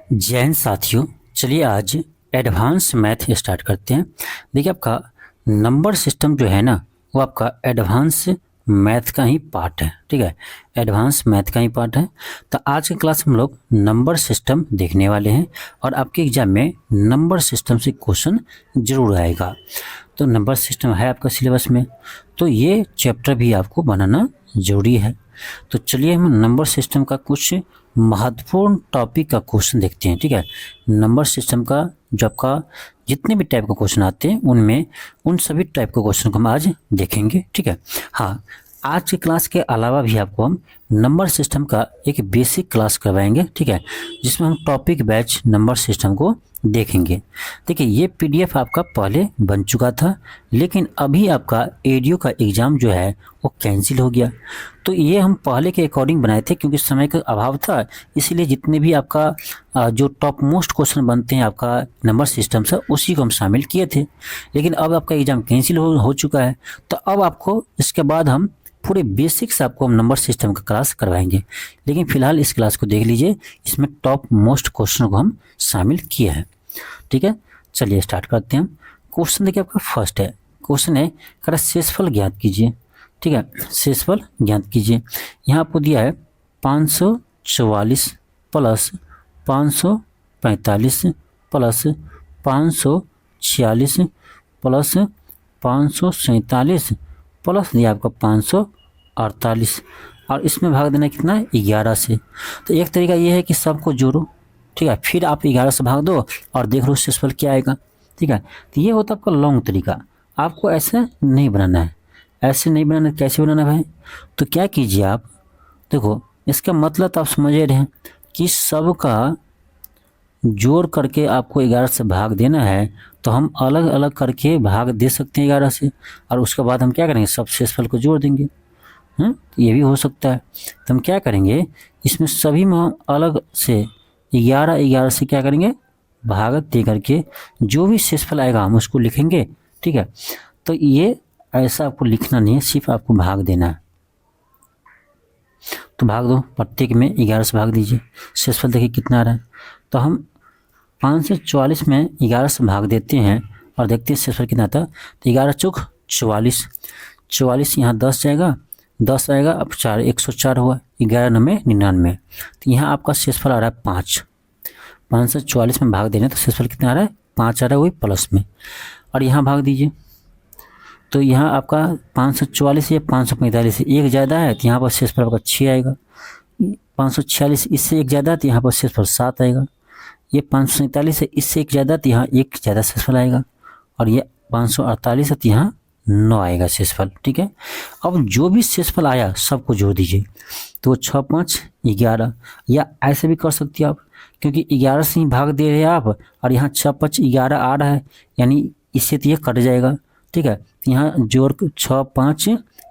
जय हिंद साथियों। चलिए आज एडवांस मैथ स्टार्ट करते हैं। देखिए आपका नंबर सिस्टम जो है ना वो आपका एडवांस मैथ का ही पार्ट है। ठीक है, एडवांस मैथ का ही पार्ट है। तो आज की क्लास हम लोग नंबर सिस्टम देखने वाले हैं और आपके एग्जाम में नंबर सिस्टम से क्वेश्चन जरूर आएगा। तो नंबर सिस्टम है आपका सिलेबस में, तो ये चैप्टर भी आपको बनाना जरूरी है। तो चलिए हम नंबर सिस्टम का कुछ महत्वपूर्ण टॉपिक का क्वेश्चन देखते हैं। ठीक है, नंबर सिस्टम का जो आपका जितने भी टाइप का क्वेश्चन आते हैं उनमें उन सभी टाइप के क्वेश्चन को हम आज देखेंगे। ठीक है, हाँ, आज की क्लास के अलावा भी आपको हम नंबर सिस्टम का एक बेसिक क्लास करवाएंगे। ठीक है, जिसमें हम टॉपिक बैच नंबर सिस्टम को देखेंगे। देखिए ये पीडीएफ आपका पहले बन चुका था, लेकिन अभी आपका एडीओ का एग्ज़ाम जो है वो कैंसिल हो गया। तो ये हम पहले के अकॉर्डिंग बनाए थे, क्योंकि समय का अभाव था, इसीलिए जितने भी आपका जो टॉप मोस्ट क्वेश्चन बनते हैं आपका नंबर सिस्टम से उसी को हम शामिल किए थे। लेकिन अब आपका एग्ज़ाम कैंसिल हो चुका है, तो अब आपको इसके बाद हम पूरे बेसिक्स आपको हम नंबर सिस्टम का क्लास करवाएंगे। लेकिन फिलहाल इस क्लास को देख लीजिए, इसमें टॉप मोस्ट क्वेश्चन को हम शामिल किए हैं। ठीक है, चलिए स्टार्ट करते हैं। क्वेश्चन देखिए आपका फर्स्ट है, क्वेश्चन है करा शेषफल ज्ञात कीजिए। ठीक है, शेषफल ज्ञात कीजिए। यहाँ आपको दिया है 544 प्लस 545 प्लस 546 प्लस 547 प्लस दिया आपका 548 और इसमें भाग देना कितना 11 से। तो एक तरीका ये है कि सबको जोड़ो। ठीक है, फिर आप 11 से भाग दो और देख लो शेषफल क्या आएगा। ठीक है, तो ये होता है आपका लॉन्ग तरीका। आपको ऐसे नहीं बनाना है, ऐसे नहीं बनाना। कैसे बनाना है भाई? तो क्या कीजिए आप, देखो इसका मतलब तो आप समझ रहे हैं कि सबका जोड़ करके आपको 11 से भाग देना है। तो हम अलग अलग करके भाग दे सकते हैं 11 से, और उसके बाद हम क्या करेंगे, सब शेषफल को जोड़ देंगे। ये भी हो सकता है। तो हम क्या करेंगे, इसमें सभी में हम अलग से 11 से क्या करेंगे, भाग दे करके जो भी शेषफल आएगा हम उसको लिखेंगे। ठीक है, तो ये ऐसा आपको लिखना नहीं है, सिर्फ आपको भाग देना है। तो भाग दो, प्रत्येक में 11 से भाग दीजिए। शेषफल देखिए कितना आ रहा है। तो हम 544 में 11 से भाग देते हैं और देखते हैं शेषफल कितना आता है। तो 11 चौक 44, 44 यहाँ 10 जाएगा, 10 आएगा, अब 4 104 हुआ, 11 9 99। तो यहाँ आपका शेषफल आ रहा है 5। 544 में भाग देने तो शेषफल कितना आ रहा है, 5 आ रहा है, वही प्लस में। और यहाँ भाग दीजिए, तो यहाँ आपका 544 या 545 से एक ज़्यादा है, तो यहाँ पर शेषफल आपका 6 आएगा। 546 इससे एक ज़्यादा, तो यहाँ पर शेषफल 7 आएगा। ये 547 है, इससे एक ज़्यादा, तो यहाँ एक ज़्यादा शेषफल आएगा। और ये 548 है, तो यहाँ 9 आएगा शेषफल। ठीक है, अब जो भी शेषफल आया सबको जोड़ दीजिए। तो 6 5 11, या ऐसे भी कर सकते हैं आप, क्योंकि 11 से ही भाग दे रहे हैं आप, और यहाँ 6 5 11 आ रहा है, यानी इससे तो ये कट जाएगा। ठीक है, तो यहाँ जोड़ 6 5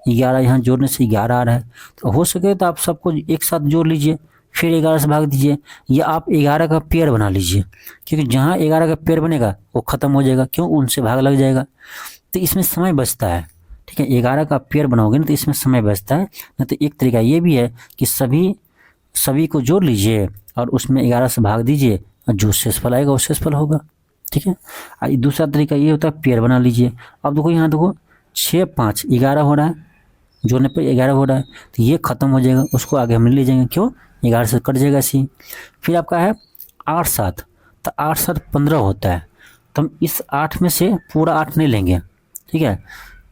11, यहाँ जोड़ने से 11 आ रहा है। तो हो सके तो आप सबको एक साथ जोड़ लीजिए, फिर 11 से भाग दीजिए, या आप 11 का पेयर बना लीजिए, क्योंकि जहाँ 11 का पेयर बनेगा वो ख़त्म हो जाएगा। क्यों? उनसे भाग लग जाएगा, तो इसमें समय बचता है। ठीक है, 11 का पेयर बनाओगे ना तो इसमें समय बचता है। नहीं तो एक तरीका ये भी है कि सभी को जोड़ लीजिए और उसमें 11 से भाग दीजिए, और जो शेषफल आएगा वो शेषफल होगा। ठीक है, दूसरा तरीका ये होता है पेयर बना लीजिए। अब देखो यहाँ देखो 6 5 11 हो रहा है, जोड़ने पर 11 हो रहा है, तो ये ख़त्म हो जाएगा, उसको आगे हम ले जाएंगे। क्यों? 11 से कट जाएगा सी। फिर आपका है 8 7, तो 8 7 15 होता है, तो हम इस 8 में से पूरा 8 नहीं लेंगे। ठीक है,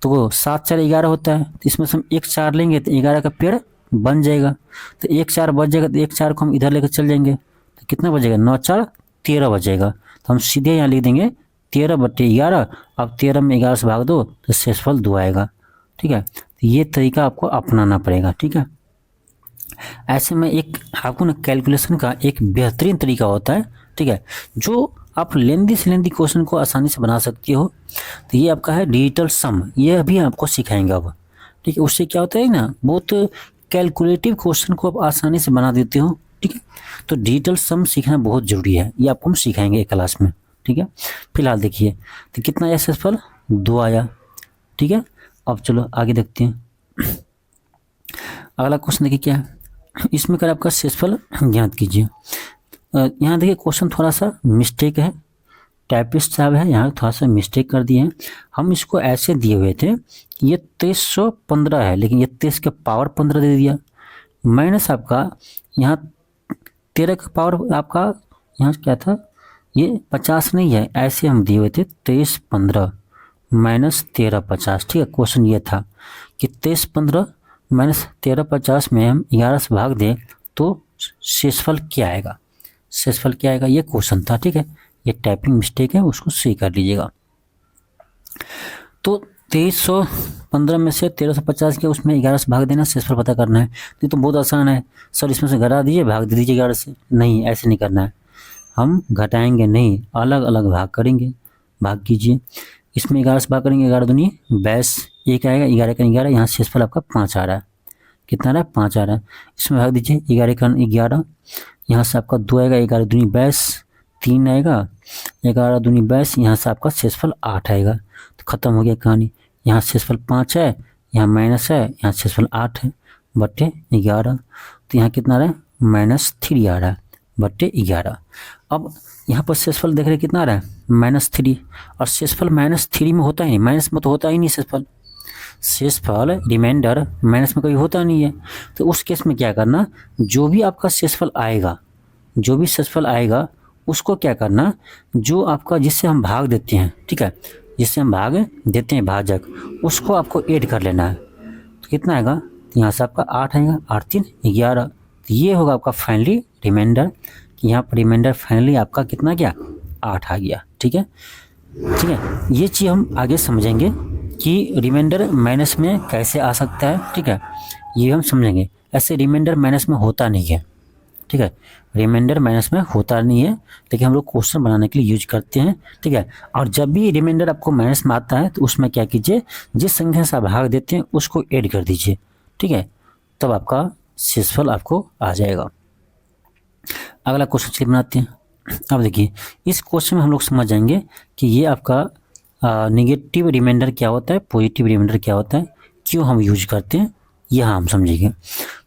तो 7 4 11 होता है, तो इसमें से हम 1 4 लेंगे तो 11 का पेड़ बन जाएगा। तो 1 4 बच जाएगा, तो 1 4 को हम इधर लेकर चल जाएंगे, तो कितना बचेगा, 9 4 13 बचेगा। तो हम सीधे यहाँ लिख देंगे 13/11। अब 13 में 11 से भाग दो तो शेषफल 2 आएगा। ठीक है, तो ये तरीका आपको अपनाना पड़ेगा। ठीक है, ऐसे में एक आपको ना कैलकुलेशन का एक बेहतरीन तरीका होता है। ठीक है, जो आप लेंदी से लेंदी क्वेश्चन को आसानी से बना सकती हो। तो ये आपका है डिजिटल सम, ये अभी आपको सिखाएंगे अब। ठीक है, उससे क्या होता है ना, बहुत कैलकुलेटिव क्वेश्चन को आप आसानी से बना देते हो। ठीक है, तो डिजिटल सम सीखना बहुत ज़रूरी है, ये आपको हम सिखाएंगे एक क्लास में। ठीक है, फिलहाल देखिए तो कितना आया शेषफल, 2 आया। ठीक है, अब चलो आगे देखते हैं। अगला क्वेश्चन देखिए क्या है, इसमें कर आपका शेषफल ज्ञात कीजिए। यहाँ देखिए क्वेश्चन थोड़ा सा मिस्टेक है, टाइपिस्ट साहब है यहाँ थोड़ा सा मिस्टेक कर दिए हैं। हम इसको ऐसे दिए हुए थे कि ये 2315 है, लेकिन ये 23 के पावर 15 दे दिया, माइनस आपका यहाँ 13 का पावर आपका यहाँ क्या था, ये 50 नहीं है, ऐसे हम दिए हुए थे 2315 माइनस 1350। ठीक है, क्वेश्चन ये था कि 2315 माइनस 1350 में हम 11 से भाग दें तो शेषफल क्या आएगा, शेषफल क्या आएगा, ये क्वेश्चन था। ठीक है, ये टाइपिंग मिस्टेक है, उसको सही कर लीजिएगा। तो 2315 में से 1350 के उसमें 11 से भाग देना, शेषफल पता करना है। ये तो बहुत आसान है सर, इसमें से घटा दीजिए भाग दे दीजिए 11 से। नहीं, ऐसे नहीं करना है, हम घटाएंगे नहीं, अलग अलग भाग करेंगे। भाग कीजिए, इसमें 11 से भाग करेंगे, 11 दूनी 22, एक आएगा, 11 का 11, यहाँ शेषफल आपका 5 आ रहा है। कितना आ रहा है, 5 आ रहा है। इसमें भाग दीजिए, 11 का 11, यहाँ से आपका 2 आएगा, 11 दूनी 22, 3 आएगा, 11 दूनी 22, यहाँ से आपका शेषफल 8 आएगा। तो खत्म हो गया कहानी। यहाँ शेषफल 5 है, यहाँ माइनस है, यहाँ शेषफल 8 है बट्टे 11। तो यहाँ कितना आ रहा है, -3 आ रहा है बट्टे 11। अब यहाँ पर शेषफल देख रहे कितना आ रहा है, -3, और शेषफल -3 में होता ही नहीं, माइनस में तो होता ही नहीं शेषफल। शेषफल रिमाइंडर माइनस में कभी होता नहीं है। तो उस केस में क्या करना, जो भी आपका शेषफल आएगा, जो भी शेषफल आएगा उसको क्या करना, जो आपका जिससे हम भाग देते हैं, ठीक है, जिससे हम भाग देते हैं भाजक, उसको आपको ऐड कर लेना है। तो कितना आएगा, यहाँ से आपका 8 आएगा, 8 3 11। तो ये होगा आपका फाइनली रिमाइंडर, कि यहाँ पर रिमाइंडर फाइनली आपका कितना गया, 8 आ गया। ठीक है, ठीक है, ये चीज़ हम आगे समझेंगे कि रिमाइंडर माइनस में कैसे आ सकता है। ठीक है, ये हम समझेंगे। ऐसे रिमाइंडर माइनस में होता नहीं है। ठीक है, रिमाइंडर माइनस में होता नहीं है, लेकिन हम लोग क्वेश्चन बनाने के लिए यूज करते हैं। ठीक है, और जब भी रिमाइंडर आपको माइनस में आता है तो उसमें क्या कीजिए, जिस संख्या से आप भाग देते हैं उसको ऐड कर दीजिए। ठीक है, तब आपका शेषफल आपको आ जाएगा। अगला क्वेश्चन चलिए बनाते हैं। अब देखिए, इस क्वेश्चन में हम लोग समझ जाएंगे कि ये आपका नेगेटिव रिमाइंडर क्या होता है, पॉजिटिव रिमाइंडर क्या होता है, क्यों हम यूज करते हैं, यह हम समझेंगे।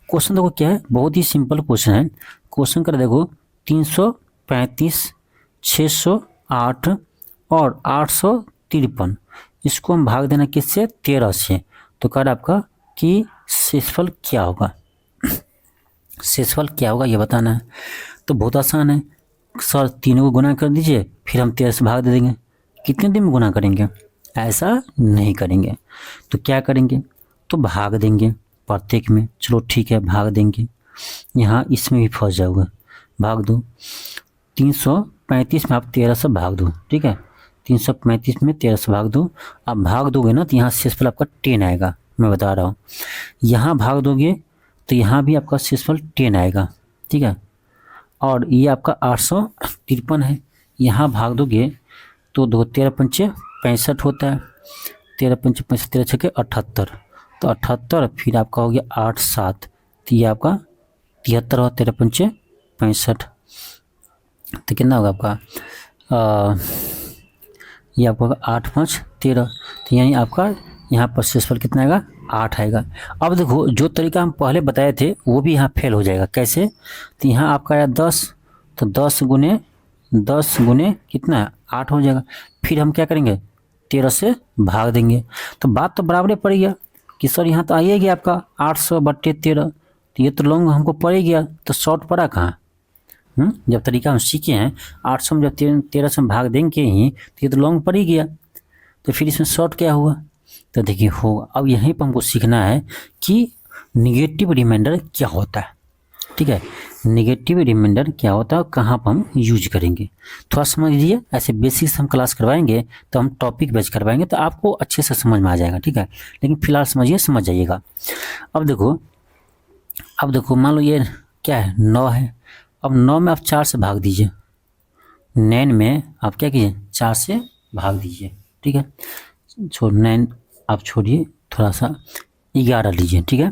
क्वेश्चन देखो क्या है, बहुत ही सिंपल क्वेश्चन है। क्वेश्चन कर देखो, 335, 608 और 853, इसको हम भाग देना किससे, 13 से। तो कह आपका कि शेषफल क्या होगा, शेषफल क्या होगा ये बताना है। तो बहुत आसान है सर, तीनों को गुना कर दीजिए, फिर हम 13 से भाग दे देंगे। कितने दिन में गुना करेंगे, ऐसा नहीं करेंगे। तो क्या करेंगे, तो भाग देंगे प्रत्येक में। चलो ठीक है, भाग देंगे। यहाँ इसमें भी फंस जाओगे, भाग दो। 335 में आप 13 से भाग दो। ठीक है, 335 में 13 से भाग दो। आप भाग दोगे ना तो यहाँ शेषफल आपका 10 आएगा, मैं बता रहा हूँ। यहाँ भाग दोगे तो यहाँ भी आपका शेषफल 10 आएगा। ठीक है, और ये आपका 853 है, यहाँ भाग दोगे तो 2 13 पंचे 65 होता है, 13 पंचे 65, 13 छके 78, तो 78, फिर आपका हो गया 8 7, तो ये आपका 73 हो, 13 पंचे 65, तो कितना होगा आपका ये आपका 8 5 13, तो यानी आपका यहाँ पर शेषफल कितना आएगा, 8 आएगा। अब देखो, जो तरीका हम पहले बताए थे वो भी यहाँ फेल हो जाएगा। कैसे, तो यहाँ आपका आया 10, तो 10 गुने कितना है, 8 हो जाएगा। फिर हम क्या करेंगे, 13 से भाग देंगे। तो बात तो बराबर पड़ गया कि सर यहाँ तो आइए गया आपका 800/13, तो ये तो लॉन्ग हमको पड़ गया, तो शॉर्ट पड़ा कहाँ। जब तरीका हम सीखे हैं 800 में जब 13 से भाग देंगे ही, तो ये तो लॉन्ग पड़ ही गया। तो फिर इसमें शॉर्ट क्या हुआ, तो देखिए होगा। अब यहीं पर हमको सीखना है कि निगेटिव रिमाइंडर क्या होता है। ठीक है, नेगेटिव रिमाइंडर क्या होता है, कहाँ पर हम यूज करेंगे, थोड़ा समझ लीजिए। ऐसे बेसिक से हम क्लास करवाएंगे तो हम टॉपिक बेच करवाएंगे तो आपको अच्छे से समझ में आ जाएगा। ठीक है, लेकिन फिलहाल समझ जाइएगा। अब देखो मान लो ये क्या है, 9 है। अब 9 में आप 4 से भाग दीजिए, 9 में आप क्या कीजिए, 4 से भाग दीजिए। ठीक है, 9 आप छोड़िए, थोड़ा सा 11 लीजिए। ठीक है,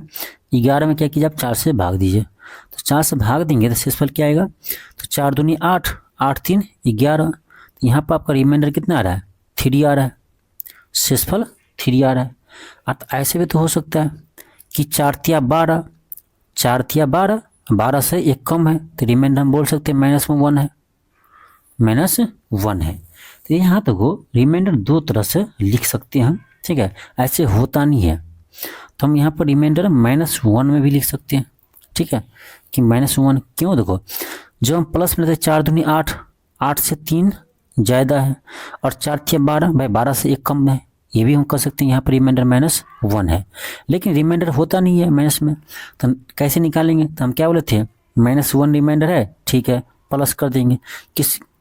11 में क्या कीजिए, आप 4 से भाग दीजिए। तो 4 से भाग देंगे तो शेषफल क्या आएगा, तो 4 दूनी 8, 8 3 11। तो यहाँ पर आपका रिमाइंडर कितना आ रहा है, 3 आ रहा है, शेषफल 3 आ रहा है। तो ऐसे भी तो हो सकता है कि 4 तिया 12, 4 तिया 12, 12 से 1 कम है तो रिमाइंडर हम बोल सकते हैं -1 है, -1 है। तो यहाँ देखो रिमाइंडर दो तरह से लिख सकते हैं हम, ठीक है, ऐसे होता नहीं है। तो हम यहाँ पर रिमाइंडर -1 में भी लिख सकते हैं, ठीक है, कि -1 क्यों, देखो जब हम प्लस में लेते 4 दूनी 8, 8 से 3 ज़्यादा है और 4 × 12 भाई 12 से 1 कम है, ये भी हम कर सकते हैं। यहाँ पर रिमाइंडर -1 है, लेकिन रिमाइंडर होता नहीं है माइनस में, तो हम कैसे निकालेंगे, तो हम क्या बोले थे -1 रिमाइंडर है, ठीक है, प्लस कर देंगे।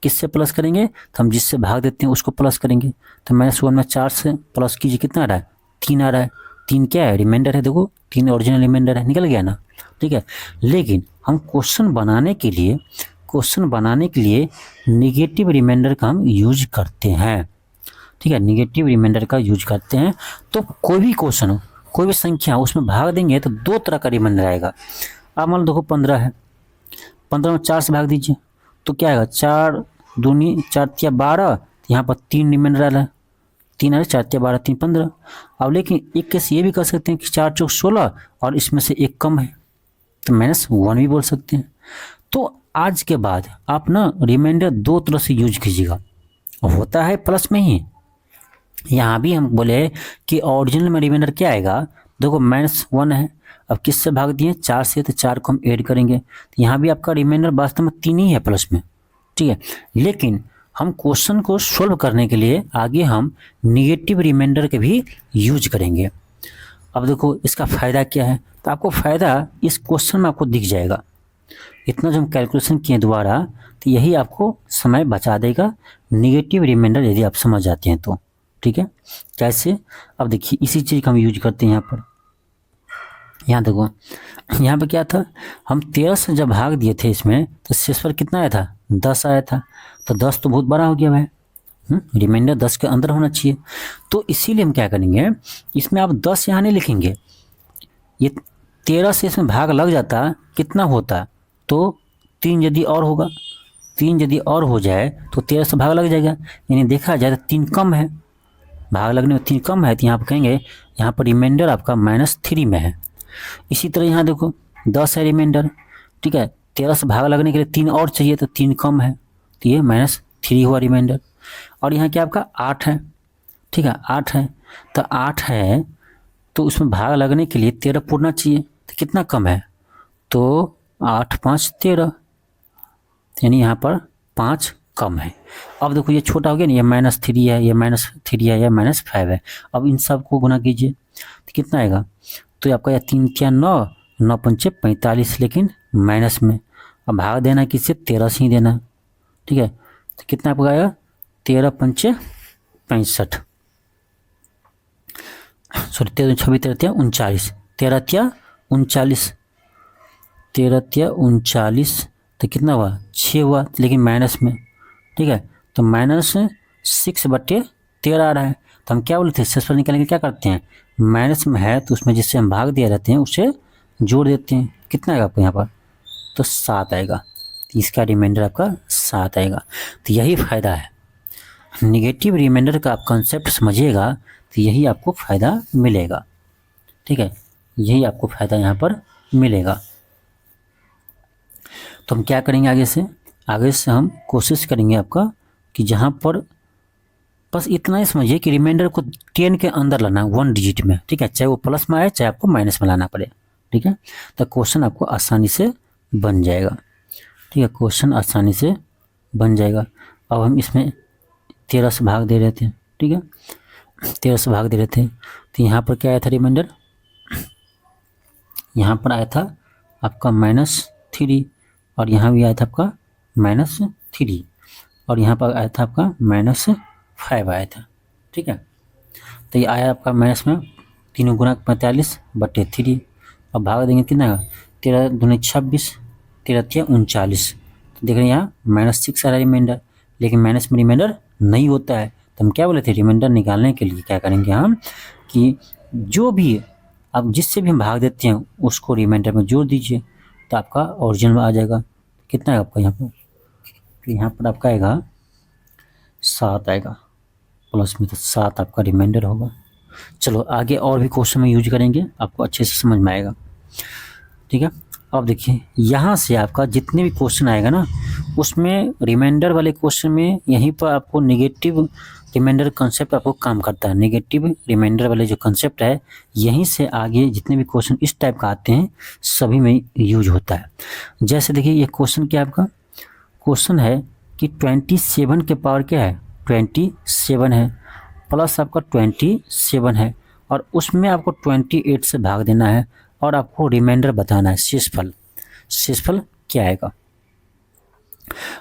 किससे प्लस करेंगे, तो हम जिससे भाग देते हैं उसको प्लस करेंगे। तो -1 में 4 से प्लस कीजिए, कितना आ रहा है, 3 आ रहा है। 3 क्या है, रिमाइंडर है, देखो 3 ओरिजिनल रिमाइंडर है, निकल गया ना, ठीक है। लेकिन हम क्वेश्चन बनाने के लिए निगेटिव रिमाइंडर का हम यूज करते हैं, ठीक है, निगेटिव रिमाइंडर का यूज करते हैं। तो कोई भी क्वेश्चन हो, कोई भी संख्या उसमें भाग देंगे तो दो तरह का रिमाइंडर आएगा। अब मान लो देखो 15 है, 15 में 4 से भाग दीजिए तो क्या आएगा, 4 दूनी 4 × 12, यहाँ पर 3 रिमाइंडर आ रहा है, 3 आ रहा है, 4 × 12 3 15। अब लेकिन एक केस ये भी कर सकते हैं कि 4 × 4 16 और इसमें से 1 कम है तो -1 भी बोल सकते हैं। तो आज के बाद आप ना रिमाइंडर दो तरह से यूज कीजिएगा, होता है प्लस में ही। यहाँ भी हम बोले कि ओरिजिनल में रिमाइंडर क्या आएगा, देखो -1 है, अब किससे भाग दिए 4 से, तो 4 को हम ऐड करेंगे, तो यहाँ भी आपका रिमाइंडर वास्तव में 3 ही है प्लस में, ठीक है। लेकिन हम क्वेश्चन को सोल्व करने के लिए आगे हम निगेटिव रिमाइंडर के भी यूज करेंगे। अब देखो इसका फ़ायदा क्या है, तो आपको फ़ायदा इस क्वेश्चन में आपको दिख जाएगा। इतना जो हम कैलकुलेशन किए दोबारा, तो यही आपको समय बचा देगा निगेटिव रिमाइंडर यदि आप समझ जाते हैं तो, ठीक है। कैसे, अब देखिए इसी चीज़ का हम यूज करते हैं यहाँ पर। यहाँ देखो, यहाँ पे क्या था, हम 13 से जब भाग दिए थे इसमें तो शेषफल कितना आया था, 10 आया था। तो 10 तो बहुत बड़ा हो गया भाई, रिमाइंडर 10 के अंदर होना चाहिए। तो इसीलिए हम क्या करेंगे, इसमें आप 10 यहाँ नहीं लिखेंगे, ये 13 से इसमें भाग लग जाता कितना होता, तो 3 यदि और होगा, 3 यदि और हो जाए तो 13 से भाग लग जाएगा, यानी देखा जाए तो 3 कम है, भाग लगने में 3 कम है, तो यहाँ पर कहेंगे यहाँ पर रिमाइंडर आपका -3 में है। इसी तरह यहाँ देखो 10 है रिमाइंडर, ठीक है, 13 से भाग लगने के लिए 3 और चाहिए तो 3 कम है, तो ये -3 हुआ रिमाइंडर। और यहाँ क्या आपका 8 है, ठीक है, 8 है, तो 8 है तो उसमें भाग लगने के लिए 13 पूर्णा चाहिए, तो कितना कम है, तो 8 × 5 = 13, यानी यहाँ पर 5 कम है। अब देखो ये छोटा हो गया ना, ये -3 है, ये -3 है, ये -5 है। अब इन सब को गुना कीजिए तो कितना आएगा, तो आपका यह 3 × 9, 9 × 5 = 45, लेकिन माइनस में। अब भाग देना किससे, 13 से ही देना, ठीक है। तो कितना आपका आएगा, 13 × 5 = 65, सॉरी 13 × 6 = 39, 13 × 39, 13 × 39, तो कितना हुआ, 6 हुआ, लेकिन माइनस में, ठीक है। तो -6/13 आ रहा है, तो हम क्या बोले थे, शेषफल निकालने के क्या करते हैं, माइनस में है तो उसमें जिससे हम भाग दिया रहते हैं उसे जोड़ देते हैं। कितना आएगा आपको यहाँ पर, तो 7 आएगा, तो इसका रिमाइंडर आपका 7 आएगा। तो यही फ़ायदा है, निगेटिव रिमाइंडर का आप कंसेप्ट समझिएगा तो यही आपको फ़ायदा मिलेगा, ठीक है, यही आपको फ़ायदा यहाँ पर मिलेगा। तो हम क्या करेंगे आगे से हम कोशिश करेंगे आपका कि जहाँ पर बस इतना ही समझिए कि रिमाइंडर को 10 के अंदर लाना है, 1 डिजिट में, ठीक है, चाहे वो प्लस में आए चाहे आपको माइनस में लाना पड़े, ठीक है। तो क्वेश्चन आपको आसानी से बन जाएगा, ठीक है, क्वेश्चन आसानी से बन जाएगा। अब हम इसमें 13 से भाग दे रहे थे, ठीक है, 13 से भाग दे रहे थे, तो यहाँ पर क्या आया था रिमाइंडर, यहाँ पर आया था आपका -3, और यहाँ भी आया था आपका -3, और यहाँ पर आया था आपका -5 आया था, ठीक है। तो ये आया आपका माइनस में 3 × 45/3, अब भाग देंगे कितना, 13 दूनी 26, 13 × 39, तो देख रहे हैं यहाँ -6 आ रहा है रिमाइंडर, लेकिन माइनस में रिमाइंडर नहीं होता है। तो हम क्या बोले थे, रिमाइंडर निकालने के लिए क्या करेंगे हम, कि जो भी आप जिससे भी हम भाग देते हैं उसको रिमाइंडर में जोड़ दीजिए, तो आपका ओरिजिनल में आ जाएगा। कितना है आपका यहाँ पर, तो यहाँ पर आपका आएगा 7 आएगा, प्लस में तो 7 आपका रिमाइंडर होगा। चलो आगे और भी क्वेश्चन में यूज करेंगे, आपको अच्छे से समझ में आएगा, ठीक है। अब देखिए यहाँ से आपका जितने भी क्वेश्चन आएगा ना, उसमें रिमाइंडर वाले क्वेश्चन में यहीं पर आपको नेगेटिव रिमाइंडर कंसेप्ट आपको काम करता है। नेगेटिव रिमाइंडर वाले जो कंसेप्ट है, यहीं से आगे जितने भी क्वेश्चन इस टाइप का आते हैं सभी में यूज होता है। जैसे देखिए ये क्वेश्चन क्या आपका क्वेश्चन है कि 27 के पावर क्या है, 27 है, प्लस आपका 27 है, और उसमें आपको 28 से भाग देना है और आपको रिमाइंडर बताना है, शेषफल। शेषफल क्या आएगा।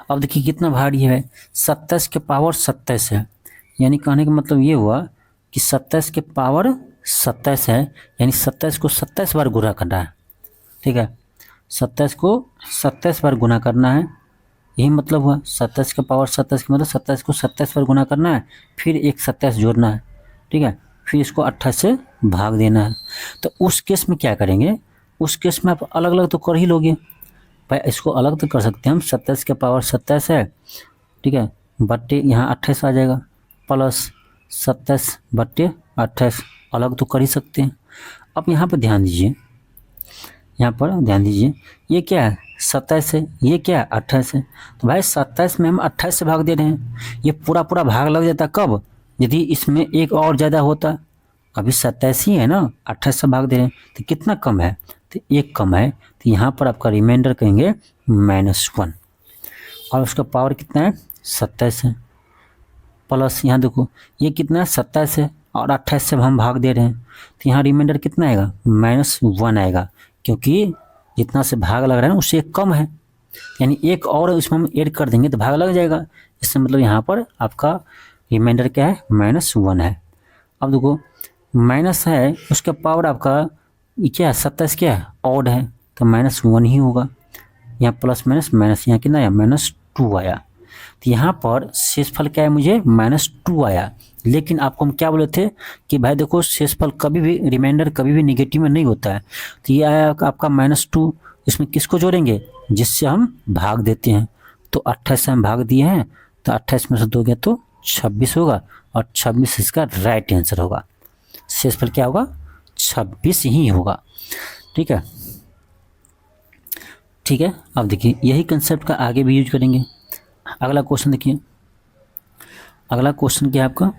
अब देखिए कितना भारी है, 27 के पावर 27 है, यानी कहने का मतलब ये हुआ कि 27 के पावर 27 है, यानी 27 को 27 बार गुणा करना है। ठीक है, 27 को 27 बार गुणा करना है, यही मतलब हुआ। 27 के पावर 27 का मतलब 27 को 27 बार गुणा करना है, फिर एक 27 जोड़ना है। ठीक है, फिर इसको 28 से भाग देना है। तो उस केस में क्या करेंगे, उस केस में आप अलग अलग तो कर ही लोगे भाई, इसको अलग तो कर सकते हैं हम। 27 के पावर 27 है, ठीक है, बट्टे यहाँ 28 आ जाएगा, प्लस 27 बट्टे 28, अलग तो कर ही सकते हैं। अब यहाँ पर ध्यान दीजिए, यहाँ पर ध्यान दीजिए, ये क्या है 27 है, ये क्या है 28 है। तो भाई 27 में हम 28 से भाग दे रहे हैं, ये पूरा पूरा भाग लग जाता कब, यदि इसमें एक और ज़्यादा होता। अभी 27 ही है ना, 28 से भाग दे रहे हैं, तो कितना कम है, तो एक कम है। तो यहाँ पर आपका रिमाइंडर कहेंगे -1, और उसका पावर कितना है 27 है, प्लस यहाँ देखो ये कितना है 27 है और 28 से हम भाग दे रहे हैं, तो यहाँ रिमाइंडर कितना आएगा -1 आएगा, क्योंकि जितना से भाग लग रहा है ना उससे एक कम है, यानी एक और उसमें हम ऐड कर देंगे तो भाग लग जाएगा। इससे मतलब यहाँ पर आपका रिमाइंडर क्या है -1 है। अब देखो माइनस है, उसका पावर आपका क्या है 27 क्या है ऑड है, तो -1 ही होगा। यहाँ प्लस माइनस माइनस, यहाँ कितना आया -2 आया। तो यहाँ पर शेषफल क्या है मुझे -2 आया। लेकिन आपको हम क्या बोले थे कि भाई देखो शेषफल कभी भी रिमाइंडर कभी भी निगेटिव में नहीं होता है। तो ये आया आपका -2, इसमें किसको जोड़ेंगे, जिससे हम भाग देते हैं। तो 28 से हम भाग दिए हैं, तो 28 में से 2 गया तो 26 होगा, और 26 इसका राइट आंसर होगा। शेषफल क्या होगा 26 ही होगा। ठीक है, ठीक है। अब देखिए यही कंसेप्ट का आगे भी यूज करेंगे। अगला क्वेश्चन देखिए, अगला क्वेश्चन क्या है आपका,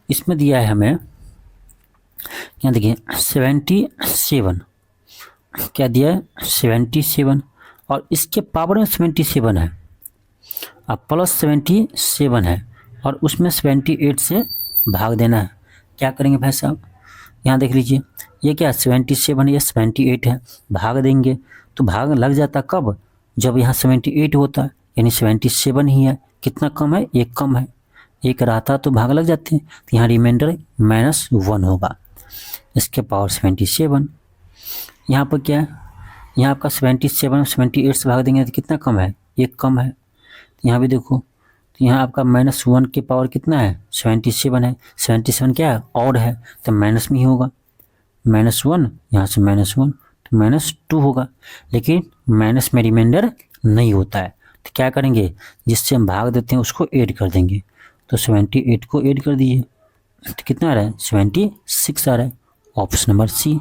इसमें दिया है हमें, यहाँ देखिए 77, क्या दिया है 77, और इसके पावर में 77 है, अब प्लस 77 है, और उसमें 78 से भाग देना है। क्या करेंगे भाई साहब, यहाँ देख लीजिए, ये क्या 77 है, ये 78 है, भाग देंगे तो भाग लग जाता कब, जब यहाँ 78 होता है, यानी 77 ही है, कितना कम है एक कम है, एक रहता तो भाग लग जाते हैं। तो यहाँ रिमाइंडर -1 होगा, इसके पावर 77। यहाँ पर क्या है, यहाँ आपका 77 78 से भाग देंगे तो कितना कम है एक कम है। तो यहाँ भी देखो, तो यहाँ आपका -1 के पावर कितना है 77 है, 77 क्या है ऑड है, तो माइनस में ही होगा, -1 यहाँ से -1 तो -2 होगा। लेकिन माइनस में रिमाइंडर नहीं होता है, तो क्या करेंगे, जिससे हम भाग देते हैं उसको ऐड कर देंगे। तो 78 को ऐड कर दीजिए, तो कितना आ रहा है 76 आ रहा है, ऑप्शन नंबर सी।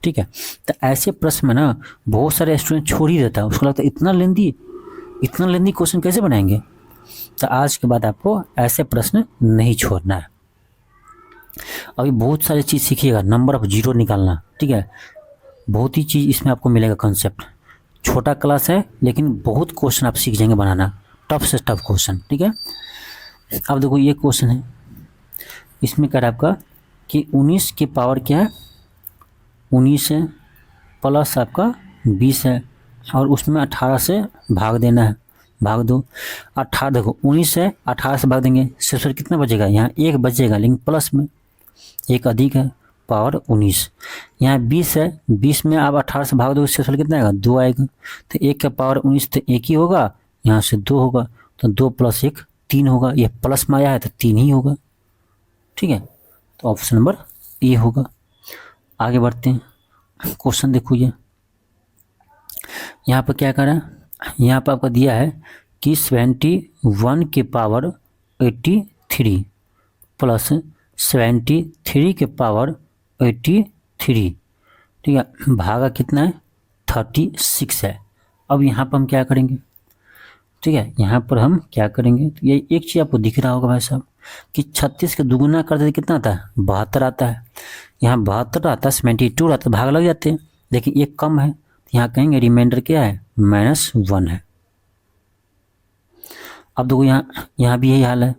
ठीक है, तो ऐसे प्रश्न में ना बहुत सारे स्टूडेंट छोड़ ही देता है, उसको लगता है इतना लेंदी क्वेश्चन कैसे बनाएंगे। तो आज के बाद आपको ऐसे प्रश्न नहीं छोड़ना है। अभी बहुत सारी चीज़ सीखिएगा, नंबर ऑफ जीरो निकालना, ठीक है, बहुत ही चीज़ इसमें आपको मिलेगा कंसेप्ट। छोटा क्लास है लेकिन बहुत क्वेश्चन आप सीख जाएंगे बनाना, टफ से टफ क्वेश्चन। ठीक है, अब देखो ये क्वेश्चन है, इसमें क्या है आपका कि 19 की पावर क्या है 19 है, प्लस आपका 20 है, और उसमें 18 से भाग देना है, भाग दो। 18 देखो 19 है, 18 से भाग देंगे, शेषफल कितना बचेगा, यहाँ 1 बचेगा, लेकिन प्लस में 1 अधिक है, पावर 19। यहाँ 20 है, 20 में आप 18 से भाग दोगे, शेषफल कितना आएगा 2 आएगा। तो 1 का पावर 19 तो 1 ही होगा, यहाँ से 2 होगा, तो 2 + 1 3 होगा, ये प्लस में आया है तो 3 ही होगा। ठीक है, तो ऑप्शन नंबर ए होगा। आगे बढ़ते हैं, क्वेश्चन देखो ये यहाँ पर क्या कर रहा है, यहाँ पर आपका दिया है कि 71 की पावर 83 प्लस 73 के पावर 83, ठीक है, भागा कितना है 36 है। अब यहाँ पर हम क्या करेंगे, ठीक है, यहाँ पर हम क्या करेंगे, तो ये एक चीज़ आपको दिख रहा होगा भाई साहब कि 36 का दुगुना करते तो कितना आता है, 72 आता है। यहाँ 72 आता है, 72 आता है, भाग लग जाते हैं, लेकिन एक कम है, तो यहाँ कहेंगे रिमाइंडर क्या है, -1 है। अब देखो यहाँ भी यही हाल है,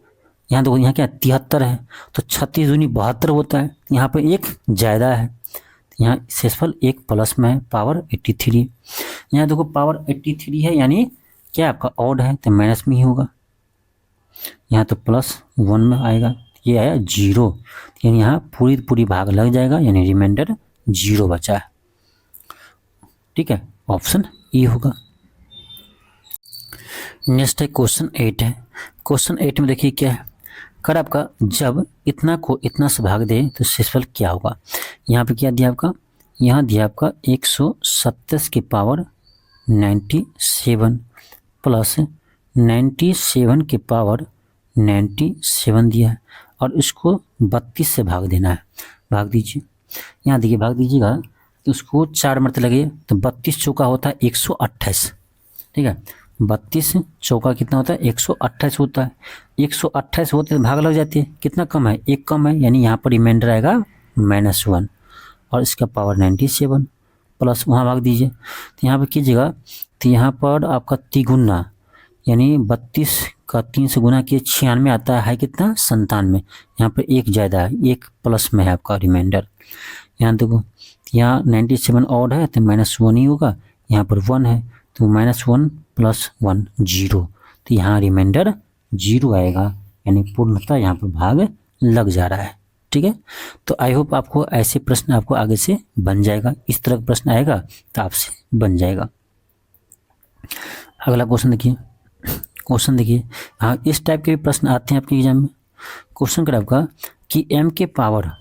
यहाँ देखो यहाँ क्या 73 है, तो 36 दूनी 72 होता है, यहाँ पर एक ज़्यादा है, यहाँ शेषफल एक प्लस में है, पावर 83। यहाँ देखो पावर 83 है, यानी क्या आपका ऑड है तो माइनस में ही होगा, यहाँ तो +1 में आएगा, ये आया 0, यानी यहाँ पूरी भाग लग जाएगा, यानी रिमाइंडर 0 बचा है। ठीक है, ऑप्शन ई होगा। नेक्स्ट है क्वेश्चन 8 है। क्वेश्चन 8 में देखिए क्या है, कर आपका जब इतना को इतना से भाग दे तो शेषफल क्या होगा। यहाँ पे क्या दिया आपका, यहाँ दिया आपका 127 की पावर 97 प्लस 97 की पावर 97 दिया है, और इसको 32 से भाग देना है। भाग दीजिए, यहाँ देखिए भाग दीजिएगा तो उसको 4 मरते लगे, तो 32 चौका होता है 128। ठीक है, 32 चौका कितना होता है, 128 होता है। 128 होते तो भाग लग जाती है, कितना कम है, एक कम है, यानी यहाँ पर रिमाइंडर आएगा -1, और इसका पावर 97 प्लस वहाँ भाग दीजिए, तो यहाँ पर कीजिएगा, तो यहाँ पर आपका तिगुना, यानी 32 का 3 से गुना किए 96 आता है कितना, 97। यहाँ पर एक ज़्यादा है, एक प्लस में है आपका रिमाइंडर। यहाँ देखो, यहाँ 97 ऑड है तो -1 ही होगा, यहाँ पर 1 है तो -1 + 1 0, तो यहाँ रिमाइंडर 0 आएगा, यानी पूर्णतः यहाँ पर भाग लग जा रहा है। ठीक है, तो आई होप आपको ऐसे प्रश्न आपको आगे से बन जाएगा, इस तरह का प्रश्न आएगा तो आपसे बन जाएगा। अगला क्वेश्चन देखिए, क्वेश्चन देखिए, हाँ इस टाइप के भी प्रश्न आते हैं आपके एग्जाम में। क्वेश्चन कर आपका कि m के पावर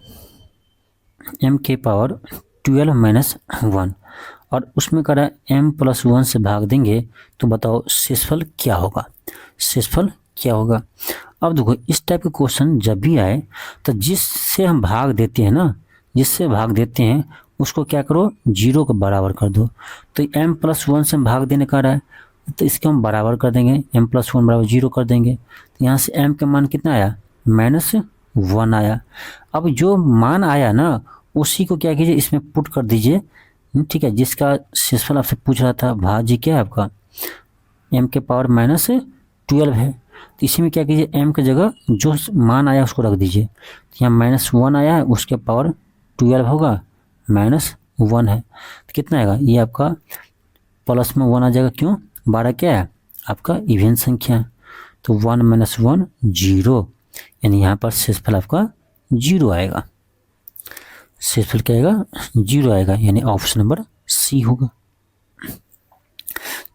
12 - 1, और उसमें करा m + 1 से भाग देंगे तो बताओ शेषफल क्या होगा, शेषफल क्या होगा। अब देखो इस टाइप के क्वेश्चन जब भी आए तो जिससे हम भाग देते हैं ना, जिससे भाग देते हैं उसको क्या करो, 0 के बराबर कर दो। तो m + 1 से हम भाग देने का रहा है, तो इसके हम बराबर कर देंगे, m + 1 = 0 कर देंगे, तो यहाँ से m का मान कितना आया, -1 आया। अब जो मान आया ना उसी को क्या कीजिए, इसमें पुट कर दीजिए। ठीक है, जिसका शेषफल आपसे पूछ रहा था, भाज्य क्या है आपका, m के पावर -12 है, तो इसी में क्या कीजिए, m की जगह जो मान आया उसको रख दीजिए। तो यहाँ -1 आया है, उसके पावर 12 होगा, -1 है, तो कितना आएगा, ये आपका प्लस में 1 आ जाएगा, क्यों, 12 क्या है आपका इवन संख्या है, तो 1 - 1 0, यानी यहाँ पर शेषफल आपका 0 आएगा। शेषफल क्या आएगा, 0 आएगा, यानी ऑप्शन नंबर सी होगा।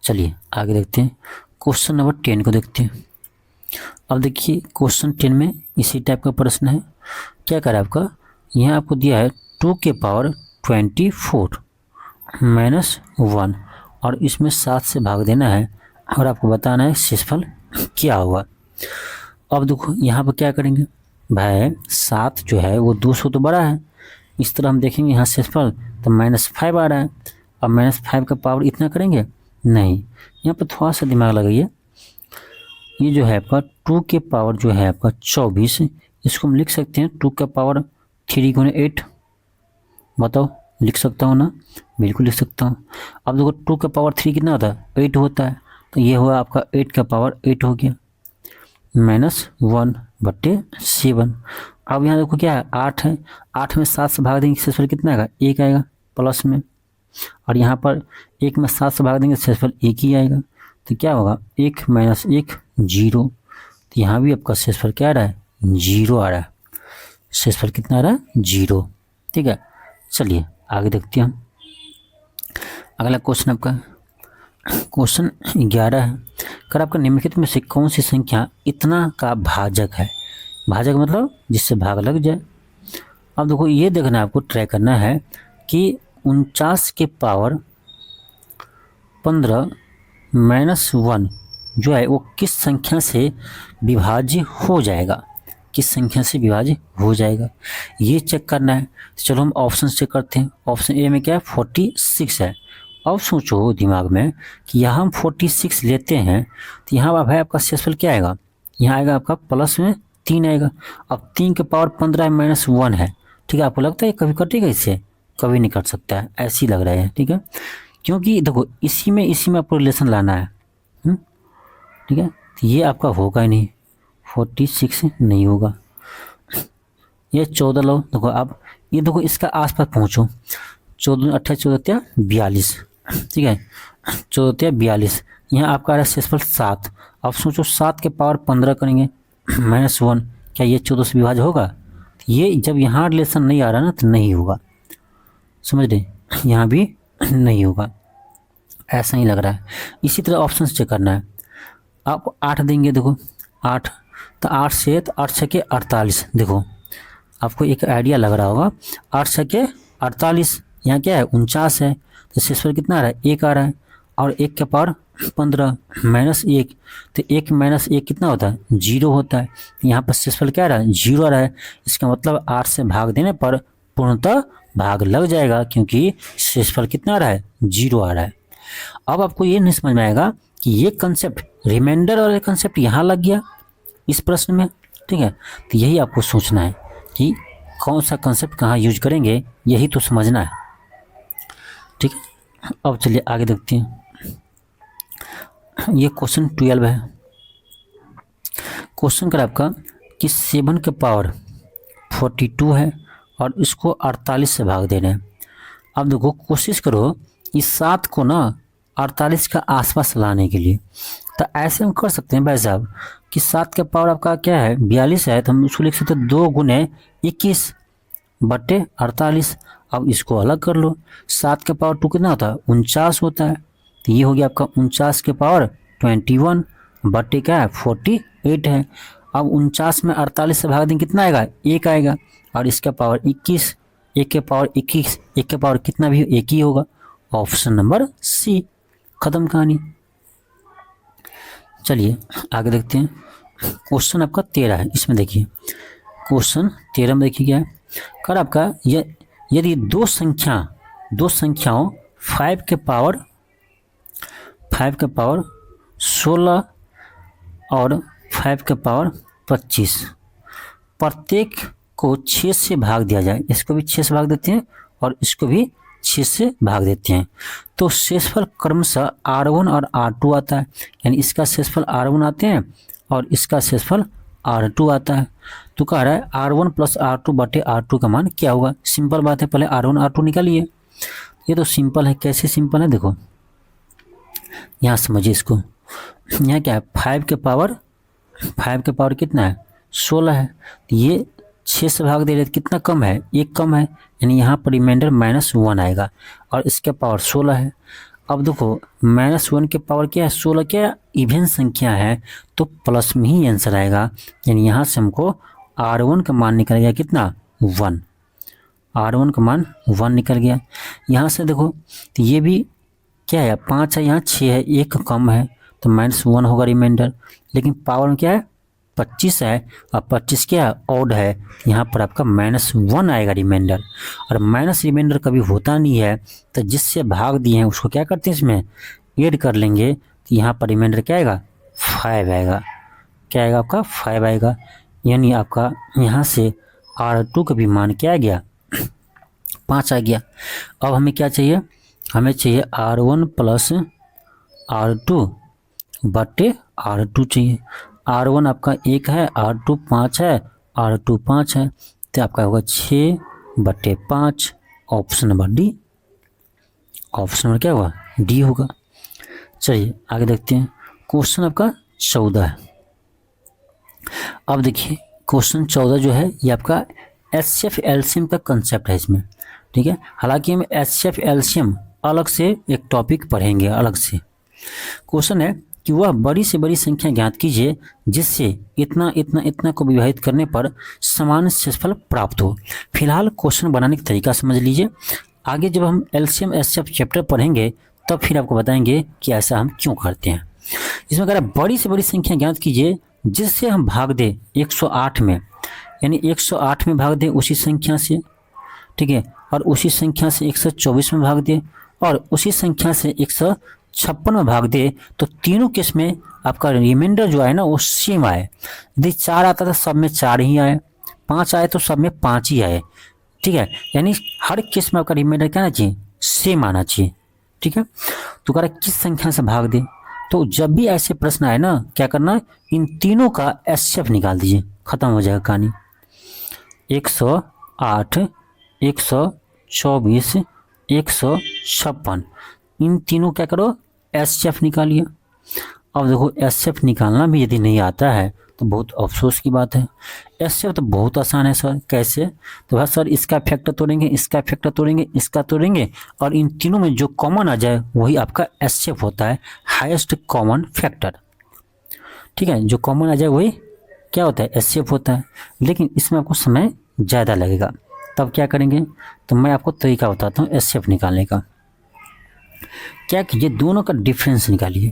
चलिए आगे देखते हैं, क्वेश्चन नंबर 10 को देखते हैं। अब देखिए क्वेश्चन 10 में इसी टाइप का प्रश्न है। क्या करें आपका, यहाँ आपको दिया है 2 के पावर 24 -1, और इसमें 7 से भाग देना है, और आपको बताना है शेषफल क्या होगा। अब देखो यहाँ पर क्या करेंगे भाई, 7 जो है वो 200 तो बड़ा है, इस तरह हम देखेंगे यहाँ शेषफल तो -5 आ रहा है। अब -5 का पावर इतना करेंगे नहीं, यहाँ पर थोड़ा सा दिमाग लगाइए। ये जो है आपका 2 के पावर जो है आपका 24, इसको हम लिख सकते हैं 2 का पावर 3 × 8, बताओ लिख सकता हूँ ना, बिल्कुल लिख सकता हूँ। अब देखो 2 का पावर 3 कितना होता है, 8 होता है, तो ये हुआ आपका 8 का पावर 8 हो गया, -1/7। अब यहाँ देखो क्या है, 8 है, 8 में 7 से भाग देंगे शेषफल कितना आएगा, 1 आएगा प्लस में, और यहाँ पर 1 में 7 से भाग देंगे शेषफल 1 ही आएगा, तो क्या होगा 1 - 1 0, तो यहाँ भी आपका शेषफल क्या आ रहा है, 0 आ रहा है। शेषफल कितना आ रहा है, 0। ठीक है, चलिए आगे देखते हैं हम। अगला क्वेश्चन आपका क्वेश्चन 11 है। कर आपका निम्नलिखित में से कौन सी संख्या इतना का भाजक है, भाजक मतलब जिससे भाग लग जाए। अब देखो ये देखना है, आपको ट्राई करना है कि 49 के पावर 15 -1 जो है वो किस संख्या से विभाज्य हो जाएगा, किस संख्या से विभाज्य हो जाएगा, ये चेक करना है। तो चलो हम ऑप्शन चेक करते हैं। ऑप्शन ए में क्या है, 46 है, अब सोचो दिमाग में कि यहाँ हम 46 लेते हैं तो यहाँ अब है आपका शेषफल क्या आएगा, यहाँ आएगा आपका प्लस में 3 आएगा। अब 3 के पावर 15 माइनस 1 है, ठीक है। आपको लगता है कभी कटेगा इससे? कभी नहीं कट सकता है, ऐसे ही लग रहा है, ठीक है। क्योंकि देखो इसी में आपको रिलेशन लाना है, ठीक है। तो ये आपका होगा ही नहीं, 46 नहीं होगा। ये 14 लो, देखो अब ये देखो इसका आसपास पहुँचो, 14 28 14 42, ठीक है। 14 42, यहाँ आपका आ रहा है शेषफल 7। अब सोचो 7 के पावर 15 करेंगे माइनस 1, क्या ये 14 से विभाज्य होगा? ये जब यहाँ रिलेशन नहीं आ रहा ना तो नहीं होगा, समझ रहे, यहाँ भी नहीं होगा, ऐसा ही लग रहा है। इसी तरह ऑप्शन चेक करना है। आप 8 देंगे, देखो 8, तो 8 से तो 8 छके 48, देखो आपको एक आइडिया लग रहा होगा, 8 छके 48, यहाँ क्या है 49 है, तो शेषफल कितना आ रहा है 1 आ रहा है, और 1 के पावर 15 माइनस 1, तो 1 माइनस 1 कितना होता है 0 होता है। यहाँ पर शेषफल क्या आ रहा है 0 आ रहा है, इसका मतलब 8 से भाग देने पर पूर्णतः भाग लग जाएगा, क्योंकि शेषफल कितना आ रहा है 0 आ रहा है। अब आपको ये नहीं समझ में आएगा कि ये कंसेप्ट रिमाइंडर और ये कंसेप्ट यहाँ लग गया इस प्रश्न में, ठीक है। तो यही आपको सोचना है कि कौन सा कंसेप्ट कहाँ यूज करेंगे, यही तो समझना है, ठीक है। अब चलिए आगे देखते हैं। ये क्वेश्चन 12 है। क्वेश्चन कर आपका कि 7 के पावर 42 है और इसको 48 से भाग दे रहे हैं। अब देखो कोशिश करो इस 7 को ना 48 का आसपास लाने के लिए। तो ऐसे हम कर सकते हैं भाई साहब कि 7 के पावर आपका क्या है 42 है, तो हम उसको लिख सकते हैं 2 गुने 21 बट्टे 48। अब इसको अलग कर लो, 7 के पावर 2 कितना होता है 49 होता है, तो ये हो गया आपका 49 के पावर 21 बट्टे क्या है 48 है। अब 49 में 48 से भाग देंगे कितना आएगा 1 आएगा, और इसका पावर 21, 1 के पावर 21, 1 के पावर कितना भी 1 ही होगा। ऑप्शन नंबर सी, खत्म कहानी। चलिए आगे देखते हैं। क्वेश्चन आपका 13 है, इसमें देखिए क्वेश्चन 13 में देखिए क्या है कर आपका, यदि दो संख्याओं 5 के पावर 16 और 5 के पावर 25 प्रत्येक को 6 से भाग दिया जाए, इसको भी 6 से भाग देते हैं और इसको भी 6 से भाग देते हैं, तो शेषफल क्रमशः R1 और R2 आता है। यानी इसका शेषफल R1 आते हैं और इसका शेषफल R2 आता है। तो कह रहा है R1 प्लस R2 बटे R2 का मान क्या होगा। सिंपल बात है, पहले R1 R2 निकालिए। ये तो सिंपल है, कैसे सिंपल है देखो, यहाँ समझिए इसको। यहाँ क्या है 5 के पावर कितना है 16 है, ये 6 से भाग दे रहे कितना कम है 1 कम है, यानी यहाँ पर रिमाइंडर -1 आएगा, और इसके पावर 16 है। अब देखो -1 के पावर क्या है 16, क्या इवन संख्या है तो प्लस में ही आंसर आएगा, यानी यहाँ से हमको R1 का मान निकल गया कितना 1, R1 का मान 1 निकल गया। यहाँ से देखो तो ये भी क्या है 5 है, यहाँ 6 है, 1 कम है तो -1 होगा रिमाइंडर, लेकिन पावर में क्या है 25 है और 25 क्या है ऑड है, यहाँ पर आपका -1 आएगा रिमाइंडर। और माइनस रिमाइंडर कभी होता नहीं है, तो जिससे भाग दिए हैं उसको क्या करते हैं इसमें ऐड कर लेंगे, तो यहाँ पर रिमाइंडर क्या आएगा 5 आएगा। क्या आएगा आपका 5 आएगा, यानी आपका यहाँ से R2 का भी मान क्या आ गया 5 आ गया। अब हमें क्या चाहिए, हमें चाहिए R1 प्लस R2 बटे R2 चाहिए। R1 आपका 1 है, R2 5 है, R2 5 है, तो आपका होगा 6 बटे 5, option number D. Option number क्या होगा डी होगा। चलिए आगे देखते हैं। क्वेश्चन आपका 14 है। अब देखिए क्वेश्चन 14 जो है ये आपका एचसीएफ एलसीएम का कंसेप्ट है इसमें, ठीक है। हालांकि हम एचसीएफ एलसीएम अलग से एक टॉपिक पढ़ेंगे अलग से। क्वेश्चन है कि वह बड़ी से बड़ी संख्या ज्ञात कीजिए जिससे इतना इतना इतना को विभाजित करने पर समान शेषफल प्राप्त हो। फिलहाल क्वेश्चन बनाने का तरीका समझ लीजिए, आगे जब हम एलसीएम एचसीएफ चैप्टर पढ़ेंगे तब फिर आपको बताएंगे कि ऐसा हम क्यों करते हैं। इसमें कह रहा है बड़ी से बड़ी संख्या ज्ञात कीजिए जिससे हम भाग दें 108 में, यानी 108 में भाग दें उसी संख्या से, ठीक है, और उसी संख्या से 124 में भाग दें और उसी संख्या से 156 में भाग दे तो तीनों केस में आपका रिमाइंडर जो है ना वो सेम आए। यदि 4 आता था सब में 4 ही आए, 5 आए तो सब में 5 ही आए। ठीक है, यानी हर केस में आपका रिमाइंडर क्या आना चाहिए, सेम आना चाहिए। ठीक है, तो कह रहा है किस संख्या से भाग दे। तो जब भी ऐसे प्रश्न आए ना, क्या करना, इन तीनों का एचसीएफ निकाल दीजिए, खत्म हो जाएगा कहानी। 108, 124, 156, इन तीनों क्या करो, एचसीएफ निकालिए। अब देखो एचसीएफ निकालना भी यदि नहीं आता है तो बहुत अफसोस की बात है। एचसीएफ तो बहुत आसान है सर, कैसे, तो भाई सर इसका फैक्टर तोड़ेंगे, इसका फैक्टर तोड़ेंगे, इसका तोड़ेंगे और इन तीनों में जो कॉमन आ जाए वही आपका एचसीएफ होता है, हाईएस्ट कॉमन फैक्टर। ठीक है, जो कॉमन आ जाए वही क्या होता है, एचसीएफ होता है। लेकिन इसमें आपको समय ज़्यादा लगेगा, तब क्या करेंगे, तो मैं आपको तरीका बताता हूँ एचसीएफ निकालने का। क्या कीजिए, दोनों का डिफरेंस निकालिए,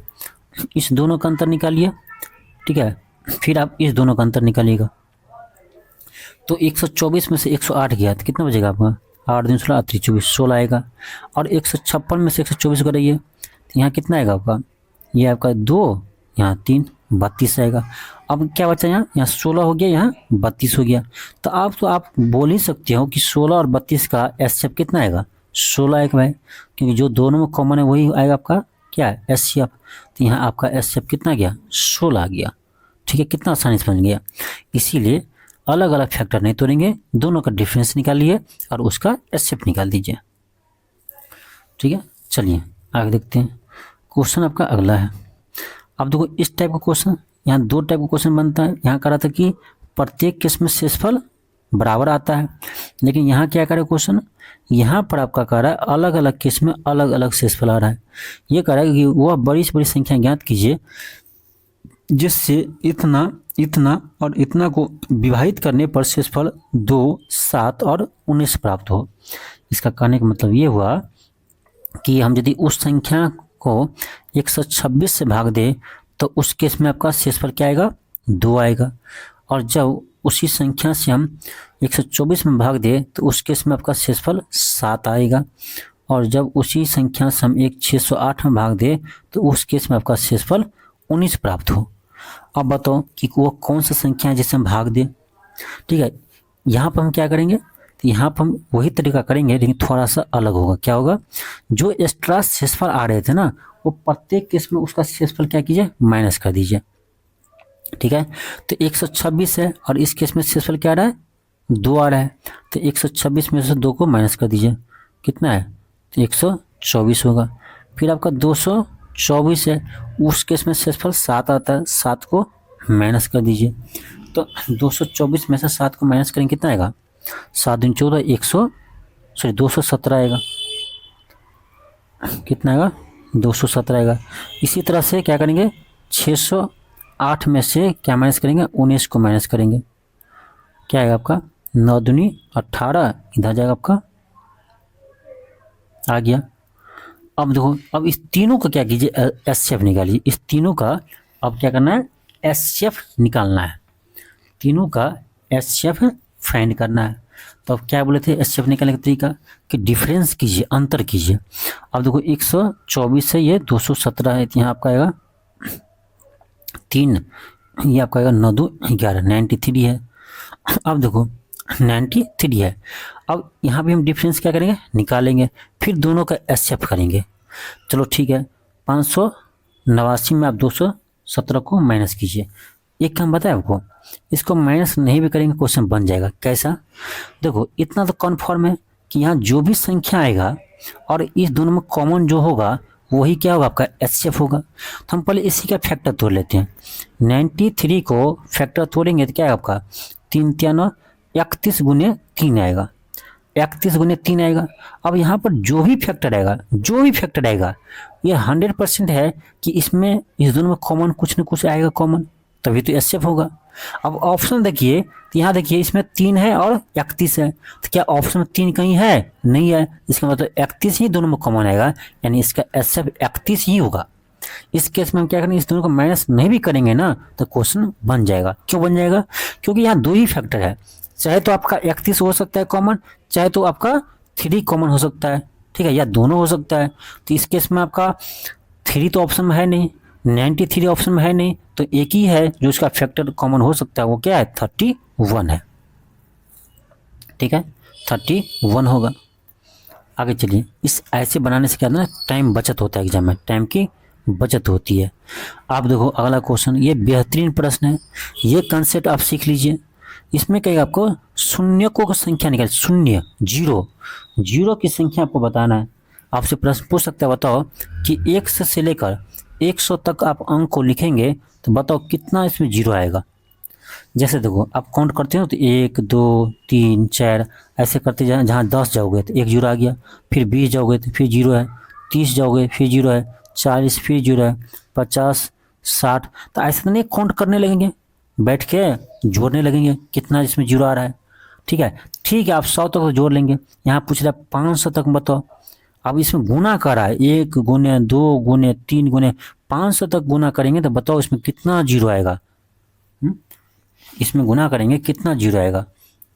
इस दोनों का अंतर निकालिए। ठीक है, फिर आप इस दोनों का अंतर निकालिएगा। तो 124 में से 108 गया तो कितना बचेगा आपका, 8 दूनी 16, 24, 16 आएगा। और 156 में से 124 कराइए तो यहाँ कितना आएगा आपका, ये आपका 2, यहाँ 3, 32 आएगा। अब क्या बचा, यहाँ 16 हो गया, यहाँ 32 हो गया। तो आप बोल ही सकते हो कि 16 और 32 का एचसीएफ कितना आएगा, 16 आएगा भाई, क्योंकि जो दोनों में कॉमन है वही आएगा आपका क्या है, एचसीएफ। तो यहाँ आपका एचसीएफ कितना गया, 16 आ गया। ठीक है, कितना आसानी से समझ गया। इसीलिए अलग अलग फैक्टर नहीं तोड़ेंगे, दोनों का डिफरेंस निकालिए और उसका एचसीएफ निकाल दीजिए। ठीक है, चलिए आगे देखते हैं। क्वेश्चन आपका अगला है। अब देखो इस टाइप का क्वेश्चन, यहाँ 2 टाइप का क्वेश्चन बनता है। यहाँ कहा था कि प्रत्येक केस में शेषफल बराबर आता है, लेकिन यहाँ क्या करे क्वेश्चन, यहाँ पर आपका कह रहा है अलग अलग केस में अलग अलग शेषफल आ रहा है। ये कह रहा है कि वह बड़ी से बड़ी संख्या ज्ञात कीजिए जिससे इतना, इतना और इतना को विभाजित करने पर शेषफल 2, 7 और 19 प्राप्त हो। इसका कहने का मतलब ये हुआ कि हम यदि उस संख्या को 126 से भाग दे तो उस केस में आपका शेषफल क्या आएगा, 2 आएगा। और जब उसी संख्या से हम 124 में भाग दे तो उस केस में आपका शेषफल 7 आएगा। और जब उसी संख्या से हम 608 में भाग दे तो उस केस में आपका शेषफल 19 प्राप्त हो। अब बताओ कि वो कौन सा संख्या है जिसे हम भाग दें। ठीक है, यहाँ पर हम क्या करेंगे, तो यहाँ पर हम वही तरीका करेंगे लेकिन थोड़ा सा अलग होगा। क्या होगा, जो एक्स्ट्रा शेषफल आ रहे थे ना वो प्रत्येक केस में उसका शेषफल क्या कीजिए, माइनस कर दीजिए। ठीक है, तो 126 है और इस केस में शेषफल क्या आ रहा है, 2 आ रहा है। तो 126 में से 2 को माइनस कर दीजिए, कितना है, तो 124 होगा। फिर आपका 224 है, उस केस में शेषफल 7 आता है, 7 को माइनस कर दीजिए। तो 224 में से 7 को माइनस करेंगे कितना आएगा, 7 दूनी 14, 217 आएगा। कितना आएगा, 217 आएगा। इसी तरह से क्या करेंगे, 608 में से क्या माइनस करेंगे, 19 को माइनस करेंगे, क्या आएगा आपका, 9 दूनी 18, इधर जाएगा आपका, आ गया। अब देखो, अब इस तीनों का क्या कीजिए, एचसीएफ निकालिए। इस तीनों का अब क्या करना है, एचसीएफ निकालना है, तीनों का एचसीएफ फाइंड करना है। तो अब क्या बोले थे एचसीएफ निकालने का तरीका, कि डिफरेंस कीजिए, अंतर कीजिए। अब देखो 124 से ये 217 है, यहाँ आपका आएगा 3, ये आपका आएगा 9 2 11, 93 है। अब देखो 93 है। अब यहाँ भी हम डिफरेंस क्या करेंगे, निकालेंगे, फिर दोनों का एचसीएफ करेंगे। चलो ठीक है, 589 में आप 217 को माइनस कीजिए। एक काम बताए आपको, इसको माइनस नहीं भी करेंगे क्वेश्चन बन जाएगा। कैसा, देखो इतना तो कन्फर्म है कि यहाँ जो भी संख्या आएगा और इस दोनों में कॉमन जो होगा वही क्या होगा, आपका एचसीएफ होगा। तो हम पहले इसी का फैक्टर तोड़ लेते हैं। 93 को फैक्टर तोड़ेंगे तो क्या है आपका, 3 3 31 गुने 3 आएगा, 31 गुने 3 आएगा। अब यहाँ पर जो भी फैक्टर आएगा ये 100% है कि इसमें इस दोनों में कॉमन कुछ न कुछ आएगा कॉमन, तभी तो एचसीएफ होगा। अब ऑप्शन देखिए, तो यहाँ देखिए इसमें 3 है और 31 है, तो क्या ऑप्शन में 3 कहीं है, नहीं है। इसका मतलब 31 ही दोनों में कॉमन आएगा, यानी इसका एचसीएफ 31 ही होगा। इस केस में हम क्या करेंगे, इस दोनों को माइनस नहीं भी करेंगे ना तो क्वेश्चन बन जाएगा। क्यों बन जाएगा, क्योंकि यहाँ 2 ही फैक्टर है, चाहे तो आपका 31 हो सकता है कॉमन, चाहे तो आपका 3 कॉमन हो सकता है। ठीक है, या दोनों हो सकता है। तो इस केस में आपका 3 तो ऑप्शन में है नहीं, 93 ऑप्शन में है नहीं, तो एक ही है जो इसका फैक्टर कॉमन हो सकता है, वो क्या है, 31 है। ठीक है, 31 होगा। आगे चलिए, इस ऐसे बनाने से क्या होता है ना, टाइम बचत होता है, एग्जाम में टाइम की बचत होती है। आप देखो अगला क्वेश्चन, ये बेहतरीन प्रश्न है, ये कंसेप्ट आप सीख लीजिए। इसमें कहेगा आपको शून्यकों की संख्या निकाल, शून्य जीरो की संख्या आपको बताना है। आपसे प्रश्न पूछ सकता है, बताओ कि 1 से लेकर 100 तक आप अंक को लिखेंगे तो बताओ कितना इसमें जीरो आएगा। जैसे देखो आप काउंट करते हो तो 1 2 3 4 ऐसे करते जाए, जहाँ 10 जाओगे तो 1 जीरो आ गया, फिर 20 जाओगे तो फिर जीरो है, 30 जाओगे फिर जीरो है, 40 फिर जीरो है, 50 60, तो ऐसे तो नहीं काउंट करने लगेंगे, बैठ के जोड़ने लगेंगे कितना इसमें जीरो आ रहा है। ठीक है, आप 100 तक तो जोड़ लेंगे। यहाँ पूछ रहा है 500 तक बताओ। अब इसमें गुना कर रहा है, 1 गुने 2 गुने 3 गुने 500 तक गुना करेंगे तो बताओ इसमें कितना जीरो आएगा। इसमें गुना करेंगे कितना जीरो आएगा।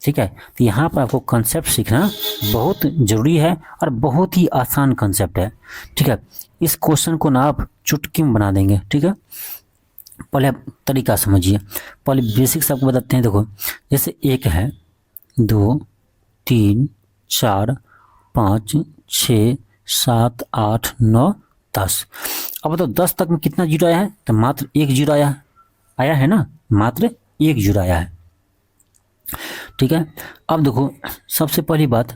ठीक है, तो यहाँ पर आपको कंसेप्ट सीखना बहुत ज़रूरी है और बहुत ही आसान कंसेप्ट है। ठीक है, इस क्वेश्चन को ना आप चुटकी में बना देंगे। ठीक है, पहले आप तरीका समझिए, पहले बेसिक्स आपको बताते हैं। देखो जैसे 1 है, 2 3 4 5 6 7 8 9 10। अब बताओ 10 तक में कितना जीरो आया है, तो मात्र 1 जीरो आया है ना, मात्र 1 जीरो आया है। ठीक है, अब देखो सबसे पहली बात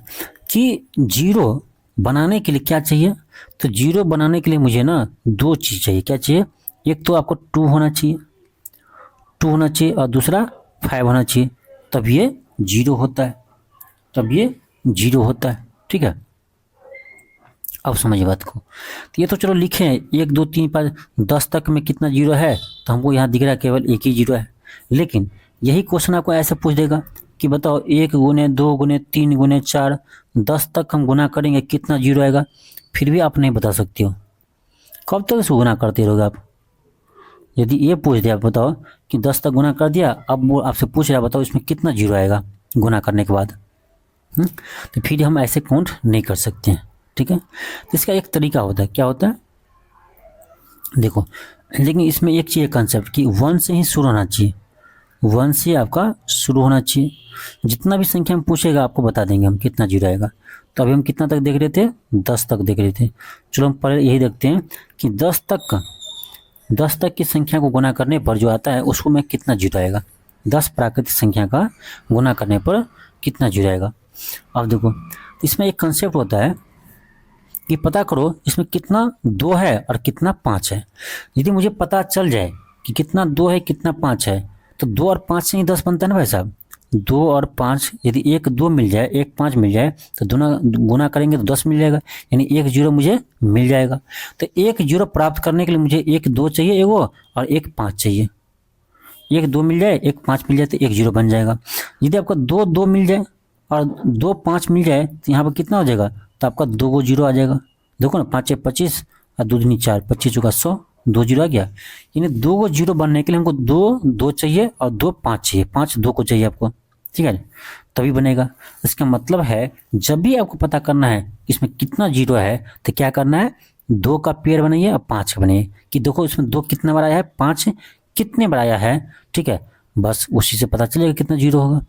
कि जीरो बनाने के लिए क्या चाहिए, तो जीरो बनाने के लिए मुझे ना 2 चीज़ चाहिए। क्या चाहिए, एक तो आपको 2 होना चाहिए और दूसरा 5 होना चाहिए, तब ये जीरो होता है। ठीक है, अब समझिए बात को। तो ये तो चलो लिखे हैं 1 2 3 5 10 तक में कितना जीरो है, तो हमको यहाँ दिख रहा है केवल 1 ही जीरो है। लेकिन यही क्वेश्चन आपको ऐसे पूछ देगा कि बताओ 1 गुने 2 गुने 3 गुने 4 10 तक हम गुना करेंगे कितना जीरो आएगा, फिर भी आप नहीं बता सकते हो। कब तक इसको गुना करते रहोगे आप। यदि ये पूछ दिया बताओ कि 10 तक गुना कर दिया, अब वो आपसे पूछ रहा बताओ इसमें कितना जीरो आएगा गुना करने के बाद, तो फिर हम ऐसे काउंट नहीं कर सकते हैं। ठीक है, तो इसका एक तरीका होता है, क्या होता है देखो, लेकिन इसमें एक चाहिए कंसेप्ट कि 1 से ही शुरू होना चाहिए, 1 से आपका शुरू होना चाहिए। जितना भी संख्या में पूछेगा आपको बता देंगे हम कितना जीरो आएगा। तो अभी हम कितना तक देख रहे थे, 10 तक देख रहे थे। चलो हम पहले यही देखते हैं कि 10 तक की संख्या को गुना करने पर जो आता है उसको में कितना जीरो आएगा। 10 प्राकृतिक संख्या का गुना करने पर कितना जीरो आएगा। अब देखो इसमें एक कंसेप्ट होता है कि पता करो इसमें कितना 2 है और कितना 5 है। यदि मुझे पता चल जाए कि कितना 2 है कितना 5 है, तो 2 और 5 से ही 10 बनता है ना भाई साहब। 2 और 5, यदि 1 2 मिल जाए 1 5 मिल जाए तो दोनों गुना करेंगे तो 10 मिल जाएगा, यानी 1 जीरो मुझे मिल जाएगा। तो 1 जीरो प्राप्त करने के लिए मुझे 1 2 चाहिए एगो और 1 5 चाहिए। 1 2 मिल जाए 1 5 मिल जाए तो 1 जीरो बन जाएगा। यदि आपका 2 2 मिल जाए और 2 5 मिल जाए तो यहाँ पर कितना हो जाएगा, तो आपका 2 को जीरो आ जाएगा। देखो ना, 5 25 और 2 दूनी 4, 25 चौका 100, 2 जीरो आ गया। यानी 2 को जीरो बनने के लिए हमको 2 2 चाहिए और 2 5 चाहिए, 5 2 को चाहिए आपको। ठीक है, तभी बनेगा। इसका मतलब है जब भी आपको पता करना है इसमें कितना जीरो है तो क्या करना है, 2 का पेयर बनाइए और 5 का बनाइए कि देखो इसमें 2 कितने बार आया है, 5 कितने बार आया है। ठीक है, बस उसी से पता चलेगा कितना जीरो होगा।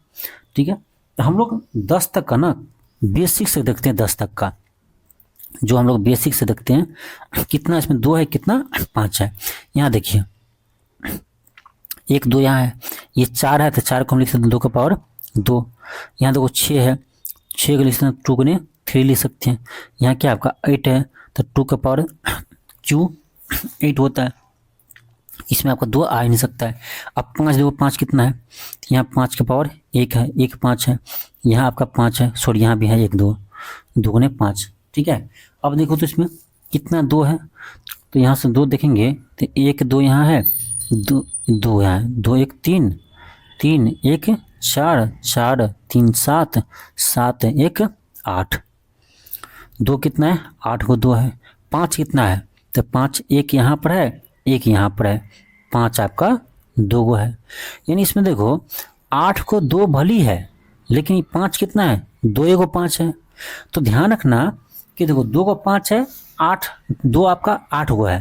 ठीक है, तो हम लोग 10 तक का ना बेसिक से देखते हैं। 10 तक का जो हम लोग बेसिक से देखते हैं कितना इसमें 2 है कितना 5 है। यहाँ देखिए 1 2 यहाँ है, ये 4 है तो 4 को हम लिख सकते हैं 2 का पावर 2। यहाँ देखो 6 है, 6 को लिख सकते हैं 2 गुने 3 लिख सकते हैं। यहाँ क्या आपका 8 है तो 2 का पावर क्यू 8 होता है। इसमें आपका 2 आ ही नहीं सकता है। अब 5 देखो 5 कितना है, यहाँ 5 का पावर 1 है, 1 5 है। यहाँ आपका 5 है, सॉरी यहाँ भी है 1 2, 2 गुने 5। ठीक है, अब देखो तो इसमें कितना 2 है, तो यहाँ से 2 देखेंगे तो 1 2 यहाँ है, 2 यहाँ है, 2 1 3 3 1 4 4 3 7 7 1 8। 2 कितना है, 8 को 2 है। 5 कितना है, तो 5 1 यहाँ पर है 1 यहाँ पर है, 5 आपका 2 को है। यानी इसमें देखो 8 को 2 भली है लेकिन 5 कितना है, 2 1 को 5 है। तो ध्यान रखना कि देखो 2 को 5 है, 8 2 आपका 8 हुआ है,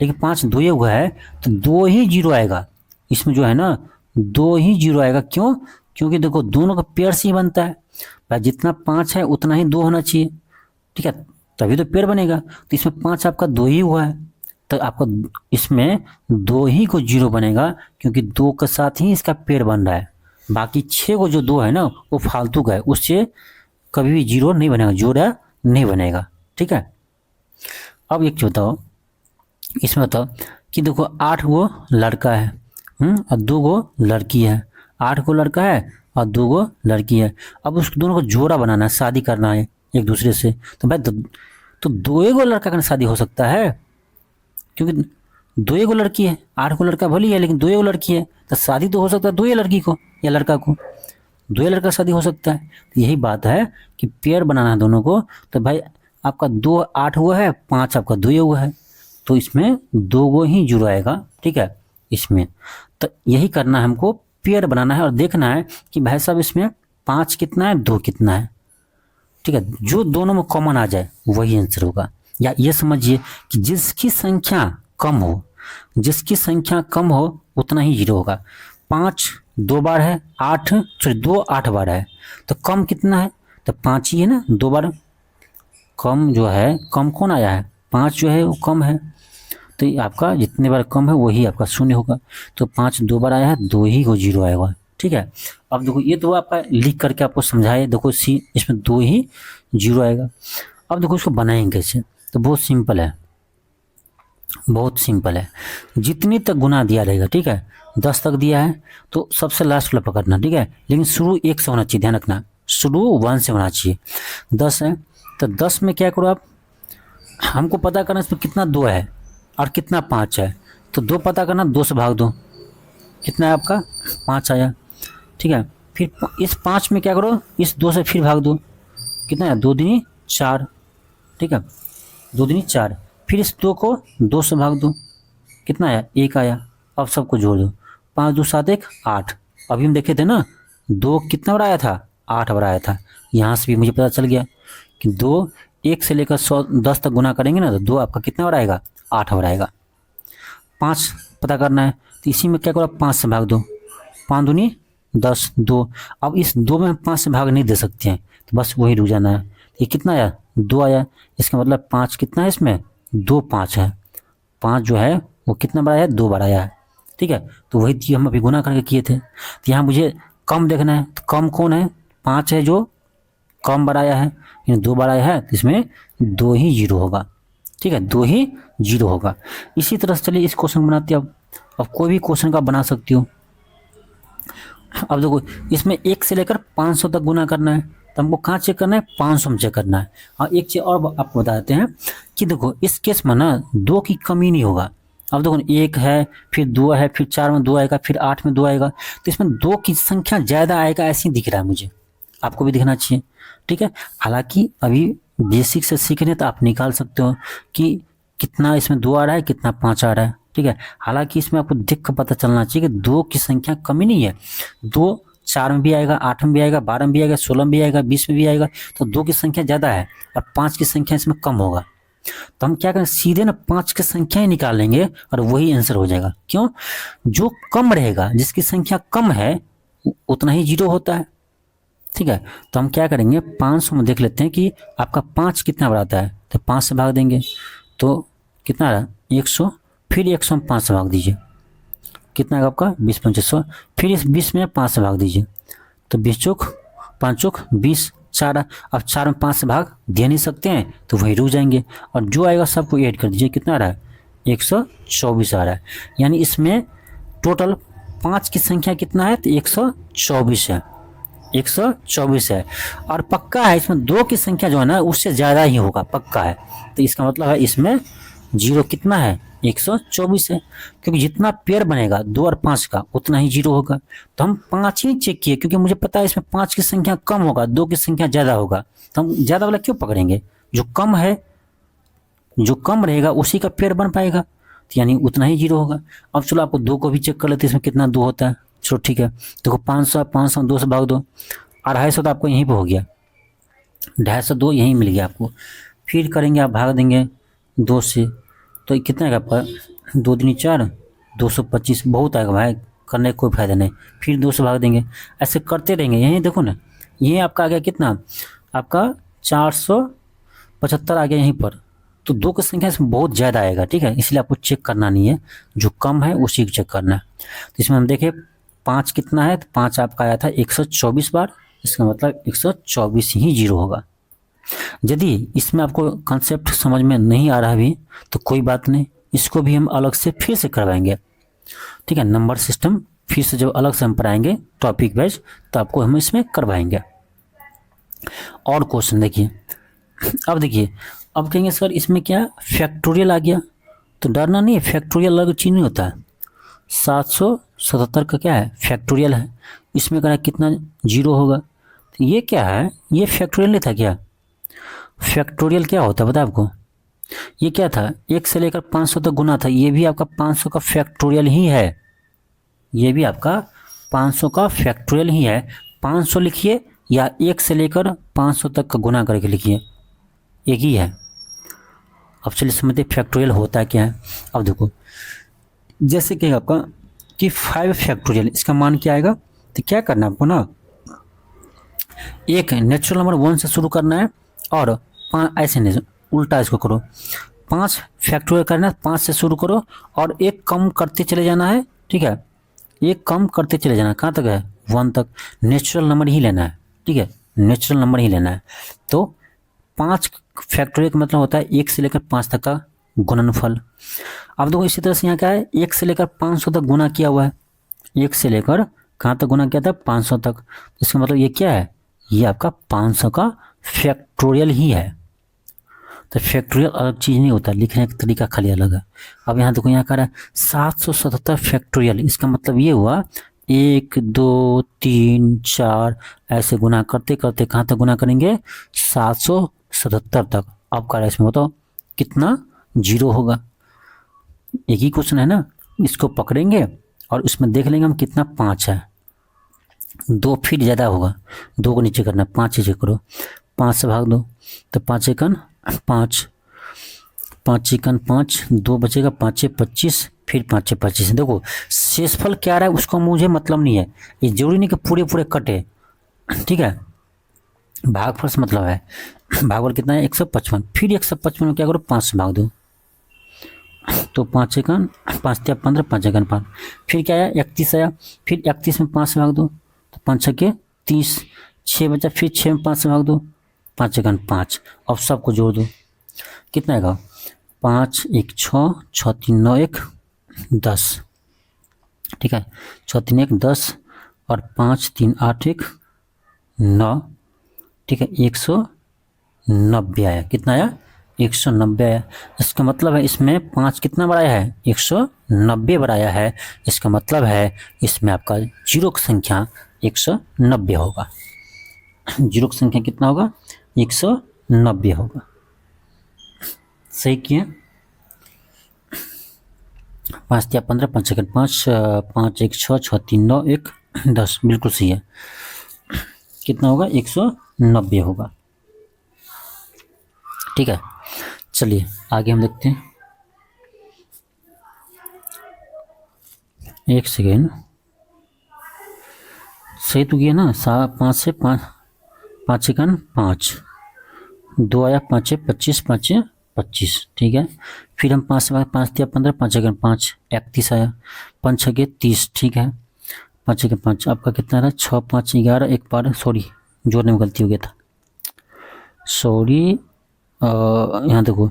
लेकिन 5 2 हुआ है तो 2 ही जीरो आएगा इसमें जो है ना, 2 ही जीरो आएगा। क्यों? क्योंकि देखो दोनों का पेयर से ही बनता है भाई, जितना 5 है उतना ही 2 होना चाहिए, ठीक है, तभी तो पेयर बनेगा। तो इसमें 5 आपका 2 ही हुआ है, तो आपका इसमें 2 ही को जीरो बनेगा, क्योंकि 2 के साथ ही इसका पेयर बन रहा है। बाकी 6 को जो 2 है ना वो फालतू का है, उससे कभी भी जीरो नहीं बनेगा, जोड़ा नहीं बनेगा, ठीक है। अब एक बताओ, इसमें बताओ कि देखो 8 गो लड़का है और 2 गो लड़की है, 8 गो लड़का है और 2 गो लड़की है। अब उस दोनों को जोड़ा बनाना है, शादी करना है एक दूसरे से, तो भाई तो 2 गो लड़का का शादी हो सकता है, क्योंकि 2 गो लड़की है, 8 गो लड़का भली है लेकिन 2 गो लड़की है, तो शादी तो हो सकता है 2 लड़की को या लड़का को, 2 लड़का शादी हो सकता है। तो यही बात है कि पेयर बनाना है दोनों को। तो भाई आपका 2 8 हुआ है, 5 आपका 2 हुआ है, तो इसमें 2 गो ही जुड़ आएगा, ठीक है इसमें। तो यही करना है हमको, पेयर बनाना है और देखना है कि भाई साहब इसमें 5 कितना है, 2 कितना है, ठीक है। जो दोनों में कॉमन आ जाए वही आंसर होगा। या ये समझिए कि जिसकी संख्या कम हो, जिसकी संख्या कम हो उतना ही जीरो होगा। 5 2 बार है, 8 सॉरी 2 8 बार है, तो कम कितना है, तो 5 ही है ना, 2 बार कम जो है, कम कौन आया है, 5 जो है वो कम है, तो ये आपका जितने बार कम है वही आपका शून्य होगा। तो 5 2 बार आया है, 2 ही को जीरो आएगा, ठीक है। अब देखो ये तो आपका लिख करके आपको समझाए, देखो सी इसमें 2 ही जीरो आएगा। अब देखो इसको बनाएंगे कैसे, तो बहुत सिंपल है, बहुत सिंपल है। जितनी तक गुना दिया रहेगा, ठीक है, 10 तक दिया है तो सबसे लास्ट वाला पकड़ना, ठीक है, लेकिन शुरू 1 से होना चाहिए, ध्यान रखना, शुरू 1 से होना चाहिए। 10 है तो 10 में क्या करो आप, हमको पता करना इसमें कितना 2 है और कितना 5 है, तो 2 पता करना, 2 से भाग दो, कितना है आपका 5 आया, ठीक है। फिर इस 5 में क्या करो, इस 2 से फिर भाग दो, कितना है 2 दूनी 4, ठीक है 2 दूनी 4। फिर इस 2 को 2 से भाग दो, कितना आया 1 आया। अब सबको जोड़ दो, 5 2 7 1 8। अभी हम देखे थे ना 2 कितना बार आया था, 8 बार आया था। यहाँ से भी मुझे पता चल गया कि 2 1 से लेकर 100 10 तक गुना करेंगे ना तो 2 आपका कितना बार आएगा, 8 बार आएगा। 5 पता करना है तो इसी में क्या करो, 5 से भाग दो, 5 दूनी 10 2। अब इस 2 में 5 से भाग नहीं दे सकते हैं, तो बस वही रुक जाना है। ये कितना आया, 2 आया, इसका मतलब 5 कितना है इसमें, 2 5 है, 5 जो है वो कितना बार आया, 2 बार आया है, ठीक है। तो वही चीज़ हम अभी गुना करके किए थे। तो यहाँ मुझे कम देखना है, तो कम कौन है, 5 है जो कम बार आया है, 2 बार आया है, तो इसमें 2 ही जीरो होगा, ठीक है, 2 ही जीरो होगा। इसी तरह से चलिए इस क्वेश्चन बनाते हैं। अब कोई भी क्वेश्चन का बना सकती हो। अब देखो इसमें 1 से लेकर 500 तक गुना करना है, तो हमको कहाँ चेक करना है, 500 में चेक करना है। और एक चीज़ और आपको बता देते हैं कि देखो इस केस में ना 2 की कमी नहीं होगा। अब देखो 1 है, फिर 2 है, फिर 4 में 2 आएगा, फिर 8 में 2 आएगा, तो इसमें 2 की संख्या ज़्यादा आएगा, ऐसे ही दिख रहा है मुझे, आपको भी दिखना चाहिए, ठीक है। हालांकि अभी बेसिक से सीख रहे हैं तो आप निकाल सकते हो कि कितना इसमें 2 आ रहा है, कितना 5 आ रहा है, ठीक है। हालांकि इसमें आपको देख कर पता चलना चाहिए कि 2 की संख्या कमी नहीं है, 2 4 में भी आएगा, 8 में भी आएगा, 12 में भी आएगा, 16 में भी आएगा, 20 में भी आएगा, तो 2 की संख्या ज़्यादा है और 5 की संख्या इसमें कम होगा। तो हम क्या करें, सीधे ना 5 की संख्या ही निकाल लेंगे और वही आंसर हो जाएगा। क्यों, जो कम रहेगा, जिसकी संख्या कम है उतना ही जीरो होता है, ठीक है। तो हम क्या करेंगे, 500 में देख लेते हैं कि आपका 5 कितना बार आता है, तो 5 से भाग देंगे, तो कितना आ रहा है 100, फिर 100 में 5 से भाग दीजिए, कितना है आपका 20 5 100, फिर इस 20 में 5 से भाग दीजिए, तो 20 चौक 5 चौक 20 4। अब 4 में 5 से भाग दे नहीं सकते हैं तो वही रुक जाएंगे, और जो आएगा सबको ऐड कर दीजिए, कितना आ रहा है 124 आ रहा है। यानी इसमें टोटल 5 की संख्या कितना है, तो 124 है, 124 है। और पक्का है इसमें 2 की संख्या जो है ना उससे ज़्यादा ही होगा, पक्का है। तो इसका मतलब है इसमें जीरो कितना है, 124 है, क्योंकि जितना पेयर बनेगा 2 और 5 का उतना ही जीरो होगा। तो हम 5 ही चेक किए, क्योंकि मुझे पता है इसमें 5 की संख्या कम होगा, 2 की संख्या ज़्यादा होगा, तो हम ज़्यादा वाला क्यों पकड़ेंगे, जो कम है, जो कम रहेगा उसी का पेयर बन पाएगा, तो यानी उतना ही जीरो होगा। अब चलो आपको 2 को भी चेक कर लेते हैं, इसमें कितना 2 होता है। चलो ठीक है, देखो 500 2 से भाग दो, 250 तो आपको यहीं पे हो गया, 250 2 यहीं मिल गया आपको। फिर करेंगे आप भाग देंगे 2 से, तो कितना आएगा आपका 2 दूनी 4, 225 बहुत आएगा भाई, करने का कोई फायदा नहीं। फिर 2 से भाग देंगे, ऐसे करते रहेंगे। यहीं देखो ना, ये आपका आ गया कितना, आपका 475 आ गया यहीं पर। तो 2 की संख्या इसमें बहुत ज़्यादा आएगा, ठीक है, इसलिए आपको चेक करना नहीं है, जो कम है उसी को चेक करना है। तो इसमें हम देखें 5 कितना है, तो 5 आपका आया था 124 बार, इसका मतलब 124 ही जीरो होगा। यदि इसमें आपको कंसेप्ट समझ में नहीं आ रहा भी तो कोई बात नहीं, इसको भी हम अलग से फिर से करवाएंगे, ठीक है। नंबर सिस्टम फिर से जब अलग से हम पढ़ाएंगे टॉपिक वाइज, तो आपको हम इसमें करवाएंगे। और क्वेश्चन देखिए, अब देखिए, अब कहेंगे सर इसमें क्या फैक्टोरियल आ गया, तो डरना नहीं है, फैक्टोरियल अलग चीज़ नहीं होता है। 777 का क्या है, फैक्टोरियल है। इसमें कहा कितना जीरो होगा, तो ये क्या है, ये फैक्टोरियल नहीं था क्या। फैक्टोरियल क्या होता है पता है आपको, ये क्या था, 1 से लेकर 500 तक गुना था, ये भी आपका 500 का फैक्टोरियल ही है, ये भी आपका 500 का फैक्टोरियल ही है। 500 लिखिए या 1 से लेकर 500 तक का गुना करके लिखिए, एक ही है। अब चलिए समझते फैक्टोरियल होता क्या है। अब देखो, जैसे कि आपका कि 5 फैक्टोरियल, इसका मान क्या आएगा, तो क्या करना है आपको ना, एक नेचुरल नंबर 1 से शुरू करना है, और 5 ऐसे नहीं, उल्टा इसको करो, 5 फैक्टोरियल करना है, 5 से शुरू करो और एक कम करते चले जाना है, ठीक है, एक कम करते चले जाना है, कहाँ तक है, 1 तक। नेचुरल नंबर ही लेना है, ठीक है, नेचुरल नंबर ही लेना है। तो 5 फैक्टोरियल का मतलब होता है 1 से लेकर 5 तक का गुणनफल। अब देखो इसी तरह से यहाँ क्या है, 1 से लेकर 500 तक गुना किया हुआ है, 1 से लेकर कहाँ तक गुना किया था, 500 तक। इसका मतलब ये क्या है, ये आपका 500 का फैक्टोरियल ही है। तो फैक्टोरियल अलग चीज़ नहीं होता, लिखने का तरीका खाली अलग है। अब यहाँ देखो, यहाँ कह रहा है 777 फैक्टोरियल, इसका मतलब ये हुआ 1 2 3 4 ऐसे गुना करते करते कहाँ तक गुना करेंगे, 777 तक। अब कह रहा है इसमें बताओ कितना जीरो होगा। एक ही क्वेश्चन है ना, इसको पकड़ेंगे और उसमें देख लेंगे हम कितना 5 है, 2 फिर ज़्यादा होगा, 2 को नीचे करना, 5 नीचे करो, 5 से भाग दो, तो 5 एकन 5, 5 एकन 5, 2 बचेगा, 5 25, फिर 5 25। देखो शेषफल क्या रहा है उसको मुझे मतलब नहीं है, ये जरूरी नहीं कि पूरे पूरे कटे, ठीक है। भागफल से मतलब है, भागफल कितना है 155, फिर 155 में क्या करो 5 से भाग दो, तो 5 एकन 5 या 15, 5 एकन 5, फिर क्या आया 31 आया, फिर 31 में 5 से भाग दो, तो 5 छके 30, 6 बचा, फिर 6 में 5 से भाग दो, 5 एकन 5। अब सबको जोड़ दो, कितना आएगा, 5 1 6, 6 3 9 1 10, ठीक है, 6 3 1 10 और 5 3 8 1 9, ठीक है, 190 आया। कितना आया, 190 आया। इसका मतलब है इसमें 5 कितना बढ़ाया है, 190 बढ़ाया है। इसका मतलब है इसमें आपका जीरो की संख्या 190 होगा, जीरो की संख्या कितना होगा, 190 होगा। सही किए, 5 या 15, 5 सेकंड 5, 5 1 6, 6 3 9 1 10, बिल्कुल सही है। कितना होगा, 190 होगा, ठीक है। चलिए आगे हम देखते हैं, एक सेकेंड, सही तो किया ना, 5 से 5, 5 एकन 5, 2 आया, 5 25, 5 25, ठीक है। फिर हम 5 से 5 या 15, 5 एकन 5, 31 आया, 5 छके 30, ठीक है, 5 एकन 5, आपका कितना रहा, 6 5 11, एक बार सॉरी जोड़ने में गलती हो गया था, सॉरी। यहाँ देखो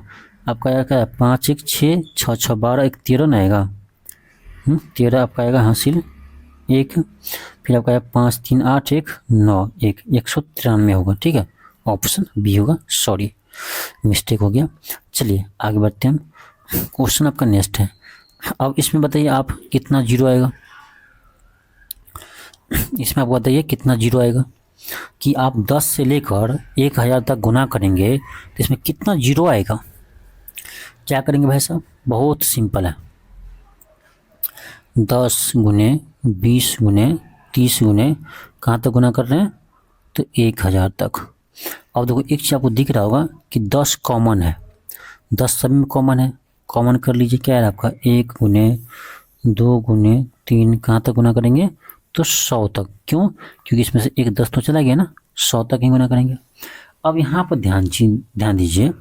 आपका आया क्या, 5 1 6, 6 6 12, 1 13 ना आएगा, 13 आपका आएगा हासिल 1, फिर आपका आया 5 3 8 1 9 1, 193 होगा, ठीक है, ऑप्शन बी होगा, सॉरी मिस्टेक हो गया। चलिए आगे बढ़ते हैं, क्वेश्चन आपका नेक्स्ट है। अब इसमें बताइए आप कितना जीरो आएगा, इसमें आप बताइए कितना जीरो आएगा, कि आप 10 से लेकर 1000 तक गुना करेंगे तो इसमें कितना जीरो आएगा। क्या करेंगे भाई साहब, बहुत सिंपल है, 10 गुने 20 गुने 30 गुने कहाँ तक गुना कर रहे हैं, तो 1000 तक। अब देखो एक चीज़ आपको दिख रहा होगा कि 10 कॉमन है, 10 सब में कॉमन है, कॉमन कर लीजिए। क्या है आपका 1 गुने 2 गुने 3, कहाँ तक गुना करेंगे तो 100 तक। क्यों? क्योंकि इसमें से एक 10 तो चला गया ना, 100 तक ही गुना करेंगे। अब यहाँ पर ध्यान दीजिए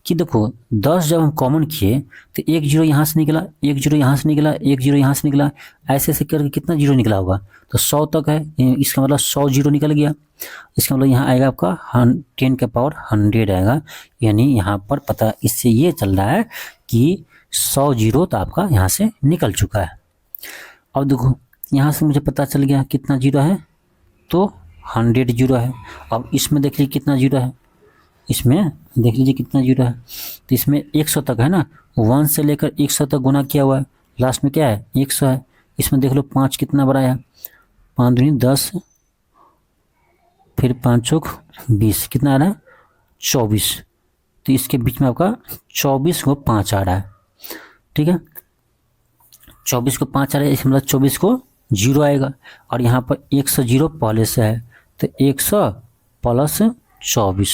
कि देखो 10 जब हम कॉमन किए तो एक जीरो यहाँ से निकला, एक जीरो यहाँ से निकला, एक जीरो यहाँ से निकला, ऐसे ऐसे करके कितना जीरो निकला होगा तो 100 तक है। इसका मतलब 100 जीरो निकल गया। इसका मतलब यहाँ आएगा आपका 10 का पावर 100 आएगा। यानी यहाँ पर पता इससे ये चल रहा है कि 100 जीरो तो आपका यहाँ से निकल चुका है। अब देखो यहाँ से मुझे पता चल गया कितना जीरो है तो 100 जीरो है। अब इसमें देख लीजिए कितना जीरो है, इसमें देख लीजिए कितना जीरो है। तो इसमें 100 तक है ना, 1 से लेकर 100 तक गुना किया हुआ है, लास्ट में क्या है 100 है। इसमें देख लो 5 कितना बड़ा है, 5 दूनी 10, फिर 5 चौक 20, कितना आ रहा है 24। तो इसके बीच में आपका 24 को 5 आ रहा है। ठीक है, 24 को 5 आ रहा है, इसका मतलब 24 को जीरो आएगा। और यहाँ पर 100 जीरो पहले से है तो 100 प्लस 24,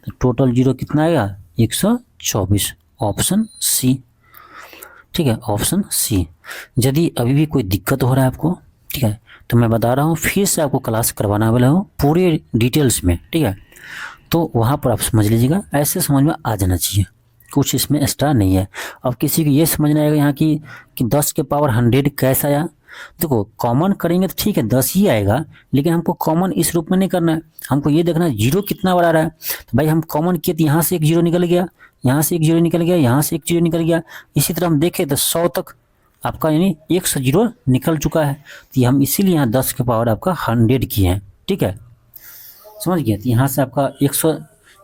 तो टोटल जीरो कितना आएगा 124, ऑप्शन सी। ठीक है, ऑप्शन सी। यदि अभी भी कोई दिक्कत हो रहा है आपको, ठीक है, तो मैं बता रहा हूँ फिर से आपको क्लास करवाना वाला हूँ पूरे डिटेल्स में। ठीक है, तो वहाँ पर आप समझ लीजिएगा, ऐसे समझ में आ जाना चाहिए, कुछ इसमें एक्स्ट्रा नहीं है। अब किसी को ये समझना आएगा यहाँ कि 10 के पावर 100 कैसे आया। देखो कॉमन करेंगे तो ठीक है 10 ही आएगा, लेकिन हमको कॉमन इस रूप में नहीं करना है, हमको ये देखना है जीरो कितना बड़ा रहा है। तो भाई हम कॉमन किए तो यहाँ से एक जीरो निकल गया, यहाँ से एक जीरो निकल गया, यहाँ से एक जीरो निकल गया। इसी तरह हम देखें तो 100 तक आपका यानी 100 जीरो निकल चुका है। तो हम इसीलिए यहाँ 10 के पावर आपका 100 किए हैं। ठीक है, समझ गया। तो यहाँ से आपका 100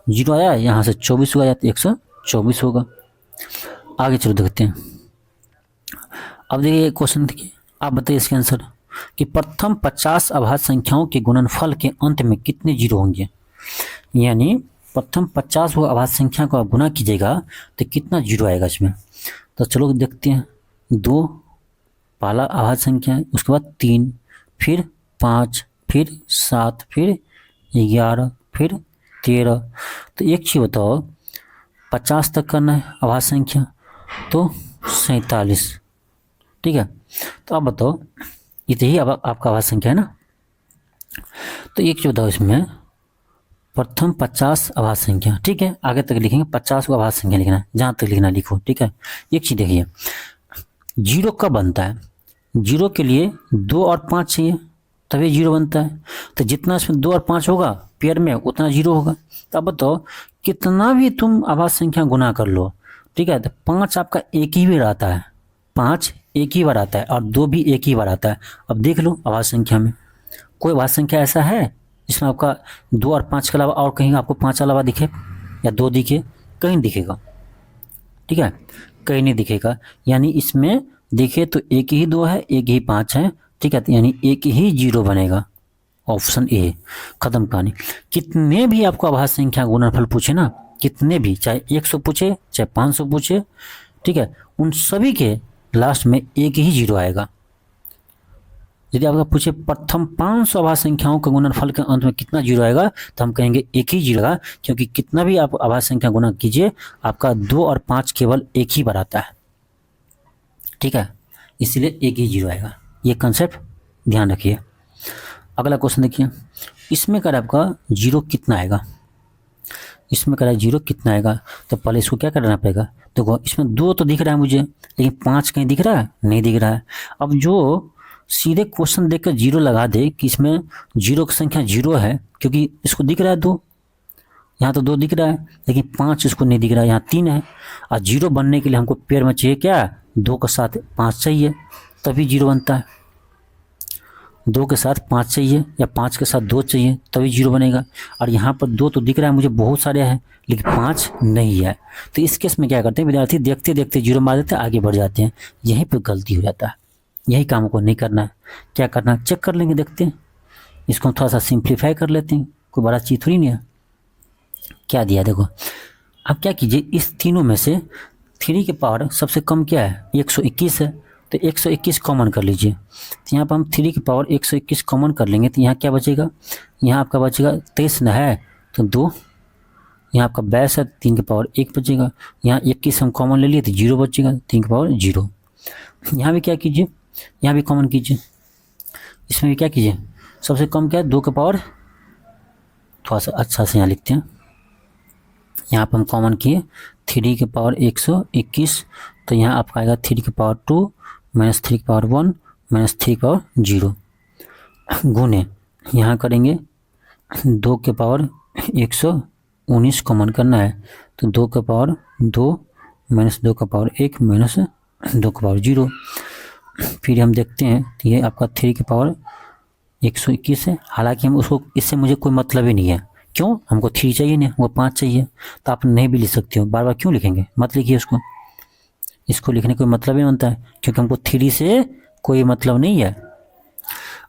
जीरो आया, यहाँ से 24 हुआ तो 124 होगा। आगे चलो देखते हैं। अब देखिए क्वेश्चन देखिए, आप बताइए इसके आंसर कि प्रथम 50 अभाज्य संख्याओं के गुणनफल के अंत में कितने जीरो होंगे। यानी प्रथम 50 वो अभाज्य संख्या को आप गुना कीजिएगा तो कितना जीरो आएगा इसमें। तो चलो देखते हैं। 2 पहला अभाज्य संख्या है, उसके बाद 3, फिर 5, फिर 7, फिर 11, फिर 13। तो एक चीज़ बताओ 50 तक करना है अभाज्य संख्या तो 47। ठीक है, तो आप बताओ यही अब आपका अभाज्य संख्या है ना। तो एक चीज बताओ इसमें प्रथम 50 अभाज्य संख्या, ठीक है, आगे तक लिखेंगे 50 को अभाज्य संख्या लिखना है, जहाँ तक लिखना लिखो। ठीक है, एक चीज देखिए जीरो कब बनता है, जीरो के लिए 2 और 5 चाहिए तभी जीरो बनता है। तो जितना इसमें 2 और 5 होगा पेयर में उतना जीरो होगा। तो अब बताओ कितना भी तुम अभाज्य संख्या गुना कर लो, ठीक है, तो 5 आपका एक ही बार आता है, 5 एक ही बार आता है और 2 भी एक ही बार आता है। अब देख लो अभाज्य संख्या में कोई अभाज्य संख्या ऐसा है जिसमें आपका 2 और 5 के अलावा और कहीं आपको 5 के अलावा दिखे या 2 दिखे, कहीं दिखेगा। ठीक है, कहीं नहीं दिखेगा। यानी इसमें दिखे तो एक ही 2 है, एक ही 5 है। ठीक है, तो यानी एक ही जीरो बनेगा, ऑप्शन ए। खत्म कहानी। कितने भी आपको अभाज्य संख्या गुणनफल पूछे ना, कितने भी, चाहे 100 पूछे चाहे 500 पूछे, ठीक है, उन सभी के लास्ट में एक ही जीरो आएगा। यदि आपका पूछे प्रथम 500 अभाज्य संख्याओं के गुणनफल के अंत में कितना जीरो आएगा, तो हम कहेंगे एक ही जीरो आएगा, क्योंकि कितना भी आप अभाज्य संख्या गुना कीजिए आपका 2 और 5 केवल एक ही बार आता है। ठीक है, इसलिए एक ही जीरो आएगा। ये कंसेप्ट ध्यान रखिए। अगला क्वेश्चन देखिए, इसमें कर आपका जीरो कितना आएगा, इसमें करा जीरो कितना आएगा। तो पहले इसको क्या करना पड़ेगा, देखो इसमें 2 तो दिख रहा है मुझे, लेकिन 5 कहीं दिख रहा है, नहीं दिख रहा है। अब जो सीधे क्वेश्चन देखकर जीरो लगा दे कि इसमें जीरो की संख्या जीरो है, क्योंकि इसको दिख रहा है 2, यहाँ तो 2 दिख रहा है, लेकिन 5 इसको नहीं दिख रहा है, यहाँ 3 है। और जीरो बनने के लिए हमको पेयर में चाहिए क्या, 2 के साथ 5 चाहिए तभी जीरो बनता है। 2 के साथ 5 चाहिए या 5 के साथ 2 चाहिए तभी जीरो बनेगा। और यहाँ पर 2 तो दिख रहा है मुझे, बहुत सारे हैं, लेकिन 5 नहीं है। तो इस केस में क्या करते हैं विद्यार्थी, देखते देखते जीरो मार देते हैं, आगे बढ़ जाते हैं। यहीं पर गलती हो जाता है, यही काम को नहीं करना है। क्या करना है, चेक कर लेंगे, देखते हैं, इसको हम थोड़ा सा सिंप्लीफाई कर लेते हैं, कोई बड़ा चीज़ थोड़ी नहीं है। क्या दिया देखो, अब क्या कीजिए, इस तीनों में से 3 के पावर सबसे कम क्या है, 121 है, तो 121 कॉमन कर लीजिए। तो यहाँ पर हम 3 की पावर 121 कॉमन कर लेंगे, तो यहाँ क्या बचेगा, यहाँ आपका बचेगा 23 न है तो 2 यहाँ आपका 22 है, 3 की पावर 1 बचेगा। यहाँ 21 हम कॉमन ले लिए तो 0 बचेगा, 3 की पावर 0। यहाँ भी क्या कीजिए, यहाँ भी कॉमन कीजिए, इसमें भी क्या कीजिए, सबसे कम क्या है 2 की पावर, थोड़ा सा अच्छा से यहाँ लिखते हैं, यहाँ पर हम कॉमन किए 3 की पावर 121, तो यहाँ आपका आएगा 3 की पावर 2 माइनस 3 की पावर 1 माइनस 3 की पावर 0 गुने यहाँ करेंगे 2 के पावर 119 कॉमन करना है, तो 2 का पावर 2 माइनस 2 का पावर 1 माइनस 2 का पावर 0। फिर हम देखते हैं तो ये आपका 3 की पावर 121 है। हालांकि हम उसको, इससे मुझे कोई मतलब ही नहीं है, क्यों, हमको 3 चाहिए नहीं, वो 5 चाहिए, तो आप नहीं भी लिख सकते हो, बार बार क्यों लिखेंगे, मत लिखिए उसको, इसको लिखने कोई मतलब नहीं बनता है, क्योंकि हमको 3 से कोई मतलब नहीं है।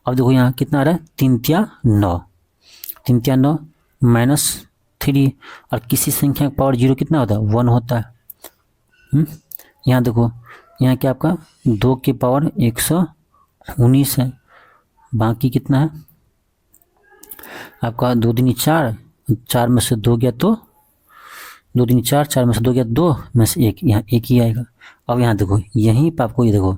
अब देखो यहाँ कितना आ रहा है, 3 तिया 9, 3 तिया 9 माइनस 3, और किसी संख्या का पावर 0 कितना होता है, 1 होता है। यहाँ देखो, यहाँ क्या आपका 2 की पावर 119 है, बाकी कितना है आपका 2 दूनी 4, 4 में से 2 गया तो 2 दूनी 4, 4 में से 2 गया 2 में से 1, यहाँ 1 ही आएगा। अब यहाँ देखो, यहीं पर आपको ये देखो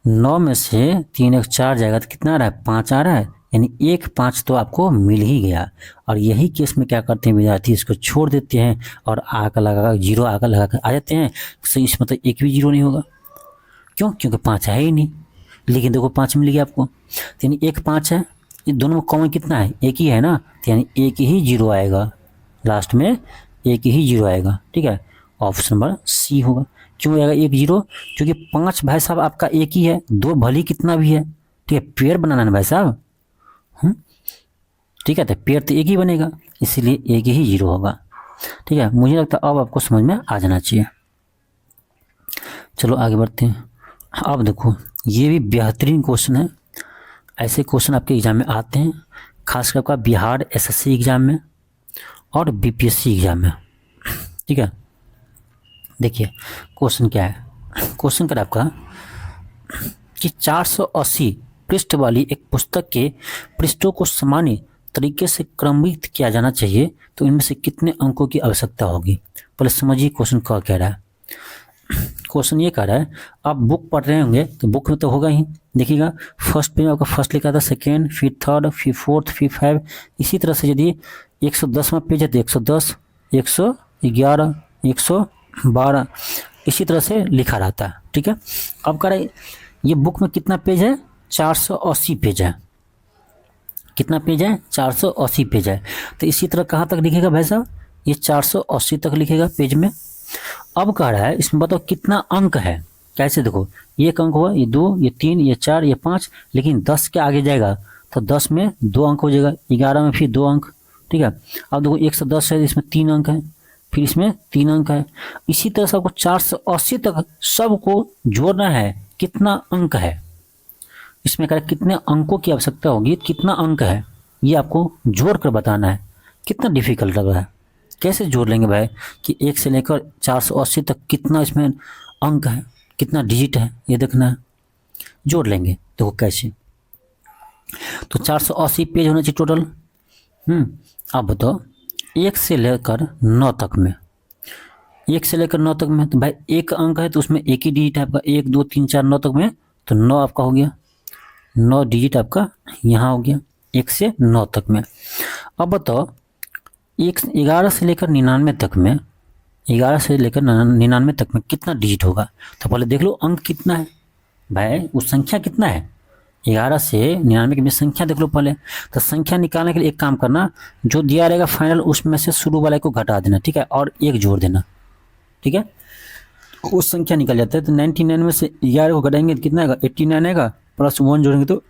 9 में से 3 1 4 जाएगा तो कितना आ रहा है, 5 आ रहा है, यानी 1 5 तो आपको मिल ही गया। और यही केस में क्या करते हैं विद्यार्थी, इसको छोड़ देते हैं और आकर लगा 0 आकर लगा कर आ जाते हैं, सही, इस मतलब एक भी 0 नहीं होगा, क्यों, क्योंकि 5 है ही नहीं। लेकिन देखो 5 मिल गया आपको, तो यानी 1 5 है, ये दोनों में कॉमन कितना है, 1 ही है ना, तो यानी 1 ही 0 आएगा, लास्ट में 1 ही 0 आएगा। ठीक है, ऑप्शन नंबर सी होगा। क्यों आएगा 1 0, क्योंकि 5 भाई साहब आपका 1 ही है, 2 भली कितना भी है, ठीक है, पेयर बनाना है भाई साहब, ठीक है, तो पेयर तो 1 ही बनेगा, इसीलिए 1 ही 0 होगा। ठीक है, मुझे लगता है अब आपको समझ में आ जाना चाहिए। चलो आगे बढ़ते हैं। अब देखो, ये भी बेहतरीन क्वेश्चन है, ऐसे क्वेश्चन आपके एग्जाम में आते हैं, खासकर आपका बिहार एसएससी एग्जाम में और बीपीएससी एग्जाम में। ठीक है, देखिए क्वेश्चन क्या है, क्वेश्चन क्या आपका कि 480 पृष्ठ वाली एक पुस्तक के पृष्ठों को सामान्य तरीके से क्रमबद्ध किया जाना चाहिए, तो इनमें से कितने अंकों की आवश्यकता होगी। पहले समझिए क्वेश्चन क्या कह रहा है। क्वेश्चन ये कह रहा है, आप बुक पढ़ रहे होंगे तो बुक में तो होगा ही, देखिएगा फर्स्ट पेज में आपका फर्स्ट लिखा था, सेकेंड, फिर थर्ड, फिर फोर्थ, फिर 5, इसी तरह से यदि 110वां पेज है तो 110, 111, 112, इसी तरह से लिखा रहता है। ठीक है, अब कह रहा है ये बुक में कितना पेज है, 480 पेज है, कितना पेज है, 480 पेज है, तो इसी तरह कहाँ तक लिखेगा भाई साहब, ये 480 तक लिखेगा पेज में। अब कह रहा है इसमें बताओ कितना अंक है, कैसे, देखो ये एक अंक हुआ, ये 2, ये 3, ये 4, ये 5, लेकिन 10 के आगे जाएगा तो 10 में 2 अंक हो जाएगा, 11 में फिर 2 अंक। ठीक है, अब देखो 110 है, इसमें 3 अंक है, फिर इसमें 3 अंक है, इसी तरह से आपको 480 तक सबको जोड़ना है, कितना अंक है, इसमें कह कितने अंकों की आवश्यकता होगी, कितना अंक है, ये आपको जोड़ कर बताना है। कितना डिफिकल्ट लग रहा है, कैसे जोड़ लेंगे भाई कि 1 से लेकर 480 तक कितना इसमें अंक है, कितना डिजिट है, ये देखना है, जोड़ लेंगे। देखो कैसे, तो 480 पेज होना चाहिए टोटल। अब बताओ 1 से लेकर 9 तक में, 1 से लेकर 9 तक में, तो भाई 1 अंक है तो उसमें 1 ही डिजिट है आपका, 1 2 3 4 9 तक में, तो 9 आपका हो गया, 9 डिजिट आपका यहाँ हो गया 1 से 9 तक में। अब बताओ 11 से लेकर 99 तक में, 11 से लेकर 99 तक में कितना डिजिट होगा, तो पहले देख लो अंक कितना है भाई, उस संख्या कितना है, 11 से 99 के बीच संख्या देख लो पहले। तो संख्या निकालने के लिए एक काम करना, जो दिया रहेगा फाइनल उसमें से शुरू वाले को घटा देना, ठीक है, और 1 जोड़ देना। ठीक है, उस संख्या निकल जाता है। तो 99 में से 11 को घटाएंगे तो कितना आएगा, 89 आएगा, प्लस 1 जोड़ेंगे तो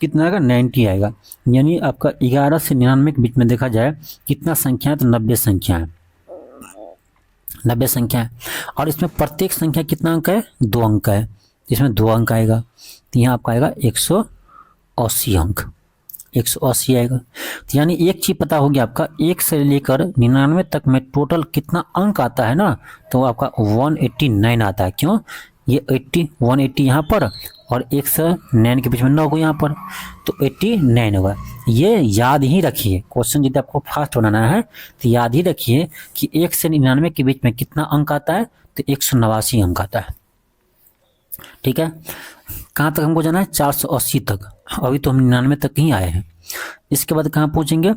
कितना आएगा, 90 आएगा। यानी आपका 11 से 99 के बीच में देखा जाए कितना संख्या है, तो 90 संख्या है, 90 संख्या है। और इसमें प्रत्येक संख्या कितना अंक है, 2 अंक है, इसमें 2 अंक आएगा, तो यहाँ आपका आएगा 180 अंक, 180 आएगा। तो यानी एक चीज़ पता होगी आपका, 1 से लेकर 99 तक में टोटल कितना अंक आता है ना, तो आपका 189 आता है। क्यों, ये 80 180 यहाँ पर और 109 के बीच में 9 को यहाँ पर, तो 89 होगा। ये याद ही रखिए, क्वेश्चन यदि आपको फास्ट बनाना है तो याद ही रखिए कि 1 से 99 के बीच में कितना अंक आता है, तो 189 अंक आता है। ठीक है, कहाँ तक हमको जाना है? 480 तक। अभी तो हम 99 तक ही आए हैं। इसके बाद कहाँ पहुँचेंगे?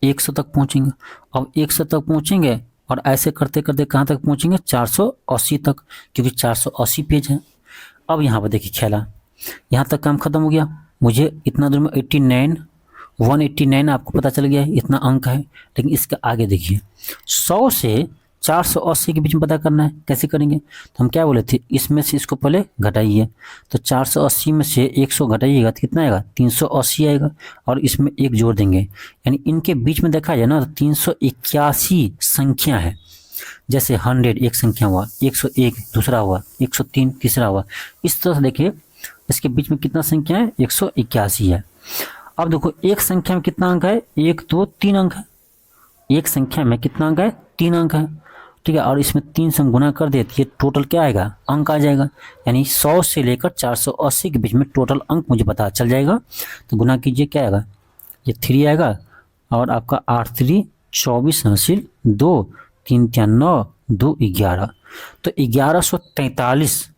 100 तक पहुँचेंगे। अब 100 तक पहुँचेंगे और ऐसे करते करते कहाँ तक पहुँचेंगे? 480 तक, क्योंकि 480 पेज है। अब यहाँ पर देखिए खेला, यहाँ तक काम खत्म हो गया। मुझे इतना दूर में 89 189 आपको पता चल गया है, इतना अंक है। लेकिन इसके आगे देखिए 100 से 480 के बीच में पता करना है। कैसे करेंगे? तो हम क्या बोले थे, इसमें से इसको पहले घटाइए। तो 480 में से 100 घटाइएगा तो कितना आएगा? 380 आएगा। और इसमें एक जोड़ देंगे, यानी इनके बीच में देखा जाए ना तो 381 संख्या है। जैसे 100 एक संख्या हुआ, 101 दूसरा हुआ, 103 तीसरा हुआ। इस तरह से देखिए इसके बीच में कितना संख्या है? 181 है। अब देखो एक संख्या में कितना अंक है? 1 2 3 अंक है। एक संख्या में कितना अंक है? 3 अंक है। ठीक है, और इसमें 3 से गुना कर दे तो ये टोटल क्या आएगा? अंक आ जाएगा। यानी 100 से लेकर 480 के बीच में टोटल अंक मुझे पता चल जाएगा। तो गुना कीजिए, क्या आएगा? ये 3 आएगा और आपका 8 3 24 हासिल 2 3 3 9 2 11। तो 1143,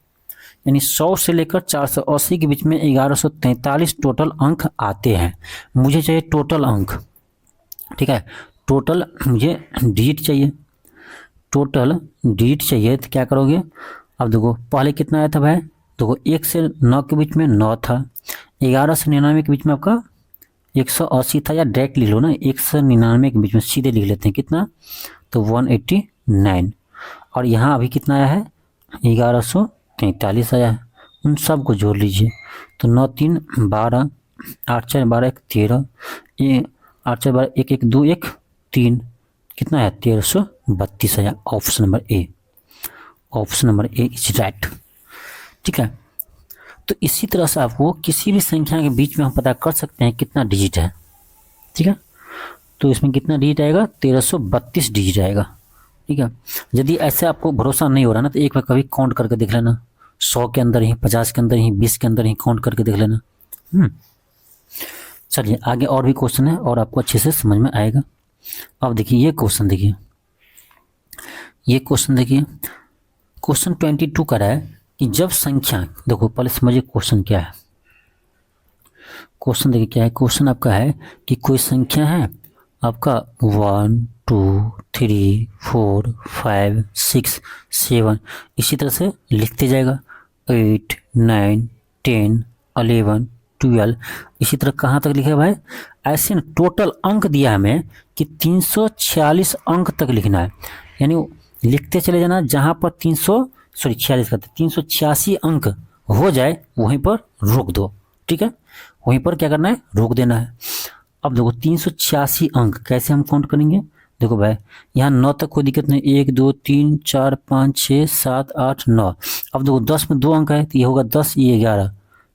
यानी 100 से लेकर 480 के बीच में 1143 टोटल अंक आते हैं। मुझे चाहिए टोटल अंक। ठीक है, टोटल मुझे डिजिट चाहिए, टोटल डिजिट चाहिए। तो क्या करोगे? अब देखो पहले कितना आया था भाई? देखो 1 से 9 के बीच में 9 था, 11 से 99 के बीच में आपका 180 था। या डायरेक्ट लिख लो ना, 1 से 99 के बीच में सीधे लिख लेते हैं कितना, तो 189। और यहाँ अभी कितना आया है? 1143 आया है। उन सब को जोड़ लीजिए, तो 9 3 12 8 4 12 1 13, ये 8 4 12 1 1 2 1 3, कितना है? 1332 आया। Option number A, option number A is right. ठीक है, तो इसी तरह से आपको किसी भी संख्या के बीच में हम पता कर सकते हैं कितना डिजिट है। ठीक है, तो इसमें कितना डिजिट आएगा? 1332 डिजिट आएगा। ठीक है, यदि ऐसे आपको भरोसा नहीं हो रहा ना तो एक बार कभी काउंट करके देख लेना, 100 के अंदर ही, 50 के अंदर ही, 20 के अंदर ही काउंट करके देख लेना। चलिए आगे और भी क्वेश्चन है और आपको अच्छे से समझ में आएगा। अब देखिए ये क्वेश्चन देखिए, ये क्वेश्चन देखिए, क्वेश्चन 22 का है कि जब संख्या, देखो पहले समझिए क्वेश्चन क्या है। क्वेश्चन देखिए क्या है, क्वेश्चन आपका है कि कोई संख्या है आपका 1 2 3 4 5 6 7, इसी तरह से लिखते जाएगा 8 9 10 11 12, इसी तरह कहाँ तक लिखा है भाई? ऐसे टोटल अंक दिया है हमें कि 346 अंक तक लिखना है। यानी लिखते चले जाना, जहाँ पर 386 अंक हो जाए वहीं पर रोक दो। ठीक है, वहीं पर क्या करना है? रोक देना है। अब देखो 386 अंक कैसे हम काउंट करेंगे? देखो भाई यहाँ 9 तक कोई दिक्कत नहीं, 1 2 3 4 5 6 7 8 9। अब देखो 10 में 2 अंक है तो ये होगा 10, ये 11,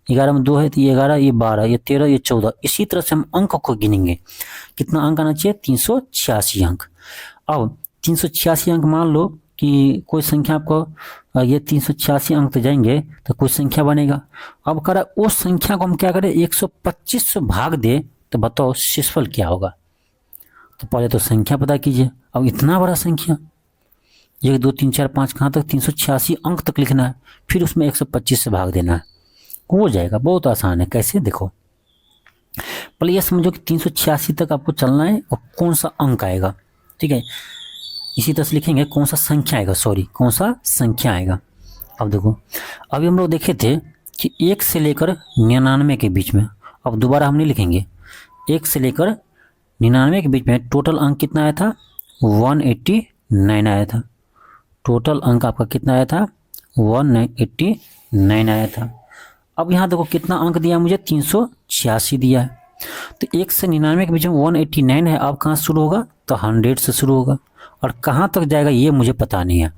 11 में 2 है तो ये 11, ये 12, ये 13, ये 14। इसी तरह से हम अंक को गिनेंगे। कितना अंक आना चाहिए? 386 अंक। अब 386 अंक मान लो कि कोई संख्या आपको ये 386 अंक तो जाएंगे तो कोई संख्या बनेगा। अब कह रहा उस संख्या को हम क्या करें? 125 से भाग दे, तो बताओ शेषफल क्या होगा? तो पहले तो संख्या पता कीजिए। अब इतना बड़ा संख्या 1 2 3 4 5 कहाँ तक? 386 अंक तक लिखना है, फिर उसमें 125 से भाग देना है, हो जाएगा। बहुत आसान है। कैसे? देखो पहले यह समझो कि 386 तक आपको चलना है और कौन सा अंक आएगा। ठीक है, इसी तरह से लिखेंगे कौन सा संख्या आएगा, कौन सा संख्या आएगा। अब देखो अभी हम लोग देखे थे कि 1 से लेकर 99 के बीच में, अब दोबारा हम नहीं लिखेंगे। 1 से लेकर 99 के बीच में टोटल अंक कितना आया था? 189 आया था। टोटल अंक आपका कितना आया था? 189 आया था। अब यहाँ देखो कितना अंक दिया मुझे? 386 दिया है। तो 1 से 99 के बीच में 189 है। अब कहाँ शुरू होगा? तो 100 से शुरू होगा, और कहाँ तक जाएगा ये मुझे पता नहीं है।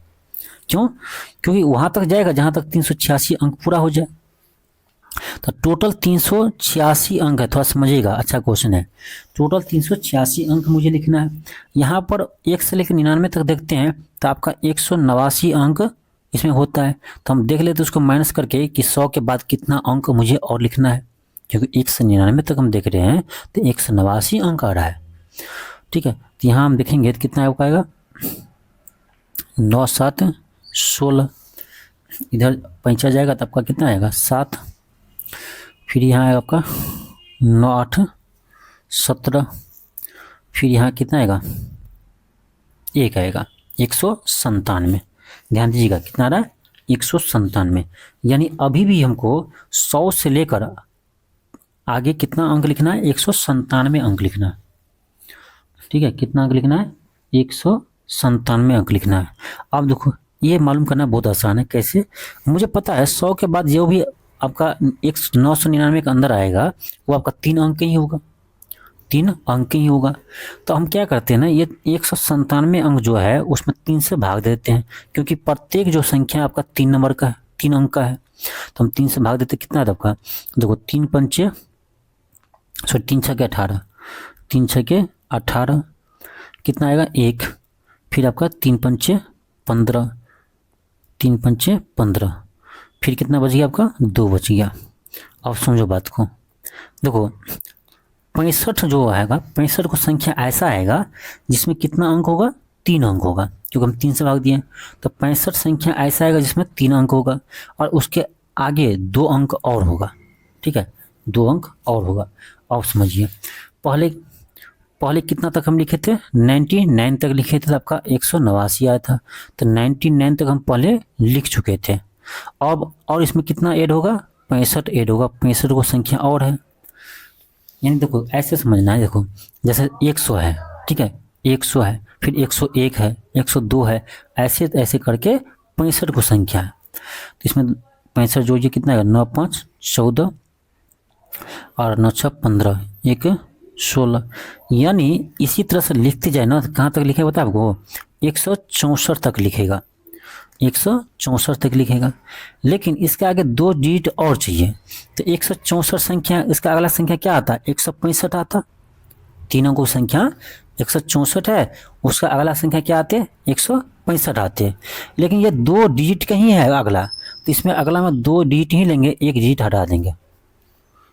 क्यों? क्योंकि वहाँ तक जाएगा जहाँ तक 386 अंक पूरा हो जाए। तो टोटल 386 अंक है, थोड़ा समझिएगा, अच्छा क्वेश्चन है। टोटल 386 अंक मुझे लिखना है। यहाँ पर 1 से लेकर 99 तक देखते हैं तो आपका 189 अंक इसमें होता है, तो हम देख लेते हैं उसको माइनस करके कि 100 के बाद कितना अंक मुझे और लिखना है, क्योंकि 199 तक हम देख रहे हैं तो 189 अंक आ रहा है। ठीक है, तो यहाँ हम देखेंगे तो कितना आपका आएगा 9 7 16, इधर पैंचा जाएगा तो आपका कितना आएगा 7, फिर यहाँ आएगा आपका 9 8 17, फिर यहाँ कितना आएगा 1 आएगा 197। ध्यान दीजिएगा कितना आ रहा है 197, यानी अभी भी हमको 100 से लेकर आगे कितना अंक लिखना है 197 अंक लिखना है। ठीक है, कितना अंक लिखना है 197 अंक लिखना है। अब देखो ये मालूम करना बहुत आसान है। कैसे, मुझे पता है 100 के बाद जो भी आपका 999 के अंदर आएगा वो आपका 3 अंक ही होगा, 3 अंक ही होगा। तो हम क्या करते हैं ना, ये 197 अंक जो है उसमें 3 से भाग देते हैं, क्योंकि प्रत्येक जो संख्या आपका 3 नंबर का है, 3 अंक का है, तो हम 3 से भाग देते। कितना है आपका, देखो 3 पंचे 3 छके 18, 3 छके 18, कितना आएगा 1, फिर आपका 3 पंचे 15, 3 पंचे 15, फिर कितना बच गया आपका 2 बच गया। अब समझो बात को, देखो 65 जो आएगा 65 को संख्या ऐसा आएगा जिसमें कितना अंक होगा 3 अंक होगा, क्योंकि हम 3 से भाग दिए। तो 65 संख्या ऐसा आएगा जिसमें 3 अंक होगा और उसके आगे 2 अंक और होगा। ठीक है, 2 अंक और होगा। अब समझिए, पहले कितना तक हम लिखे थे 99 तक लिखे थे, तो आपका 189 आया था, तो 99 तक हम पहले लिख चुके थे। अब और इसमें कितना ऐड होगा 65 ऐड होगा, 65 को संख्या और है। यानी देखो ऐसे समझना है, देखो जैसे 100 है, ठीक है 100 है, फिर 101 है, 102 है, ऐसे ऐसे करके 65 को संख्या है। तो इसमें 65 जोड़िए कितना है 9 5 14 और 9 6 15, 1 16, यानी इसी तरह से लिखते जाए ना, कहाँ तक लिखेगा बता आपको 164 तक लिखेगा, 164 तक लिखेगा। लेकिन इसके आगे 2 डिजिट और चाहिए, तो 164 संख्या, इसका अगला संख्या क्या आता है 165 आता। 3 अंकों की संख्या 164 है, उसका अगला संख्या क्या आते हैं 165 आते हैं। लेकिन ये 2 डिजिट का ही है अगला, तो इसमें अगला में 2 डिजिट ही लेंगे, 1 डिजिट हटा देंगे।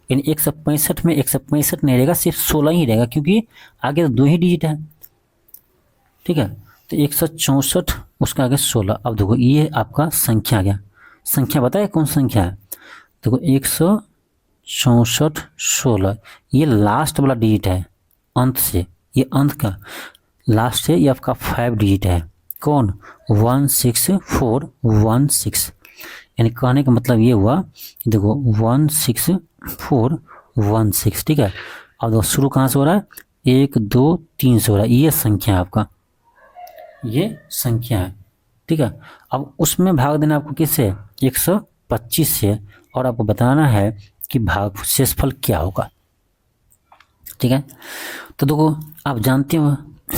यानी 165 में 165 नहीं रहेगा, सिर्फ 16 ही रहेगा, क्योंकि आगे तो 2 ही डिजिट है। ठीक है, तो 164 उसका आगे 16। अब देखो ये आपका संख्या आ गया, संख्या बताए कौन संख्या है, देखो 164 16, ये लास्ट वाला डिजिट है अंत से, ये अंत का लास्ट से ये आपका 5 डिजिट है, कौन 16416। यानी कहने का मतलब ये हुआ, देखो 16416। ठीक है, अब देखो शुरू कहाँ से हो रहा है 1 2 3 से हो रहा है, ये संख्या है आपका, ये संख्या है। ठीक है, अब उसमें भाग देना आपको किससे 125 से, और आपको बताना है कि भाग शेषफल क्या होगा। ठीक है, तो देखो आप जानते हो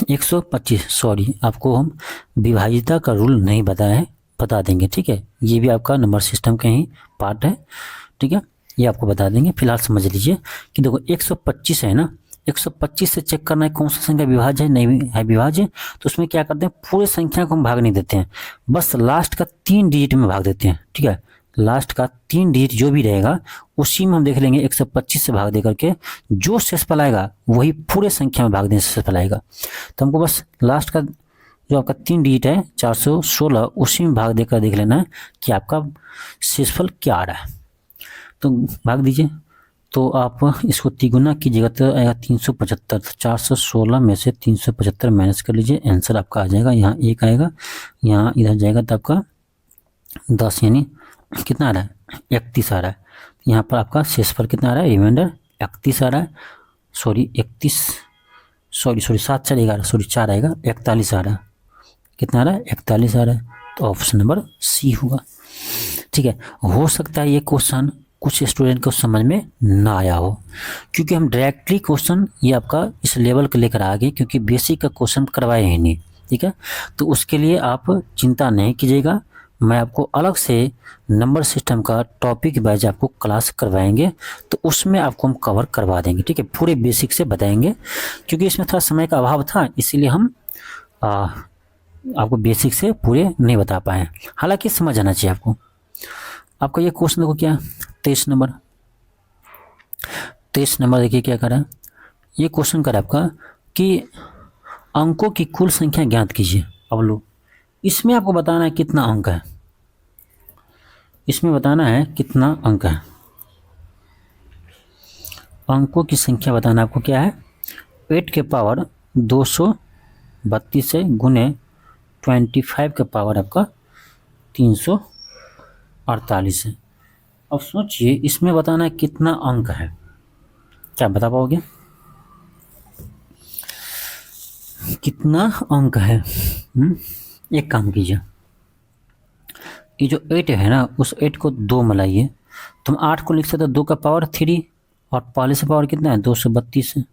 125, सॉरी आपको हम विभाजिता का रूल नहीं बताया है, बता देंगे। ठीक है, ये भी आपका नंबर सिस्टम का ही पार्ट है। ठीक है, ये आपको बता देंगे। फिलहाल समझ लीजिए कि देखो 125 है ना, 125 से चेक करना है कौन सा संख्या विभाज्य है, नहीं है विभाज्य, तो उसमें क्या करते हैं पूरे संख्या को हम भाग नहीं देते हैं, बस लास्ट का 3 डिजिट में भाग देते हैं। ठीक है, लास्ट का 3 डिजिट जो भी रहेगा उसी में हम देख लेंगे 125 से भाग दे करके जो शेषफल आएगा वही पूरे संख्या में भाग देने से शेषफल आएगा। तो हमको बस लास्ट का जो आपका 3 डिजिट है 416, उसी में भाग देकर देख लेना है कि आपका शेषफल क्या आ रहा है। तो भाग दीजिए, तो आप इसको तिगुना कीजिएगा तो आएगा 375। 416 में से 375 माइनस कर लीजिए, आंसर आपका आ जाएगा, यहाँ 1 आएगा, यहाँ इधर जाएगा तो आपका 10, यानी कितना आ रहा है 31 आ रहा है। यहाँ पर आपका शेषफल कितना आ रहा है रिमाइंडर 31 आ रहा है, सॉरी 31, सॉरी 7 चलेगा, सॉरी 4 आएगा, 41 आ रहा है। कितना आ रहा है 41 आ रहा है, तो ऑप्शन नंबर सी होगा। ठीक है, हो सकता है ये क्वेश्चन कुछ स्टूडेंट को समझ में ना आया हो, क्योंकि हम डायरेक्टली क्वेश्चन ये आपका इस लेवल के लेकर आ गए, क्योंकि बेसिक का क्वेश्चन करवाए ही नहीं। ठीक है, तो उसके लिए आप चिंता नहीं कीजिएगा, मैं आपको अलग से नंबर सिस्टम का टॉपिक वाइज आपको क्लास करवाएंगे, तो उसमें आपको हम कवर करवा देंगे। ठीक है, पूरे बेसिक से बताएंगे, क्योंकि इसमें थोड़ा समय का अभाव था, इसीलिए हम आपको बेसिक से पूरे नहीं बता पाए हैं, हालांकि समझ आना चाहिए आपको। आपका ये क्वेश्चन देखो क्या 23 नंबर, 23 नंबर देखिए क्या करा, ये क्वेश्चन करा आपका कि अंकों की कुल संख्या ज्ञात कीजिए। अब लो, इसमें आपको बताना है कितना अंक है, इसमें बताना है कितना अंक है, अंकों की संख्या बताना आपको क्या है, 8 के पावर 232 से गुने 25 के पावर आपका 348 है। अब सोचिए इसमें बताना है कितना अंक है, क्या बता पाओगे कितना अंक है? एक काम कीजिए, ये जो 8 है ना, उस 8 को 2 मिलाइए, तुम 8 को लिख सकते हो 2 का पावर 3 और पहले से पावर कितना है 232 है,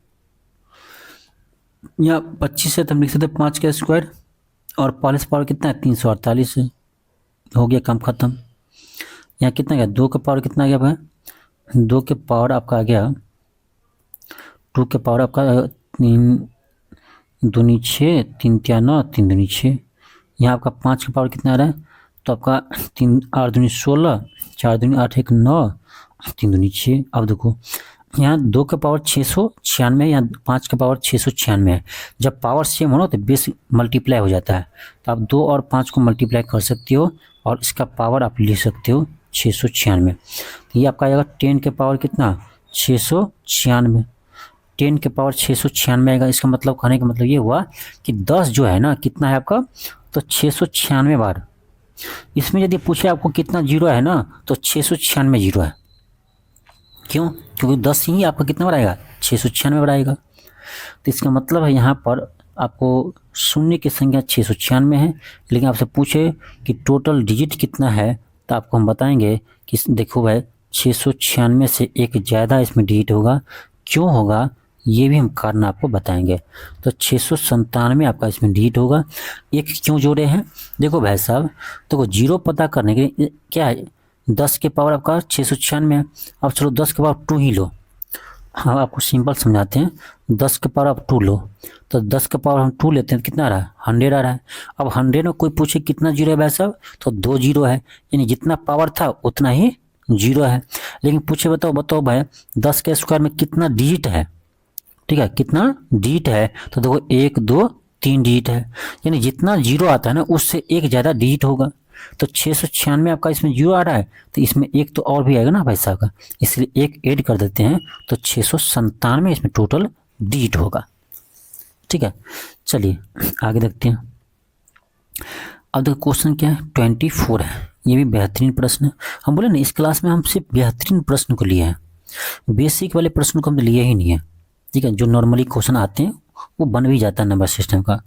या 25 से तुम लिख सकते हो 5 का स्क्वायर और पहले से पावर कितना है 348 है, हो गया काम खत्म। यहाँ कितना गया 2 का पावर कितना आ गया भाई, 2 के पावर आपका आ गया 2 के पावर आपका 3 दूनी 6, 3 तिया 9, 3 दूनी 6। यहाँ आपका 5 का पावर कितना आ रहा है, तो आपका 3 8 दूनी 16, 4 दूनी 8 1 9, 3 दूनी 6। अब देखो यहाँ 2 का पावर 696 है, यहाँ 5 का पावर 696 है। जब पावर सेम हो ना तो बेस मल्टीप्लाई हो जाता है, तो आप 2 और 5 को मल्टीप्लाई कर सकते हो और इसका पावर आप लिख सकते हो 696। तो ये आपका आएगा 10 के पावर कितना 696, 10 के पावर 696 आएगा। इसका मतलब कहने का मतलब ये हुआ कि 10 जो है ना कितना है आपका, तो 696 बार। इसमें यदि पूछे आपको कितना जीरो है ना, तो 696 जीरो है। क्यों? क्योंकि 10 ही आपका कितना बार आएगा 696 बार आएगा। तो इसका मतलब है यहाँ पर आपको शून्य की संख्या 696 है, लेकिन आपसे पूछे कि टोटल डिजिट कितना है, तो आपको हम बताएंगे कि देखो भाई 696 से एक ज़्यादा इसमें डिजिट होगा। क्यों होगा ये भी हम कारण आपको बताएंगे। तो 697 आपका इसमें डिजिट होगा। एक क्यों जोड़े हैं, देखो भाई साहब, देखो जीरो पता करने के लिए क्या है, 10 के पावर आपका 696 है। अब चलो 10 के पावर 2 ही लो, हाँ आपको सिंपल समझाते हैं। 10 के पावर आप 2 लो, तो 10 के पावर हम 2 लेते हैं, कितना आ रहा है 100 आ रहा है। अब 100 में कोई पूछे कितना जीरो है भाई साहब, तो 2 जीरो है, यानी जितना पावर था उतना ही जीरो है। लेकिन पूछे बताओ भाई 10 के स्क्वायर में कितना डिजिट है, ठीक है कितना डिजिट है, तो देखो 1 2 3 डिजिट है, यानी जितना जीरो आता है ना उससे एक ज़्यादा डिजिट होगा। तो 696 आपका इसमें जीरो आ रहा है, तो इसमें एक तो और भी आएगा ना भाई साहब का, इसलिए एक ऐड कर देते हैं, तो 697 इसमें टोटल डिजिट होगा। ठीक है, चलिए आगे देखते हैं। अब देखो क्वेश्चन क्या है 24 है, ये भी बेहतरीन प्रश्न है। हम बोले ना इस क्लास में हम सिर्फ बेहतरीन प्रश्न को लिए हैं, बेसिक वाले प्रश्न को हम लिए ही नहीं है। ठीक है, जो नॉर्मली क्वेश्चन आते हैं वो बन भी जाता है नंबर सिस्टम का,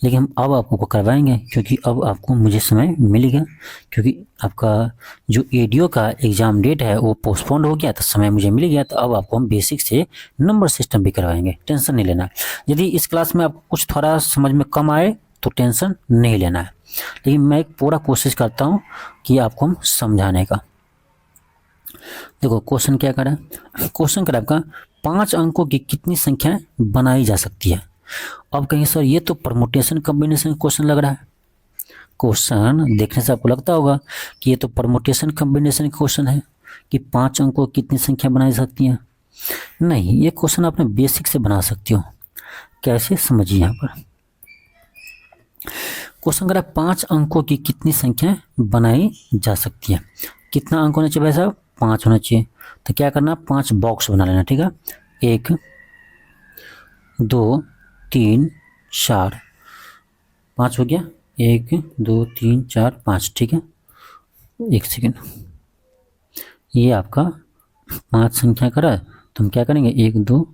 लेकिन हम अब आपको करवाएंगे क्योंकि अब आपको मुझे समय मिल गया, क्योंकि आपका जो एडीओ का एग्ज़ाम डेट है वो पोस्टपोन्ड हो गया, तो समय मुझे मिल गया, तो अब आपको हम बेसिक से नंबर सिस्टम भी करवाएंगे, टेंशन नहीं लेना। यदि इस क्लास में आपको कुछ थोड़ा समझ में कम आए तो टेंशन नहीं लेना है, लेकिन मैं एक पूरा कोशिश करता हूँ कि आपको हम समझाने का। देखो क्वेश्चन क्या करा, क्वेश्चन करा आपका 5 अंकों की कितनी संख्याएं बनाई जा सकती है। अब कहेंगे सर ये तो परमुटेशन कॉम्बिनेशन क्वेश्चन लग रहा है। क्वेश्चन देखने से आपको लगता होगा कि ये तो परमुटेशन कॉम्बिनेशन क्वेश्चन है कि 5 अंकों की कितनी संख्या बनाई जा सकती है। नहीं, ये क्वेश्चन आपने बेसिक से बना सकती हो। कैसे, समझिए। यहाँ पर क्वेश्चन करा 5 अंकों की कितनी संख्या बनाई जा सकती है। कितना अंक होना चाहिए भाई साहब, 5 होना चाहिए। तो क्या करना, 5 बॉक्स बना लेना। ठीक है, 1 2 3 4 5 हो गया, 1 2 3 4 5। ठीक है, एक सेकेंड, ये आपका 5 संख्या करा, तो हम क्या करेंगे 1 2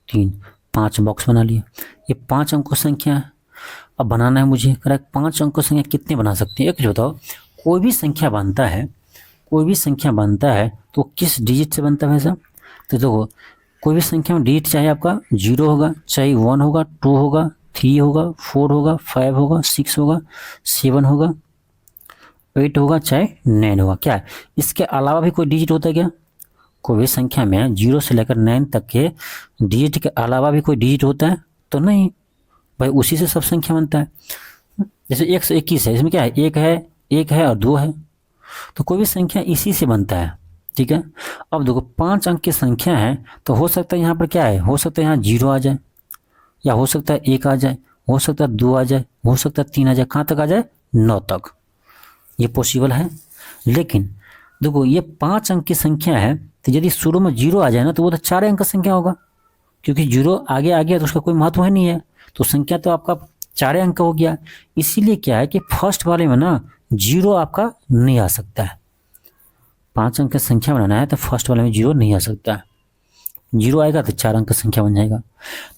3 5 बॉक्स बना लिए। ये 5 अंकों संख्या है, अब बनाना है मुझे। करेक्ट, 5 अंकों संख्या कितने बना सकते हैं, एक जो बताओ। कोई भी संख्या बनता है, कोई भी संख्या बनता है तो किस डिजिट से बनता है वैसा। तो देखो कोई भी संख्या में डिजिट चाहे आपका 0 होगा, चाहे 1 होगा, 2 होगा, 3 होगा, 4 होगा, 5 होगा, 6 होगा, 7 होगा, 8 होगा, चाहे 9 होगा। क्या है, इसके अलावा भी कोई डिजिट होता है क्या? कोई भी संख्या में 0 से लेकर 9 तक के डिजिट के अलावा भी कोई डिजिट होता है तो नहीं भाई, उसी से सब संख्या बनता है। जैसे 121 है, इसमें क्या है, एक है और 2 है, तो कोई भी संख्या इसी से बनता है। ठीक है, अब देखो 5 अंक की संख्या है, तो हो सकता है यहाँ पर क्या है, हो सकता है यहाँ 0 आ जाए, या हो सकता है 1 आ जाए, हो सकता है 2 आ जाए, हो सकता है 3 आ जाए, कहाँ तक आ जाए, 9 तक, ये पॉसिबल है। लेकिन देखो ये 5 अंक की संख्या है, तो यदि शुरू में 0 आ जाए ना, तो वो तो 4 अंक का संख्या होगा, क्योंकि 0 आगे आ गया तो उसका कोई महत्व है नहीं है, तो संख्या तो आपका 4 अंक का हो गया। इसीलिए क्या है कि फर्स्ट वाले में ना 0 आपका नहीं आ सकता है। 5 अंक की संख्या बनाना है तो फर्स्ट वाले में 0 नहीं आ सकता है, 0 आएगा तो 4 अंक की संख्या बन जाएगा।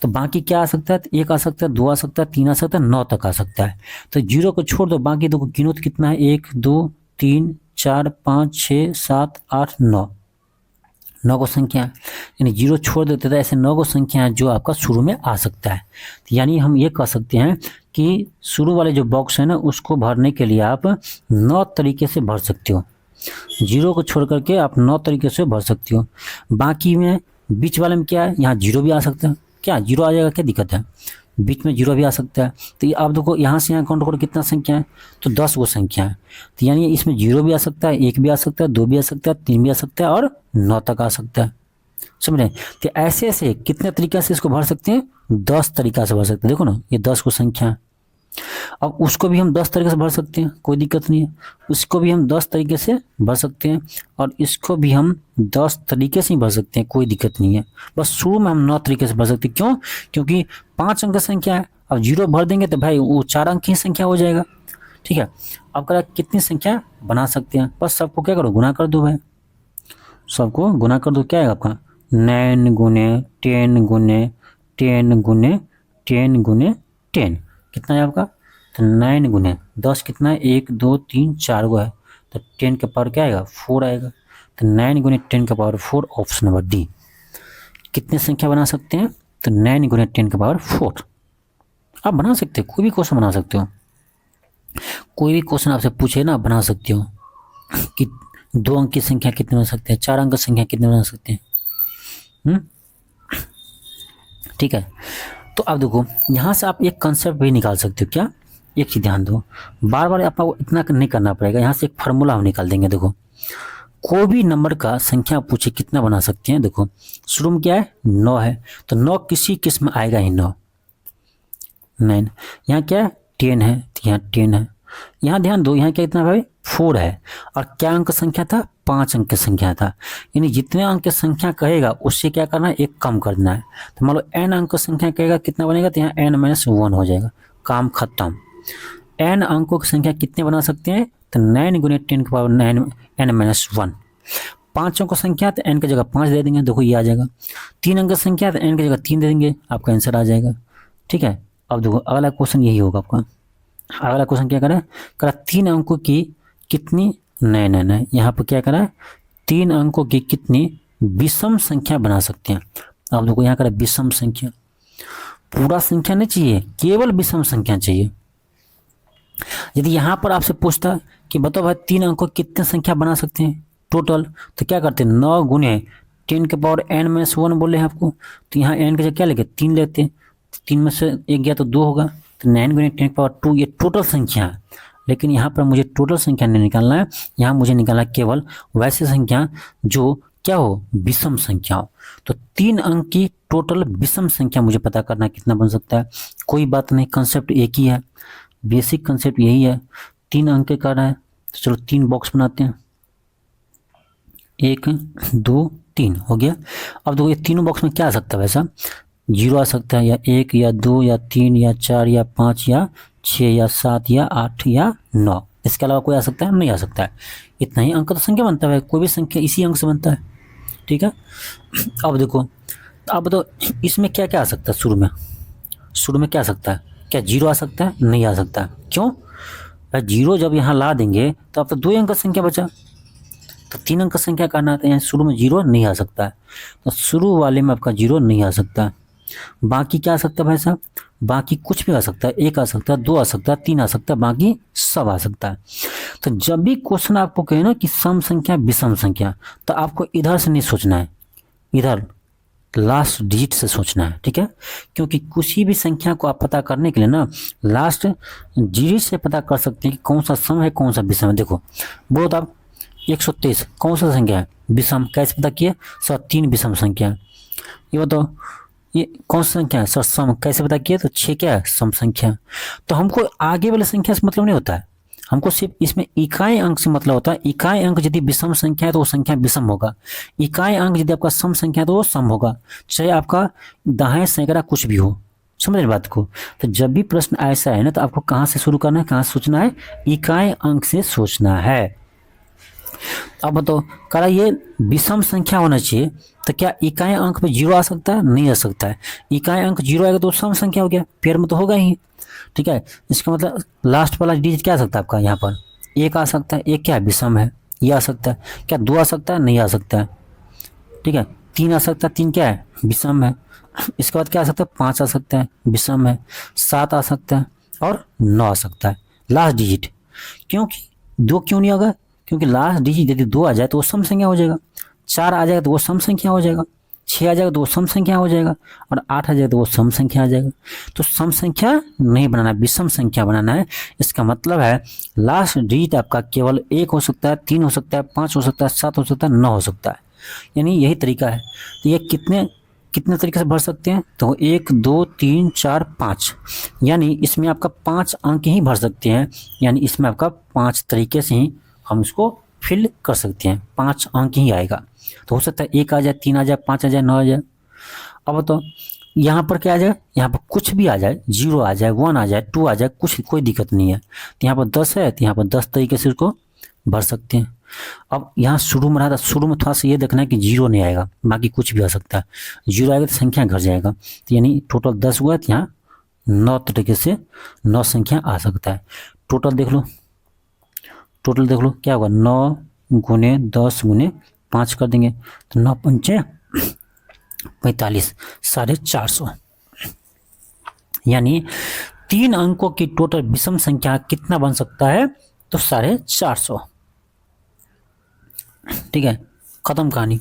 तो बाकी क्या आ सकता है, 1 आ सकता है, 2 आ सकता है, 3 आ सकता है, 9 तक आ सकता है। तो 0 को छोड़ दो, बाकी देखो गिनो तो कितना है, 1 2 3 4 5 6 7 8 9, 9 को संख्या है, यानी 0 छोड़ देते थे, ऐसे 9 को संख्या है जो आपका शुरू में आ सकता है। तो यानी हम ये कह सकते हैं कि शुरू वाले जो बॉक्स है ना, उसको भरने के लिए आप 9 तरीके से भर सकते हो। 0 को छोड़ करके आप 9 तरीके से भर सकते हो। बाकी में बीच वाले में क्या है, यहाँ 0 भी आ सकता है, क्या 0 आ जाएगा, क्या दिक्कत है, बीच में 0 भी आ सकता है। तो ये आप देखो यहाँ से यहाँ काउंट करो कितना संख्या है, तो 10 वो संख्या है, तो यानी इसमें 0 भी आ सकता है, 1 भी आ सकता है, 2 भी आ सकता है, 3 भी आ सकता है और 9 तक आ सकता है। समझ रहे? तो ऐसे ऐसे कितने तरीके से इसको भर सकते हैं, 10 तरीका से भर सकते हैं। देखो ना, ये 10 को संख्या है, अब उसको भी हम 10 तरीके से भर सकते हैं, कोई दिक्कत नहीं है। उसको भी हम 10 तरीके से भर सकते हैं, और इसको भी हम 10 तरीके से ही भर सकते हैं, कोई दिक्कत नहीं है। बस शुरू में हम 9 तरीके से भर सकते हैं। क्यों? क्योंकि 5 अंक की संख्या है, अब 0 भर देंगे तो भाई वो 4 अंक की संख्या हो जाएगा। ठीक है, अब करा कितनी संख्या बना सकते हैं, बस सबको क्या करो, गुना कर दो भाई, सबको गुना कर दो। क्या है आपका 9 गुने 10 गुने 10 गुने 10 गुने 10, कितना है आपका, तो 9 गुने 10 कितना है, 1 2 3 4 गो है, तो 10 का पावर क्या आएगा, 4 आएगा। तो 9 गुने 10 का पावर 4, ऑप्शन नंबर डी। कितने संख्या बना सकते हैं, तो 9 गुने 10 का पावर 4 आप बना सकते हो, कोई भी क्वेश्चन बना सकते हो, कोई भी क्वेश्चन आपसे पूछे ना, बना सकते हो कि 2 अंक की संख्या कितने बना सकते हैं, 4 अंक की संख्या कितने बना सकते हैं। ठीक है, तो अब देखो यहाँ से आप एक कंसेप्ट भी निकाल सकते हो। क्या? एक चीज ध्यान दो, बार बार आपको इतना नहीं करना पड़ेगा, यहाँ से एक फार्मूला हम निकाल देंगे। देखो कोई भी नंबर का संख्या पूछे कितना बना सकते हैं, देखो शुरू में क्या है, 9 है, तो 9 किसी किस्म आएगा ही, 9 9। यहाँ क्या है, 10 है, तो यहाँ 10 है। यहाँ ध्यान दो, यहाँ क्या इतना भाई, 4 है, और क्या अंक संख्या था, 5 अंक की संख्या था। यानी जितने अंक की संख्या कहेगा उससे क्या करना है, एक कम करना है। तो मान लो n अंक की संख्या कहेगा कितना बनेगा, तो यहाँ n-1 हो जाएगा, काम खत्म। n अंकों की संख्या कितने बना सकते हैं, तो 9 गुने 10 की पावर 9 n-1। 5 अंकों की संख्या तो n की जगह 5 दे देंगे, देखो ये आ जाएगा। 3 अंक की संख्या तो n की जगह 3 दे देंगे, आपका आंसर आ जाएगा। ठीक है, अब देखो अगला क्वेश्चन यही होगा आपका। अगला क्वेश्चन क्या करें, करा 3 अंकों की कितनी, नहीं, यहाँ पर क्या करा, 3 अंकों की कितनी विषम संख्या बना सकते हैं। अब देखो यहाँ करा विषम संख्या, पूरा संख्या नहीं चाहिए, केवल विषम संख्या चाहिए। यदि यहाँ पर आपसे पूछता कि बताओ भाई 3 अंकों की कितनी संख्या बना सकते हैं टोटल, तो क्या करते हैं, 9 गुने 10 के पावर n-1 बोले हैं आपको, तो यहाँ n की जगह क्या लेके 3 लेते हैं, 3 में से 1 गया तो 2 होगा, तो 9 गुने 10 के पावर 2 ये टोटल संख्या है। लेकिन यहाँ पर मुझे टोटल संख्या नहीं निकालना है, यहाँ मुझे निकालना है केवल वैसे संख्या जो क्या हो, विषम संख्या हो। तो 3 अंक की टोटल विषम संख्या मुझे पता करना कितना बन सकता है। कोई बात नहीं, कंसेप्ट एक ही है, बेसिक कंसेप्ट यही है। 3 अंक का रहा है, तो चलो 3 बॉक्स बनाते हैं, 1 2 3 हो गया। अब देखो ये तीनों बॉक्स में क्या आ सकता है, वैसा 0 आ सकता है, या 1 या 2 या 3 या 4 या 5 या 6 या 7 या 8 या 9, इसके अलावा कोई आ सकता है, नहीं आ सकता है। इतना ही अंक तो संख्या बनता है, कोई भी संख्या इसी अंक से बनता है। ठीक है, अब देखो, अब तो इसमें क्या क्या आ सकता है, शुरू में क्या आ सकता है, क्या 0 आ सकता है, नहीं आ सकता। क्यों? 0 जब यहाँ ला देंगे तो अब तो 2 अंक का संख्या बचा, तो 3 अंक का संख्या करना आता है, यहाँ शुरू में 0 नहीं आ सकता है, तो शुरू वाले में आपका 0 नहीं आ सकता है। बाकी क्या आ सकता है भाई साहब, बाकी कुछ भी आ सकता है, 1 आ सकता है, 2 आ सकता है, 3 आ सकता है, बाकी सब आ सकता है। तो जब भी क्वेश्चन आपको कहे ना कि सम संख्या विषम संख्या, तो आपको इधर से नहीं सोचना है, इधर लास्ट डिजिट से सोचना है, ठीक है। क्योंकि किसी भी संख्या को आप पता करने के लिए ना लास्ट डिजिट से पता कर सकते हैं कि कौन सा सम है कौन सा विषम है। देखो बहुत आप 123 कौन सा संख्या है, विषम। कैसे पता किए सर, 3 विषम संख्या। ये बताओ ये कौन सी संख्या है सर, सम। कैसे पता किए, तो 6 क्या है, सम संख्या। तो हमको आगे वाले संख्या से मतलब नहीं होता है, हमको सिर्फ इसमें इकाई अंक से मतलब होता है। इकाई अंक यदि विषम संख्या है तो वो संख्या विषम होगा, इकाई अंक यदि आपका सम संख्या है तो वो सम होगा, चाहे आपका दाएं सैकड़ा कुछ भी हो। समझ रहे बात को। तो जब भी प्रश्न ऐसा है ना तो आपको कहाँ से शुरू करना है, कहाँ से सोचना है, इकाई अंक से सोचना है। अब बताओ कह रहा ये विषम संख्या होना चाहिए, तो क्या इकाई अंक पे 0 आ सकता है, नहीं आ सकता है। इकाई अंक 0 आएगा तो सम संख्या हो गया, पेयर में तो होगा ही, ठीक है। इसका मतलब लास्ट वाला डिजिट क्या आ सकता है आपका, यहाँ पर 1 आ सकता है, 1 क्या है, विषम है, ये आ सकता है। क्या 2 आ सकता है, नहीं आ सकता है, ठीक है। 3 आ सकता है, 3 क्या है, विषम है। इसके बाद क्या आ सकता है, 5 आ सकता है, विषम है। 7 आ सकता है और 9 आ सकता है लास्ट डिजिट। क्योंकि 2 क्यों नहीं होगा, क्योंकि लास्ट डिजिट यदि 2 आ जाए तो वो सम संख्या हो जाएगा, 4 आ जाएगा तो वो सम संख्या हो जाएगा, 6 आ जाएगा तो वो सम संख्या हो जाएगा, और 8 आ जाएगा तो वो सम संख्या आ जाएगा। तो सम संख्या नहीं बनाना है, विषम संख्या बनाना है। इसका मतलब है लास्ट डिजिट आपका केवल 1 हो सकता है, 3 हो सकता है, 5 हो सकता है, 7 हो सकता है, 9 हो सकता है। यानी यही तरीका है। तो ये कितने तरीके से भर सकते हैं, तो 1 2 3 4 5, यानी इसमें आपका 5 अंक ही भर सकते हैं। यानी इसमें आपका 5 तरीके से ही हम इसको फिल कर सकते हैं, 5 अंक ही आएगा। तो हो सकता है 1 आ जाए, 3 आ जाए, 5 आ जाए, 9 आ जाए। अब तो यहाँ पर क्या आ जाए, यहाँ पर कुछ भी आ जाए, 0 आ जाए, 1 आ जाए, 2 आ जाए, कुछ कोई दिक्कत नहीं है। तो यहाँ पर 10 है तो यहाँ पर 10 तरीके से उसको भर सकते हैं। अब यहाँ शुरू में रहा था, शुरू में थोड़ा सा ये देखना है कि 0 नहीं आएगा, बाकी कुछ भी आ सकता है। 0 आएगा तो संख्या घट जाएगा, तो यानी टोटल 10 हुआ तो यहाँ 9 तरीके से 9 संख्या आ सकता है। टोटल देख लो, टोटल देख लो क्या होगा, 9 गुने 10 गुने 5 कर देंगे तो 9 पंचे 45, 450। यानी 3 अंकों की टोटल विषम संख्या कितना बन सकता है, तो 450। ठीक है, खत्म कहानी।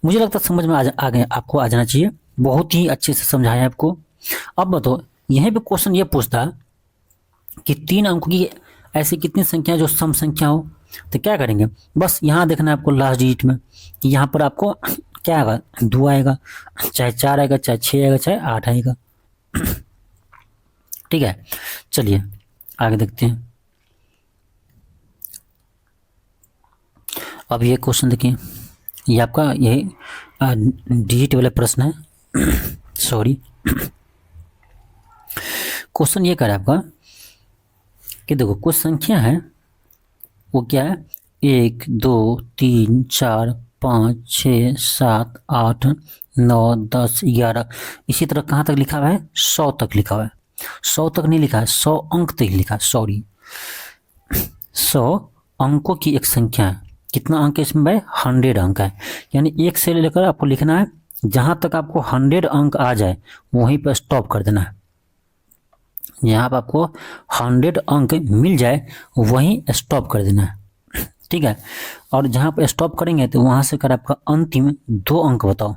मुझे लगता है समझ में आगे आपको आ जाना चाहिए, बहुत ही अच्छे से समझाया आपको। अब बताओ यहीं पे क्वेश्चन ये पूछता कि 3 अंकों की ऐसी कितनी संख्या जो सम संख्या हो, तो क्या करेंगे, बस यहाँ देखना है आपको लास्ट डिजिट में कि यहाँ पर आपको क्या आएगा, 2 आएगा, चाहे 4 आएगा, चाहे 6 आएगा, चाहे 8 आएगा। ठीक है, चलिए आगे देखते हैं। अब ये क्वेश्चन देखिए, ये आपका ये डिजिट वाला प्रश्न है। सॉरी, क्वेश्चन ये कह रहा है आपका कि देखो कुछ संख्या है, वो क्या है, 1 2 3 4 5 6 7 8 9 10 11, इसी तरह कहाँ तक लिखा हुआ है, 100 तक लिखा हुआ है। 100 तक नहीं लिखा है, 100 अंक तक लिखा है, सॉरी। 100 अंकों की एक संख्या है। कितना अंक है इसमें भाई, 100 अंक है। यानी 1 से लेकर आपको लिखना है, जहाँ तक आपको 100 अंक आ जाए वहीं पर स्टॉप कर देना है। यहाँ पर आपको 100 अंक मिल जाए वहीं स्टॉप कर देना है। ठीक है, और जहाँ पर स्टॉप करेंगे तो वहाँ से कर आपका अंतिम 2 अंक बताओ,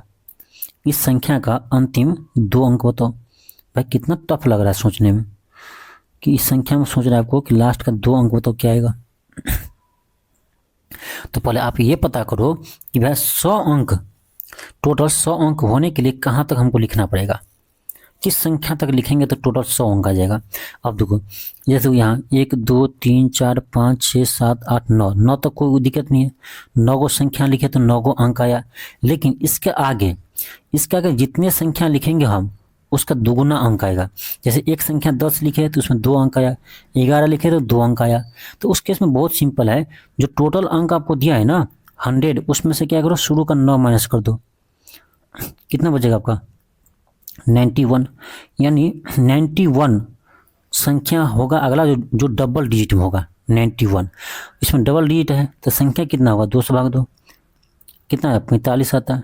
इस संख्या का अंतिम 2 अंक बताओ। भाई कितना टफ लग रहा है सोचने में कि इस संख्या में सोच रहा है आपको कि लास्ट का 2 अंक बताओ क्या आएगा। तो पहले आप ये पता करो कि भाई 100 अंक, टोटल 100 अंक होने के लिए कहाँ तक हमको लिखना पड़ेगा, किस संख्या तक लिखेंगे तो टोटल 100 अंक आ जाएगा। अब देखो जैसे यहाँ 1 2 3 4 5 6 7 8 9, 9 तक कोई दिक्कत नहीं है, 9 गो संख्या लिखे तो 9 गो अंक आया। लेकिन इसके आगे जितने संख्या लिखेंगे हम उसका दुगुना अंक आएगा। जैसे एक संख्या 10 लिखे तो उसमें 2 अंक आया, 11 लिखे तो 2 अंक आया। तो उस केस में बहुत सिंपल है, जो टोटल अंक आपको दिया है ना 100, उसमें से क्या करो, शुरू का 9 माइनस कर दो, कितना बचेगा आपका 91। यानी 91 संख्या होगा अगला जो डबल डिजिट में होगा 91। इसमें डबल डिजिट है तो संख्या कितना होगा, 2 से भाग दो, कितना है 45 आता है,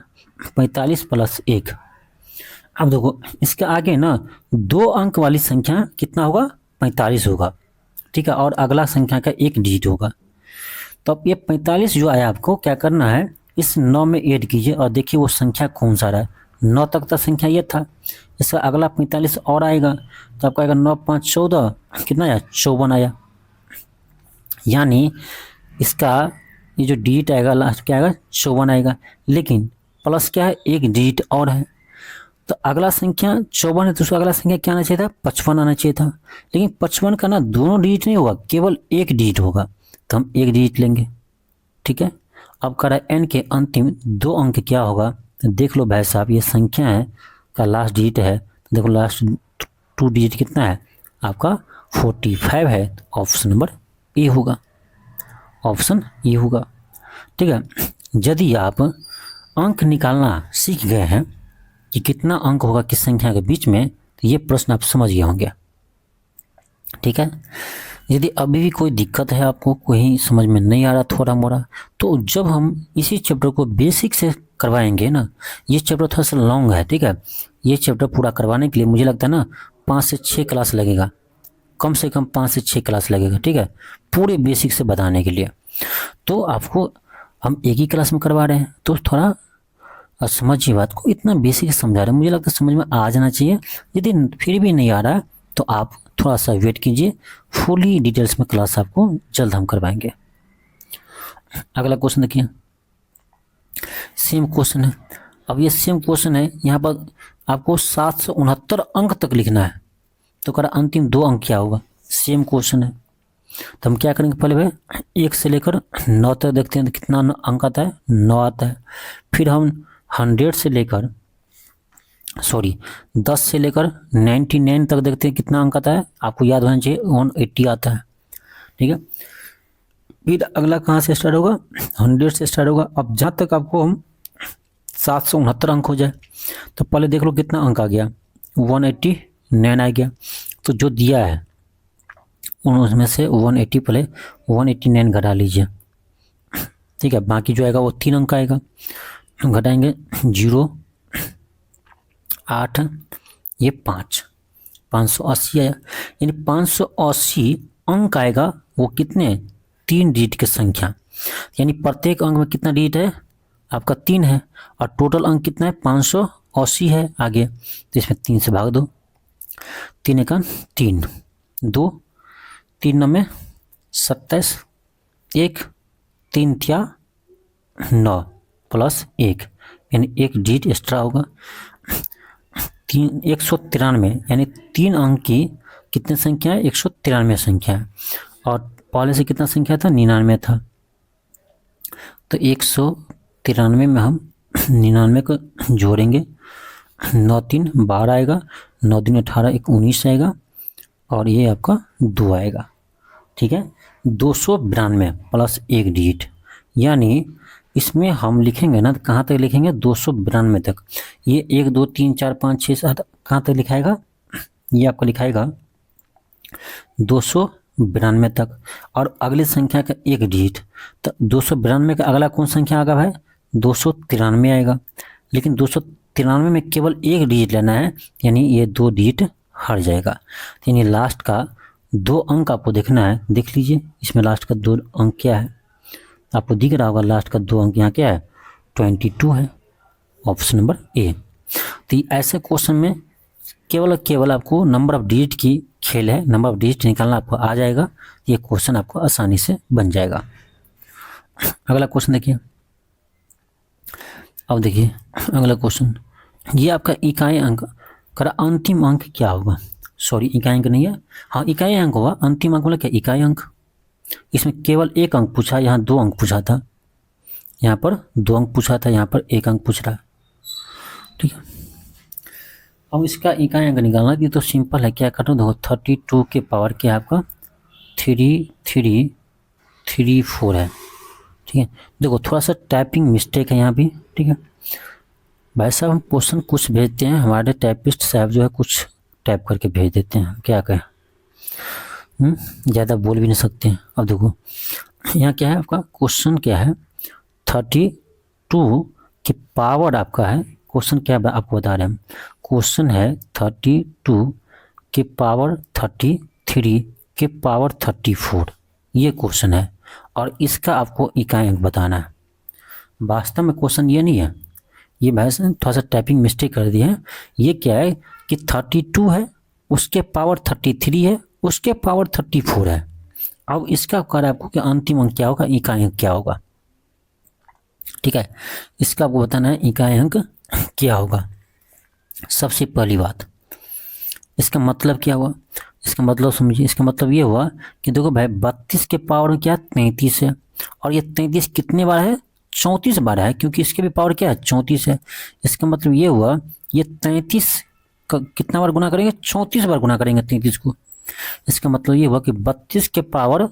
45 प्लस 1। अब देखो इसके आगे ना 2 अंक वाली संख्या कितना होगा, 45 होगा। ठीक है, और अगला संख्या का 1 डिजिट होगा। तो अब ये 45 जो आया आपको क्या करना है, इस 9 में ऐड कीजिए और देखिए वो संख्या कौन सा रहा है। 9 तक का संख्या ये था, इसका अगला 45 और आएगा तो आपका आएगा 9 5 14, कितना आया 54 आया। यानी इसका ये जो डिजिट आएगा लास्ट क्या आएगा 54 आएगा। लेकिन प्लस क्या है, एक डिजिट और है, तो अगला संख्या 54 है तो उसका अगला संख्या क्या आना चाहिए था, 55 आना चाहिए था। लेकिन 55 का ना दोनों डिजिट नहीं होगा, केवल एक डिजिट होगा, तो हम एक डिजिट लेंगे। ठीक है, अब कह रहा है n के अंतिम 2 अंक क्या होगा, तो देख लो भाई साहब, ये संख्या है का लास्ट डिजिट है, तो देखो लास्ट 2 डिजिट कितना है आपका 45 है, तो ऑप्शन नंबर ए होगा, ऑप्शन ए होगा। ठीक है, यदि आप अंक निकालना सीख गए हैं कि कितना अंक होगा किस संख्या के बीच में, तो ये प्रश्न आप समझ गए होंगे। ठीक है, यदि अभी भी कोई दिक्कत है, आपको कोई समझ में नहीं आ रहा थोड़ा मोड़ा, तो जब हम इसी चैप्टर को बेसिक से करवाएंगे ना, ये चैप्टर थोड़ा सा लॉन्ग है। ठीक है, ये चैप्टर पूरा करवाने के लिए मुझे लगता है ना 5 से 6 क्लास लगेगा, कम से कम 5 से 6 क्लास लगेगा। ठीक है, पूरे बेसिक से बताने के लिए। तो आपको हम एक ही क्लास में करवा रहे हैं, तो थोड़ा समझिए बात को, इतना बेसिक समझा रहे हैं, मुझे लगता है समझ में आ जाना चाहिए। यदि फिर भी नहीं आ रहा है तो आप थोड़ा सा वेट कीजिए, फुली डिटेल्स में क्लास आपको जल्द हम करवाएंगे। अगला क्वेश्चन देखिए, सेम क्वेश्चन है। अब ये सेम क्वेश्चन है, यहाँ पर आपको 769 अंक तक लिखना है, तो करा अंतिम 2 अंक क्या होगा, सेम क्वेश्चन है। तो हम क्या करेंगे, पहले भाई 1 से लेकर 9 तक देखते हैं तो कितना अंक आता है, 9 आता है। फिर हम 10 से लेकर 10 से लेकर 99 तक देखते हैं कितना अंक आता है, आपको याद होना चाहिए 180 आता है। ठीक है, फिर अगला कहाँ से स्टार्ट होगा, 100 से स्टार्ट होगा। अब जहाँ तक आपको हम 769 अंक हो जाए, तो पहले देख लो कितना अंक आ गया, 189 आ गया। तो जो दिया है उसमें से 180 पहले 189 घटा लीजिए। ठीक है, बाकी जो आएगा वो 3 अंक आएगा, घटाएंगे 0 8 ये 5, 580 आया। यानी 580 अंक आएगा, वो कितने 3 डिजिट की संख्या, यानी प्रत्येक अंक में कितना डिजिट है आपका 3 है, और टोटल अंक कितना है 580 है आगे, तो इसमें 3 से भाग दो, 3 एका 3, 2 3 में 27, 1 3 थिया 9 प्लस 1, यानी 1 डिजिट एक्स्ट्रा होगा, 193, यानी 3 अंक की कितनी संख्या है, 193 संख्या है, और पहले से कितना संख्या था 99 था, तो 193 में हम 99 को जोड़ेंगे, 9 3 12 आएगा, 9 दिन 18 1 19 आएगा, और ये आपका 2 आएगा। ठीक है, 292 प्लस 1 डिजिट, यानी इसमें हम लिखेंगे ना, कहाँ तक लिखेंगे 292 तक। ये 1 2 3 4 5 6 7 कहाँ तक लिखाएगा, ये आपको लिखाएगा 292 तक, और अगली संख्या का 1 डिजिट, तो 292 का अगला कौन संख्या आएगा भाई, 293 आएगा। लेकिन 293 में केवल 1 डिजिट लेना है, यानी ये 2 डिजिट हट जाएगा, यानी लास्ट का 2 अंक आपको देखना है। देख लीजिए इसमें लास्ट का 2 अंक क्या है, आपको दिख रहा होगा लास्ट का 2 अंक यहाँ क्या है 22 है, ऑप्शन नंबर ए। तो ऐसे क्वेश्चन में केवल आपको नंबर ऑफ डिजिट की खेल है, नंबर ऑफ डिजिट निकालना आपको आ जाएगा, ये क्वेश्चन आपको आसानी से बन जाएगा। अगला क्वेश्चन देखिए, अब देखिए अगला क्वेश्चन, ये आपका इकाई अंक का अंतिम अंक क्या होगा, सॉरी इकाई अंक नहीं है, हाँ इकाई अंक होगा, अंतिम अंक बोला क्या इकाई अंक। इसमें केवल 1 अंक पूछा, यहाँ 2 अंक पूछा था, यहाँ पर 2 अंक पूछा था, यहाँ पर 1 अंक पूछ रहा है। ठीक है, अब इसका इकाई अंक निकालना ये तो सिंपल है, क्या करो देखो 32 के पावर क्या आपका 3334 है। ठीक है, देखो थोड़ा सा टाइपिंग मिस्टेक है यहाँ भी। ठीक है भाई साहब, हम क्वेश्चन कुछ भेजते हैं, हमारे टाइपिस्ट साहब जो है कुछ टाइप करके भेज देते हैं, क्या कहें, ज़्यादा बोल भी नहीं सकते हैं। अब देखो यहाँ क्या है आपका क्वेश्चन क्या है, 32 के पावर आपका है, क्वेश्चन क्या है आपको बता रहे हैं, क्वेश्चन है 32 के पावर 33 के पावर 34, ये क्वेश्चन है, और इसका आपको इकाई अंक बताना है। वास्तव में क्वेश्चन ये नहीं है, ये भाई साहब थोड़ा सा टाइपिंग मिस्टेक कर दिया है। ये क्या है कि 32 है, उसके पावर 33 है, उसके पावर 34 है। अब इसका कर आपको कि अंतिम अंक क्या होगा, इकाई अंक क्या होगा। ठीक है, इसका आपको बताना है इकाई अंक क्या होगा। सबसे पहली बात, इसका मतलब क्या हुआ, इसका मतलब समझिए। इसका मतलब ये हुआ कि देखो भाई 32 के पावर क्या 33 है, और ये 33 कितने बार है, 34 बार है, क्योंकि इसके भी पावर क्या है 34 है। इसका मतलब ये हुआ ये 33 का कितना बार गुना करेंगे, 34 बार गुना करेंगे 33 को। इसका मतलब ये हुआ कि 32 के पावर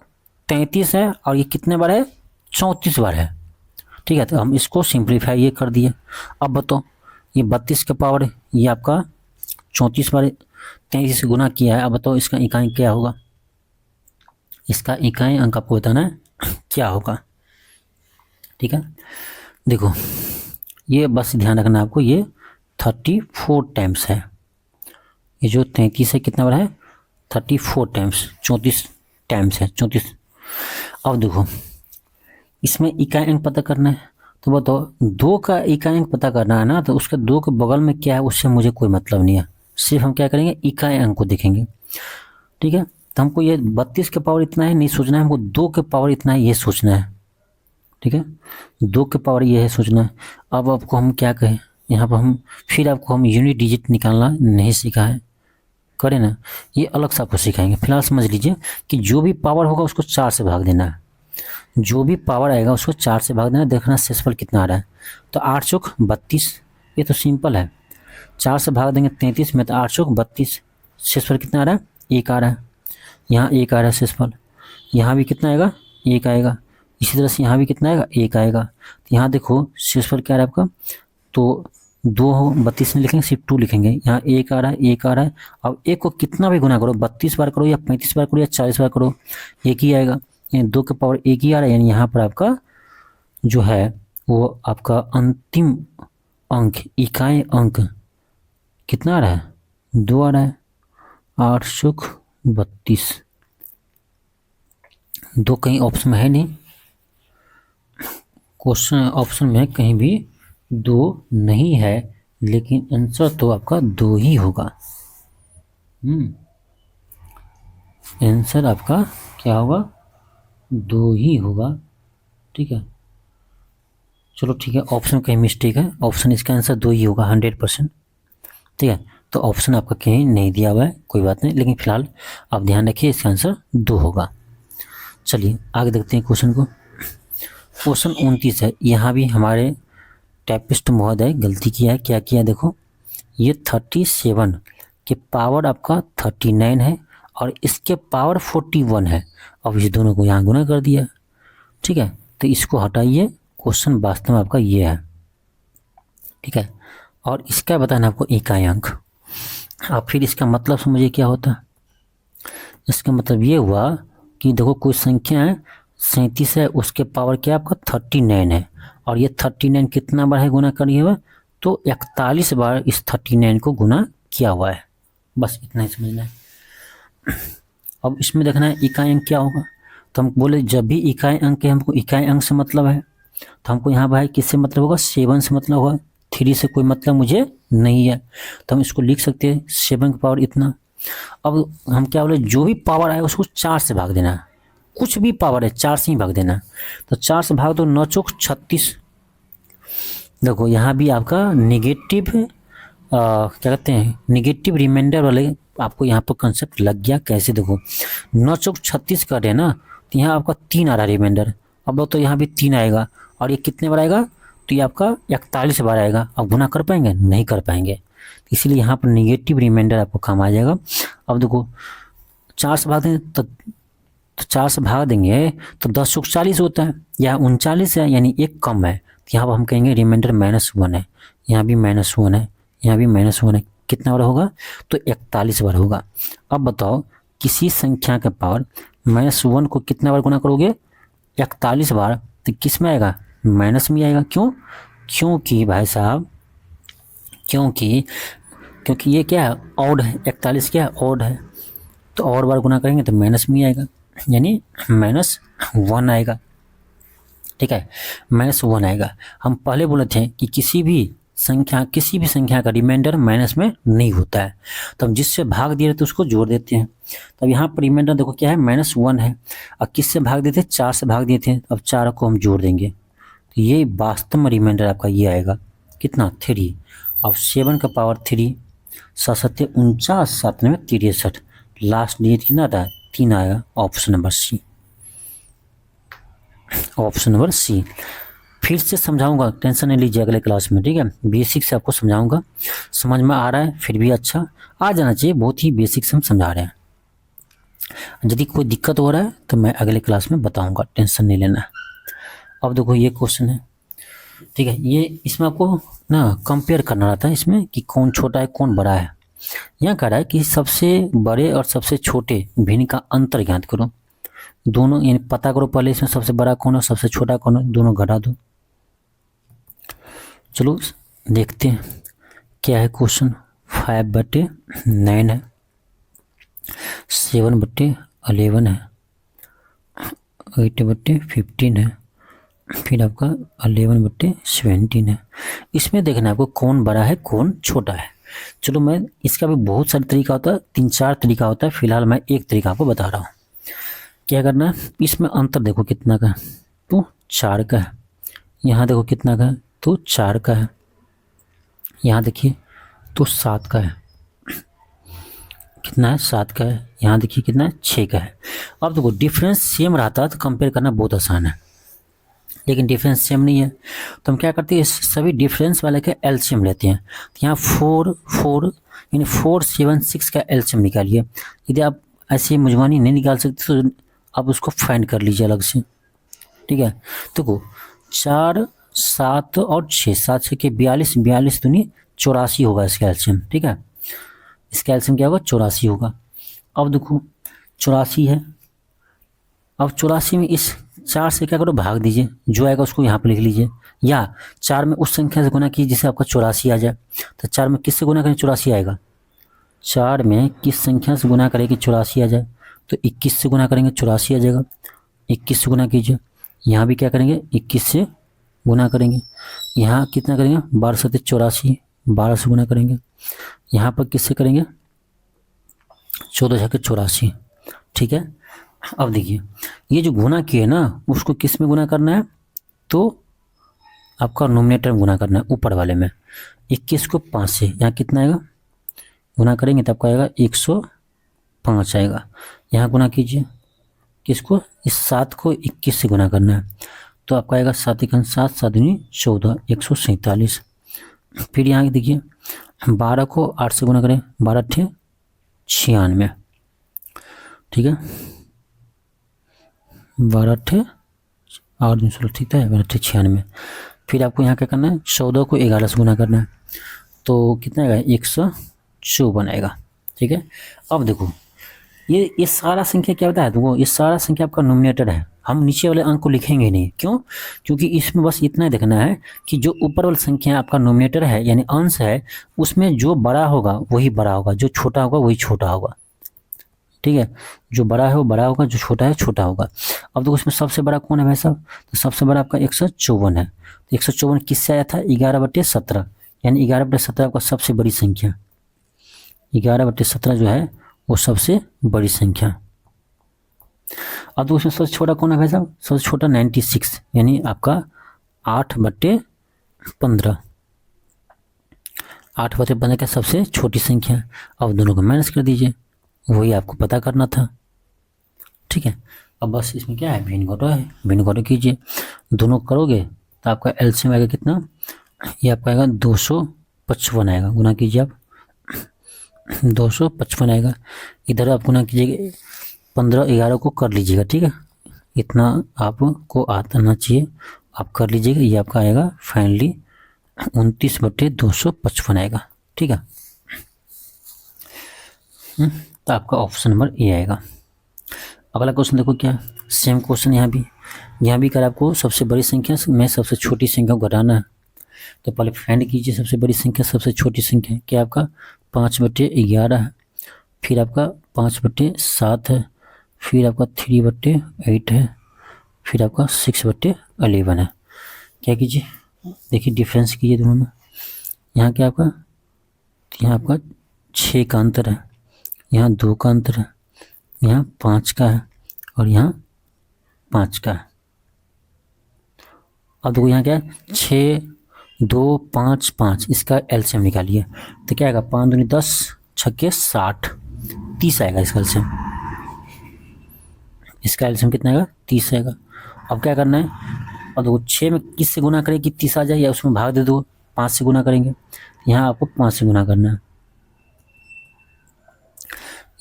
33 है और ये कितने बार है, 34 बार है। ठीक है, तो हम इसको सिंप्लीफाई ये कर दिए। अब बताओ ये 32 के पावर ये आपका 34 बार 33 से गुना किया है। अब बताओ इसका इकाई क्या होगा, इसका इकाई अंक आपको बताना है क्या होगा। ठीक है, देखो ये बस ध्यान रखना आपको, ये 34 टाइम्स है। ये जो 33 है कितना बार है, 34 टाइम्स, 34 टाइम्स है, 34। अब देखो इसमें इकाई अंक पता करना है, तो बताओ 2 का इकाई अंक पता करना है ना, तो उसके 2 के बगल में क्या है उससे मुझे कोई मतलब नहीं है। सिर्फ हम क्या करेंगे, इकाई अंक को देखेंगे। ठीक है, तो हमको ये 32 के पावर इतना है नहीं सोचना है, हमको 2 के पावर इतना है ये सोचना है। ठीक है, 2 के पावर ये है सोचना है। अब आपको हम क्या कहें, यहाँ पर हम फिर आपको हम यूनिट डिजिट निकालना नहीं सीखा है, करें ना, ये अलग से आपको सिखाएंगे। फिलहाल समझ लीजिए कि जो भी पावर होगा उसको 4 से भाग देना है, जो भी पावर आएगा उसको 4 से भाग देना, देखना शेषफल कितना आ रहा है। तो 8 चौक 32, ये तो सिंपल है। 4 से भाग देंगे 33 में, तो 8 चौक 32, शेषफल कितना आ रहा है, 1 आ रहा है। यहाँ 1 आ रहा है शेषफल, यहाँ भी कितना आएगा, 1 आएगा। इसी तरह से यहाँ भी कितना आएगा, 1 आएगा। तो यहाँ देखो शेषफल क्या आ रहा है आपका, तो 2 हो 32 नहीं लिखेंगे, सिर्फ 2 लिखेंगे। यहाँ 1 आ रहा है, 1 आ रहा है। अब 1 को कितना भी गुना करो, 32 बार करो या 35 बार करो या 40 बार करो, 1 ही आएगा। यानी 2 के पावर 1 ही आ रहा है, यानी यहाँ पर आपका जो है वो आपका अंतिम अंक, इकाई अंक कितना आ रहा है, 2 आ रहा है। 8 चौक 32, 2 कहीं ऑप्शन में है नहीं, क्वेश्चन ऑप्शन में कहीं भी 2 नहीं है, लेकिन आंसर तो आपका 2 ही होगा। आंसर आपका क्या होगा, 2 ही होगा। ठीक है, चलो ठीक है, ऑप्शन कहीं मिस्टेक है, ऑप्शन इसका आंसर 2 ही होगा 100%। ठीक है, तो ऑप्शन आपका कहीं नहीं दिया हुआ है, कोई बात नहीं, लेकिन फिलहाल आप ध्यान रखिए इसका आंसर 2 होगा। चलिए आगे देखते हैं क्वेश्चन को। क्वेश्चन 29 है, यहाँ भी हमारे टाइपिस्ट महोदय गलती किया है। क्या किया, देखो ये 37 के पावर आपका 39 है और इसके पावर 41 है। अब इस दोनों को यहाँ गुना कर दिया। ठीक है, तो इसको हटाइए, क्वेश्चन वास्तव में आपका ये है। ठीक है, और इसका बताना आपको इकाई अंक। अब फिर इसका मतलब समझिए क्या होता है। इसका मतलब ये हुआ कि देखो कोई संख्या है 37 है, उसके पावर क्या आपका 39 है, और ये 39 कितना बार है गुना करिए हुआ, तो 41 बार इस 39 को गुना किया हुआ है। बस इतना ही समझना है। अब इसमें देखना है इकाई अंक क्या होगा। तो हम बोले जब भी इकाई अंक है, हमको इकाई अंक से मतलब है, तो हमको यहाँ भाई किससे मतलब होगा, 7 से मतलब होगा, 3 से कोई मतलब मुझे नहीं है। तो हम इसको लिख सकते हैं 7 की पावर इतना। अब हम क्या बोले, जो भी पावर आए उसको 4 से भाग देना है, कुछ भी पावर है 4 से ही भाग देना है। तो 4 से भाग दो, 9 चौक 36। देखो यहाँ भी आपका निगेटिव क्या कहते हैं, निगेटिव रिमाइंडर वाले आपको यहाँ पर कंसेप्ट लग गया। कैसे, देखो 9 चौक 36 कर रहे हैं ना, तो यहाँ आपका 3 आ रहा है रिमाइंडर। अब तो यहाँ भी 3 आएगा, और ये कितने बार आएगा, तो ये आपका 41 बार आएगा। अब गुना कर पाएंगे, नहीं कर पाएंगे, इसलिए यहाँ पर निगेटिव रिमाइंडर आपको काम आ जाएगा। अब देखो 4 से भाग देंगे तो 4 से भाग देंगे तो 10 चौक 40 होता है, यहाँ 39 है, यानी 1 कम है। तो यहाँ पर हम कहेंगे रिमाइंडर -1 है, यहाँ भी -1 है, यहाँ भी -1 है। कितना बार होगा, तो 41 बार होगा। अब बताओ किसी संख्या का पावर -1 को कितना बार गुना करोगे, 41 बार, तो किस में आएगा, माइनस में आएगा। क्यों, क्योंकि भाई साहब, क्योंकि ये क्या है, ऑड है, 41 क्या है, ऑड है, तो और बार गुना करेंगे तो माइनस में आएगा, यानी -1 आएगा। ठीक है, -1 आएगा। हम पहले बोले थे कि किसी भी संख्या का रिमाइंडर माइनस में नहीं होता है, तो हम जिससे भाग दिए तो उसको जोड़ देते हैं। तो अब यहाँ पर रिमाइंडर देखो क्या है, -1 है। अब किससे भाग देते, 4 से भाग दिए थे, अब 4 को हम जोड़ देंगे तो ये वास्तव में रिमाइंडर आपका ये आएगा कितना, 3। अब 7 का पावर 3, 7 49, 7 में 63, लास्ट डिजिट कितना आता है, 3 आएगा। Option number C, option number C. फिर से समझाऊंगा, टेंशन नहीं लीजिए अगले क्लास में, ठीक है। बेसिक से आपको समझाऊंगा, समझ में आ रहा है फिर भी अच्छा आ जाना चाहिए, बहुत ही बेसिक से हम समझा रहे हैं। यदि कोई दिक्कत हो रहा है तो मैं अगले क्लास में बताऊंगा, टेंशन नहीं लेना। अब देखो ये क्वेश्चन है, ठीक है, ये इसमें आपको ना कंपेयर करना रहता है इसमें कि कौन छोटा है कौन बड़ा है। यहाँ कह रहा है कि सबसे बड़े और सबसे छोटे भिन्न का अंतर ज्ञात करो। दोनों यानी पता करो पहले इसमें सबसे बड़ा कौन है सबसे छोटा कौन है, दोनों घटा दो। चलो देखते हैं क्या है क्वेश्चन। 5/9 है, 7/11 है, 8/15 है, फिर आपका 11/17 है। इसमें देखना है आपको कौन बड़ा है कौन छोटा है। चलो मैं इसका भी बहुत सारे तरीका होता है, 3-4 तरीका होता है, फिलहाल मैं एक तरीका आपको बता रहा हूँ। क्या करना है, इसमें अंतर देखो कितना का है, तो 4 का है। यहाँ देखो कितना का है, तो 4 का है। यहाँ देखिए तो 7 का है, कितना है 7 का है। यहाँ देखिए कितना है 6 का है। अब देखो डिफरेंस सेम रहता है तो कंपेयर करना बहुत आसान है, लेकिन डिफरेंस सेम नहीं है तो हम क्या करते हैं, सभी डिफरेंस वाले का एलसीएम लेते हैं। तो यहाँ 4 यानी 4 7 6 का एलसीएम निकालिए। यदि आप ऐसे मुजवानी नहीं निकाल सकते तो आप उसको फाइंड कर लीजिए अलग से, ठीक है। देखो 4 7 और 6, 7 6 के 42, 42 दूनी 84 होगा इसका एलसीएम, ठीक है। इसका एलसीएम क्या होगा, 84 होगा। अब देखो 84 है, अब 84 में इस 4 से क्या करो भाग दीजिए, जो आएगा उसको यहाँ पे लिख लीजिए, या 4 में उस संख्या से गुना कीजिए जिससे आपका 84 आ जाए। तो 4 में किससे गुना करें 84 आएगा, 4 में किस संख्या से गुना करें कि 84 आ जाए, तो 21 से गुना करेंगे 84 आ जाएगा। 21 से गुना कीजिए, यहाँ भी क्या करेंगे 21 से गुना करेंगे। यहाँ कितना करेंगे 12 7 84, 12 से गुना करेंगे। यहाँ पर किससे करेंगे 14 6 84, ठीक है। अब देखिए ये जो गुना किए ना उसको किस में गुना करना है, तो आपका नोमिनेटर में गुना करना है, ऊपर वाले में। 21 को 5 से, यहाँ कितना आएगा गुना करेंगे तो आपका आएगा 105 आएगा। यहाँ गुना कीजिए किसको, इस 7 को 21 से गुना करना है तो आपका आएगा 7 1 7 7 दूनी 14, 147। फिर यहाँ देखिए 12 को 8 से गुना करें, 12 8 96, ठीक है। 12 8 और 16, ठीक है, 12 8 96। फिर आपको यहाँ क्या करना है, 14 को 11 से गुना करना है तो कितना आएगा 154 आएगा, ठीक है। अब देखो ये सारा संख्या क्या होता है, देखो ये सारा संख्या आपका नोमिनेटर है। हम नीचे वाले अंक को लिखेंगे नहीं, क्यों, क्योंकि इसमें बस इतना ही देखना है कि जो ऊपर वाली संख्या आपका नोमिनेटर है यानी अंश है, उसमें जो बड़ा होगा वही बड़ा होगा, जो छोटा होगा वही छोटा होगा, ठीक है। जो बड़ा है वो बड़ा होगा, जो छोटा है छोटा होगा। अब देखो इसमें सबसे बड़ा कौन है भाई साहब, तो सबसे बड़ा आपका 154 है। तो 154 किससे आया था, 11/17, यानी 11/17 आपका सबसे बड़ी संख्या। 11/17 जो है वो सबसे बड़ी संख्या। अब तो उसमें सबसे छोटा कौन है भाई साहब, सबसे छोटा 96, यानी आपका 8/15। 8/15 का सबसे छोटी संख्या। अब दोनों को माइनस कर दीजिए, वही आपको पता करना था, ठीक है। अब बस इसमें क्या है, भिन्न घटाओ है, भिन्न घटाओ कीजिए, दोनों करोगे तो आपका एलसीएम आएगा कितना, ये आपका आएगा 255 आएगा। गुना कीजिए आप 255 आएगा। इधर आप गुना कीजिएगा 15 11 को कर लीजिएगा, ठीक है। इतना आपको आना चाहिए, आप कर लीजिएगा। ये आपका आएगा फाइनली 29/255 आएगा, ठीक है। तो आपका ऑप्शन नंबर ए आएगा। अगला क्वेश्चन देखो क्या, सेम क्वेश्चन यहाँ भी कर आपको सबसे बड़ी संख्या में सबसे छोटी संख्या को घटाना है। तो पहले फाइंड कीजिए सबसे बड़ी संख्या सबसे छोटी संख्या क्या आपका 5/11 है, फिर आपका 5/7 है, फिर आपका 3/8 है, फिर आपका 6/11 है। क्या कीजिए, देखिए डिफरेंस कीजिए दोनों में। यहाँ क्या आपका, यहाँ आपका 6 का अंतर है, यहाँ 2 का अंतर है, यहाँ 5 का है और यहाँ 5 का है। अब देखो यहाँ क्या है, 6 2 5 5, इसका एलसीएम निकालिए तो क्या आएगा, 5 दूनी 10, 6 60, 30 आएगा इसका एलसीएम। इसका एलसीएम कितना आएगा, 30 आएगा। अब क्या करना है, और देखो 6 में किस से गुना करें कि 30 आ जाए, या उसमें भाग दे दो, 5 से गुना करेंगे। यहाँ आपको 5 से गुना करना है,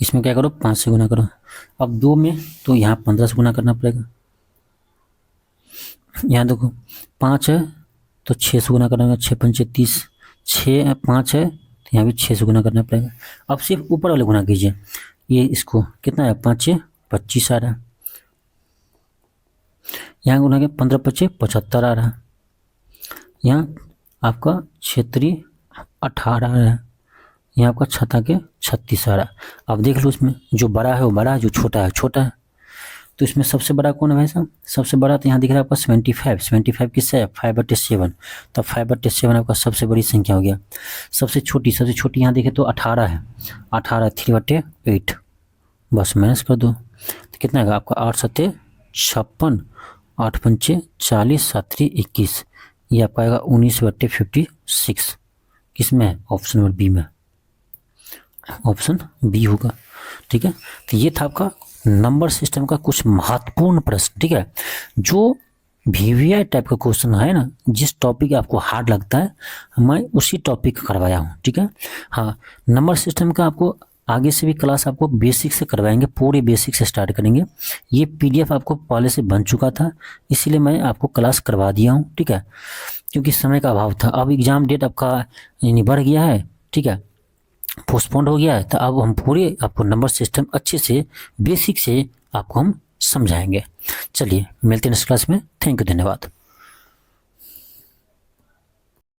इसमें क्या करो 5 से गुना करो। अब 2 में तो यहाँ 15 से गुना करना पड़ेगा। यहाँ देखो 5 है तो 6 से गुना करना, 6 पंचे 30, 6 5 है तो यहाँ भी 6 से गुना करना पड़ेगा। अब सिर्फ ऊपर वाले गुना कीजिए, ये इसको कितना है, 5 25 आ रहा है। यहाँ गुना के 15 25 75 आ रहा है। यहाँ आपका 6 18 आ रहा है, यहाँ आपका 6 के 36 आ रहा है। अब देख लो इसमें जो बड़ा है वो बड़ा है, जो छोटा है छोटा है। तो इसमें सबसे बड़ा कौन है भाई साहब, सबसे बड़ा तो यहाँ दिख रहा है आपका 75। 75 किससे है, 5/7। तो 5/7 आपका सबसे बड़ी संख्या हो गया। सबसे छोटी यहाँ देखे तो 18 है, 18 3/8, बस माइनस कर दो तो कितना आएगा आपका, 8 7 56, 8 पंचे 40, 7 3 21, ये आपका आएगा 19/56। किसमें है, ऑप्शन नंबर बी में, ऑप्शन बी होगा। ठीक है, तो ये था आपका नंबर सिस्टम का कुछ महत्वपूर्ण प्रश्न। ठीक है, जो VVI टाइप का क्वेश्चन है ना, जिस टॉपिक आपको हार्ड लगता है मैं उसी टॉपिक का करवाया हूँ। ठीक है, हाँ, नंबर सिस्टम का आपको आगे से भी क्लास आपको बेसिक से करवाएंगे, पूरे बेसिक से स्टार्ट करेंगे। ये PDF आपको पहले से बन चुका था, इसीलिए मैं आपको क्लास करवा दिया हूँ। ठीक है, क्योंकि समय का अभाव था। अब एग्ज़ाम डेट आपका यानी बढ़ गया है, ठीक है, पोस्टपोन्ड हो गया है, तो अब हम पूरे आपको नंबर सिस्टम अच्छे से बेसिक से आपको हम समझाएंगे। चलिए मिलते हैं नेक्स्ट क्लास में। थैंक यू, धन्यवाद।